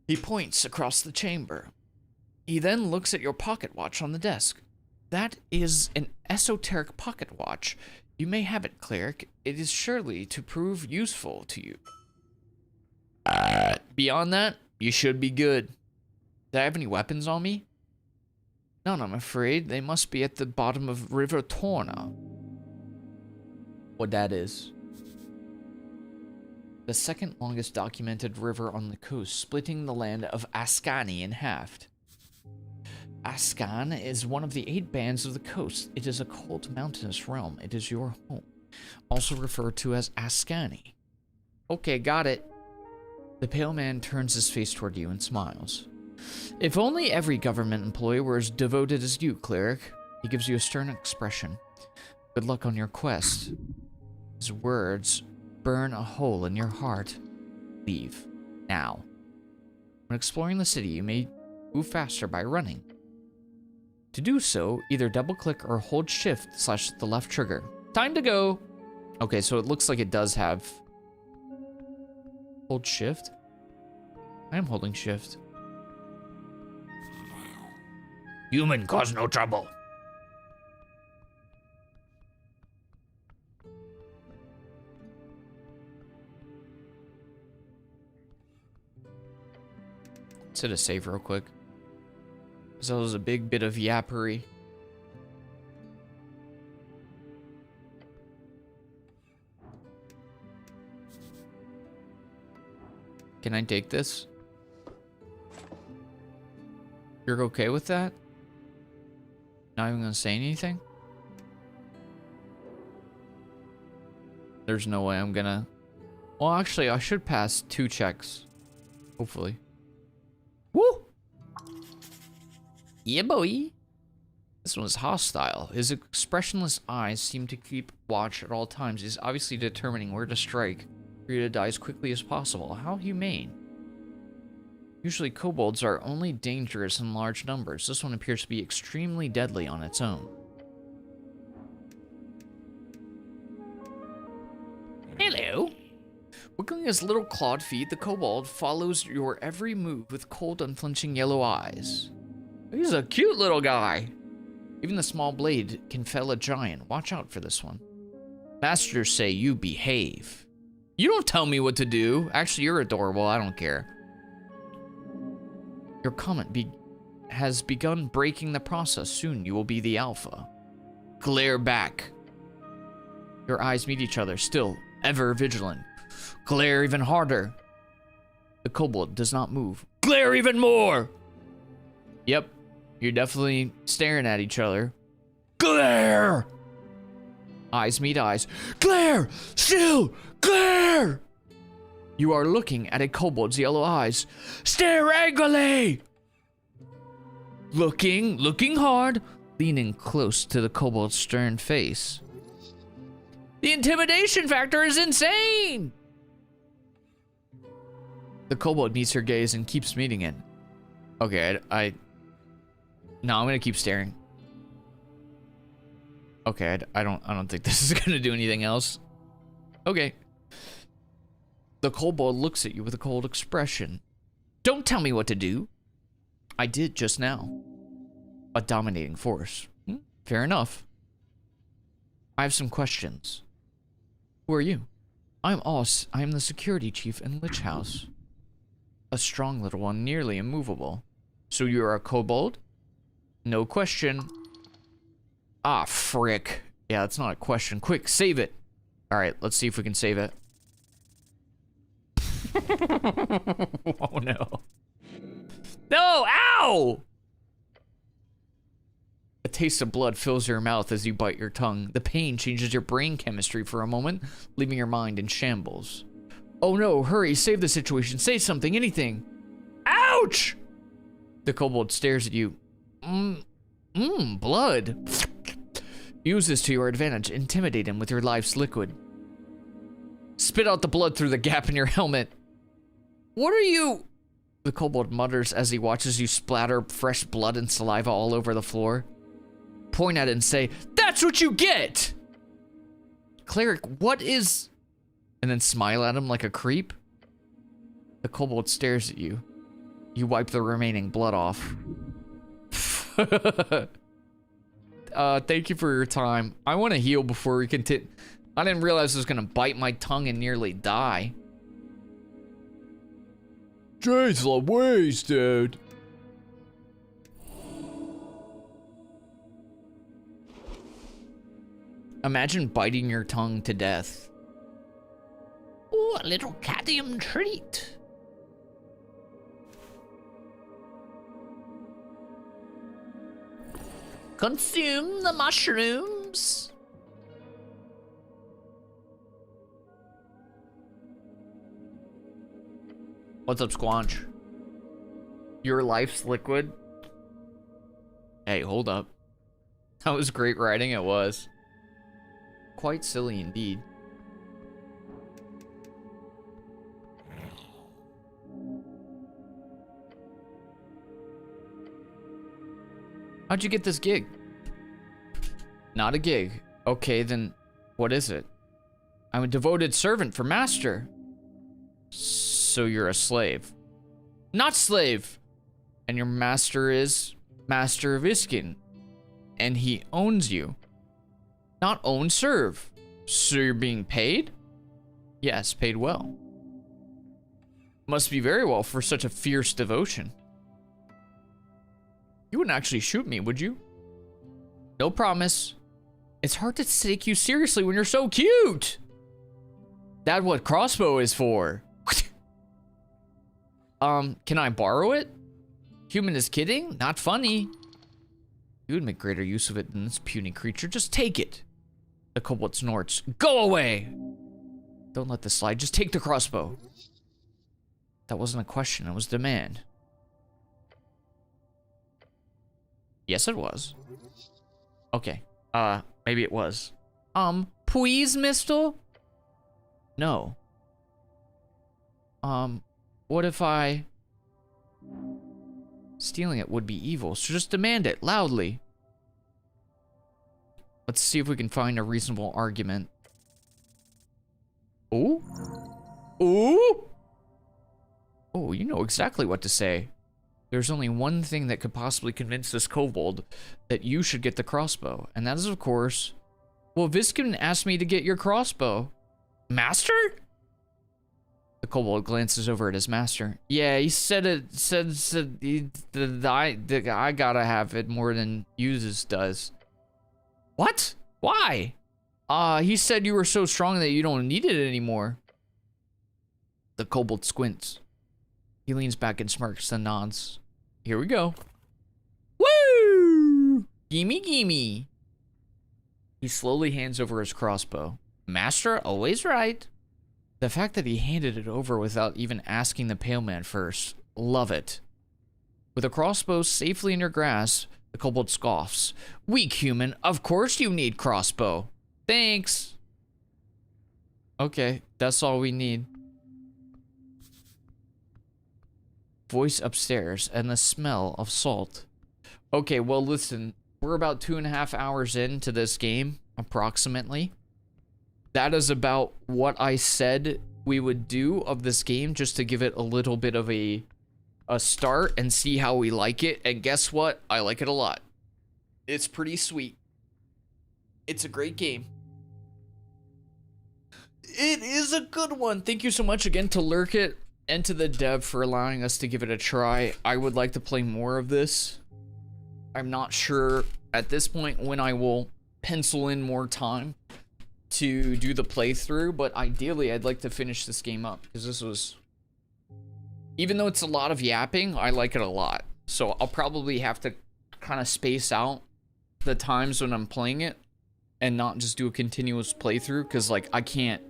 He points across the chamber. He then looks at your pocket watch on the desk. That is an esoteric pocket watch. You may have it, cleric. It is surely to prove useful to you. Beyond that, you should be good. Do I have any weapons on me? None, I'm afraid. They must be at the bottom of River Torna. What that is. The second longest documented river on the coast, splitting the land of Ascani in half. Ascan is one of the 8 bands of the coast. It is a cold mountainous realm. It is your home. Also referred to as Ascani. Okay, got it. The pale man turns his face toward you and smiles. If only every government employee were as devoted as you, cleric. He gives you a stern expression. Good luck on your quest. His words burn a hole in your heart. Leave. Now. When exploring the city, you may move faster by running. To do so, either double-click or hold shift / the left trigger. Time to go! Okay, so it looks like it does have... Hold shift? I am holding shift. Human cause no trouble. Let's hit a save real quick. So that was a big bit of yappery. Can I take this? You're okay with that? Not even gonna say anything? There's no way I'm gonna... Well, actually, I should pass 2 checks. Hopefully. Woo! Yeah, boy. This one is hostile. His expressionless eyes seem to keep watch at all times. He's obviously determining where to strike for you to die as quickly as possible. How humane. Usually kobolds are only dangerous in large numbers. This one appears to be extremely deadly on its own. Hello. Wiggling his little clawed feet, the kobold follows your every move with cold, unflinching yellow eyes. He's a cute little guy. Even the small blade can fell a giant. Watch out for this one. Masters say you behave. You don't tell me what to do. Actually, you're adorable. I don't care. Your comment has begun breaking the process. Soon you will be the alpha. Glare back. Your eyes meet each other, still ever vigilant. Glare even harder. The kobold does not move. Glare even more. Yep, you're definitely staring at each other. Glare! Eyes meet eyes. Glare! Still! Glare! You are looking at a kobold's yellow eyes. Stare angrily! Looking hard, leaning close to the kobold's stern face. The intimidation factor is insane! The kobold meets her gaze and keeps meeting it. Okay, no, I'm gonna keep staring. Okay, I don't think this is gonna do anything else. Okay. The kobold looks at you with a cold expression. Don't tell me what to do. I did just now. A dominating force. Fair enough. I have some questions. Who are you? I'm Os. I am the security chief in Lich House. A strong little one, nearly immovable. So you're a kobold? No question. Ah, frick. Yeah, that's not a question. Quick, save it. Alright, let's see if we can save it. Oh no. No! Ow! A taste of blood fills your mouth as you bite your tongue. The pain changes your brain chemistry for a moment, leaving your mind in shambles. Oh no, hurry, save the situation, say something, anything. Ouch! The kobold stares at you. Blood. Use this to your advantage. Intimidate him with your life's liquid. Spit out the blood through the gap in your helmet. What are you? The kobold mutters as he watches you splatter fresh blood and saliva all over the floor. Point at it and say, "That's what you get!" Cleric, what is... And then smile at him like a creep. The kobold stares at you. You wipe the remaining blood off. Thank you for your time. I want to heal before we continue. I didn't realize I was going to bite my tongue and nearly die. Jeez Louise, dude. Imagine biting your tongue to death. Ooh, a little cadmium treat. Consume the mushrooms. What's up, Squanch? Your life's liquid? Hey, hold up. That was great writing, it was. Quite silly indeed. How'd you get this gig? Not a gig. Okay, then what is it? I'm a devoted servant for master. So you're a slave. Not slave! And your master is Master of Iskin. And he owns you. Not own, serve. So you're being paid? Yes, paid well. Must be very well for such a fierce devotion. You wouldn't actually shoot me, would you? No promise. It's hard to take you seriously when you're so cute. That's what crossbow is for. Can I borrow it? Human is kidding? Not funny. You would make greater use of it than this puny creature. Just take it. The kobold snorts. Go away! Don't let this slide. Just take the crossbow. That wasn't a question. It was demand. Yes, it was. Okay. Maybe it was. Please, mister? No. What if I... Stealing it would be evil, so just demand it, loudly. Let's see if we can find a reasonable argument. Ooh? Ooh? Oh, you know exactly what to say. There's only one thing that could possibly convince this kobold that you should get the crossbow, and that is, of course... Well, Viskin asked me to get your crossbow. Master? The kobold glances over at his master. Yeah, he said I gotta have it more than uses does. What? Why? He said you were so strong that you don't need it anymore. The kobold squints. He leans back and smirks and nods. Here we go. Woo! Gimme, gimme. He slowly hands over his crossbow. Master, always right. The fact that he handed it over without even asking the pale man first. Love it. With a crossbow safely in your grasp, the kobold scoffs. Weak human, of course you need crossbow. Thanks. Okay, that's all we need. Voice upstairs and the smell of salt. Okay, well listen, we're about 2.5 hours into this game, approximately. That is about what I said we would do of this game, just to give it a little bit of a start and see how we like it. And guess what? I like it a lot. It's pretty sweet. It's a great game. It is a good one. Thank you so much again to Lurkit and to the dev for allowing us to give it a try. I would like to play more of this. I'm not sure at this point when I will pencil in more time to do the playthrough, but ideally I'd like to finish this game up, because this was, even though it's a lot of yapping, I like it a lot. So I'll probably have to kind of space out the times when I'm playing it and not just do a continuous playthrough, because like I can't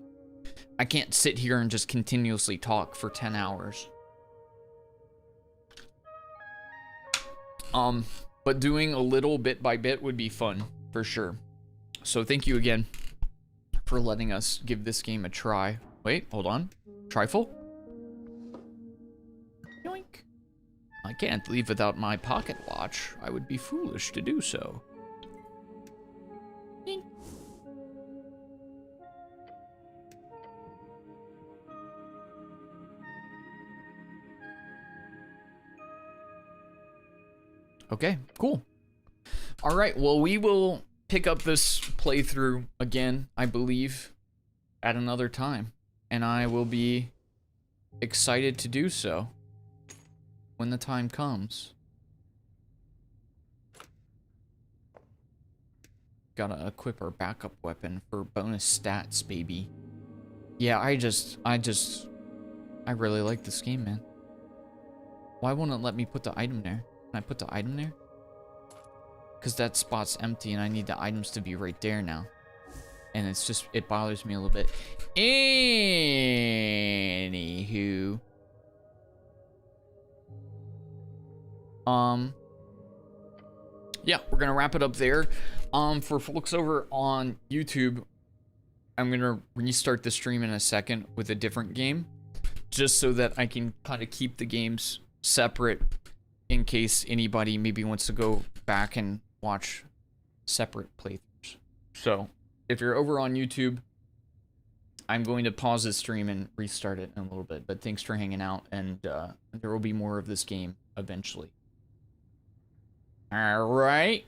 sit here and just continuously talk for 10 hours. But doing a little bit by bit would be fun for sure. So thank you again for letting us give this game a try. Wait, hold on. Trifle? Yoink. I can't leave without my pocket watch. I would be foolish to do so. Ding. Okay, cool. All right, well, we will pick up this playthrough again, I believe, at another time. And I will be excited to do so when the time comes. Gotta equip our backup weapon for bonus stats, baby. Yeah, I really like this game, man. Why won't it let me put the item there? Can I put the item there? Because that spot's empty and I need the items to be right there now. And it's just, it bothers me a little bit. Anywho. Yeah, we're gonna wrap it up there. For folks over on YouTube, I'm gonna restart the stream in a second with a different game, just so that I can kind of keep the games separate in case anybody maybe wants to go back and watch separate playthroughs. So, if you're over on YouTube, I'm going to pause the stream and restart it in a little bit, but thanks for hanging out, and there will be more of this game eventually. All right.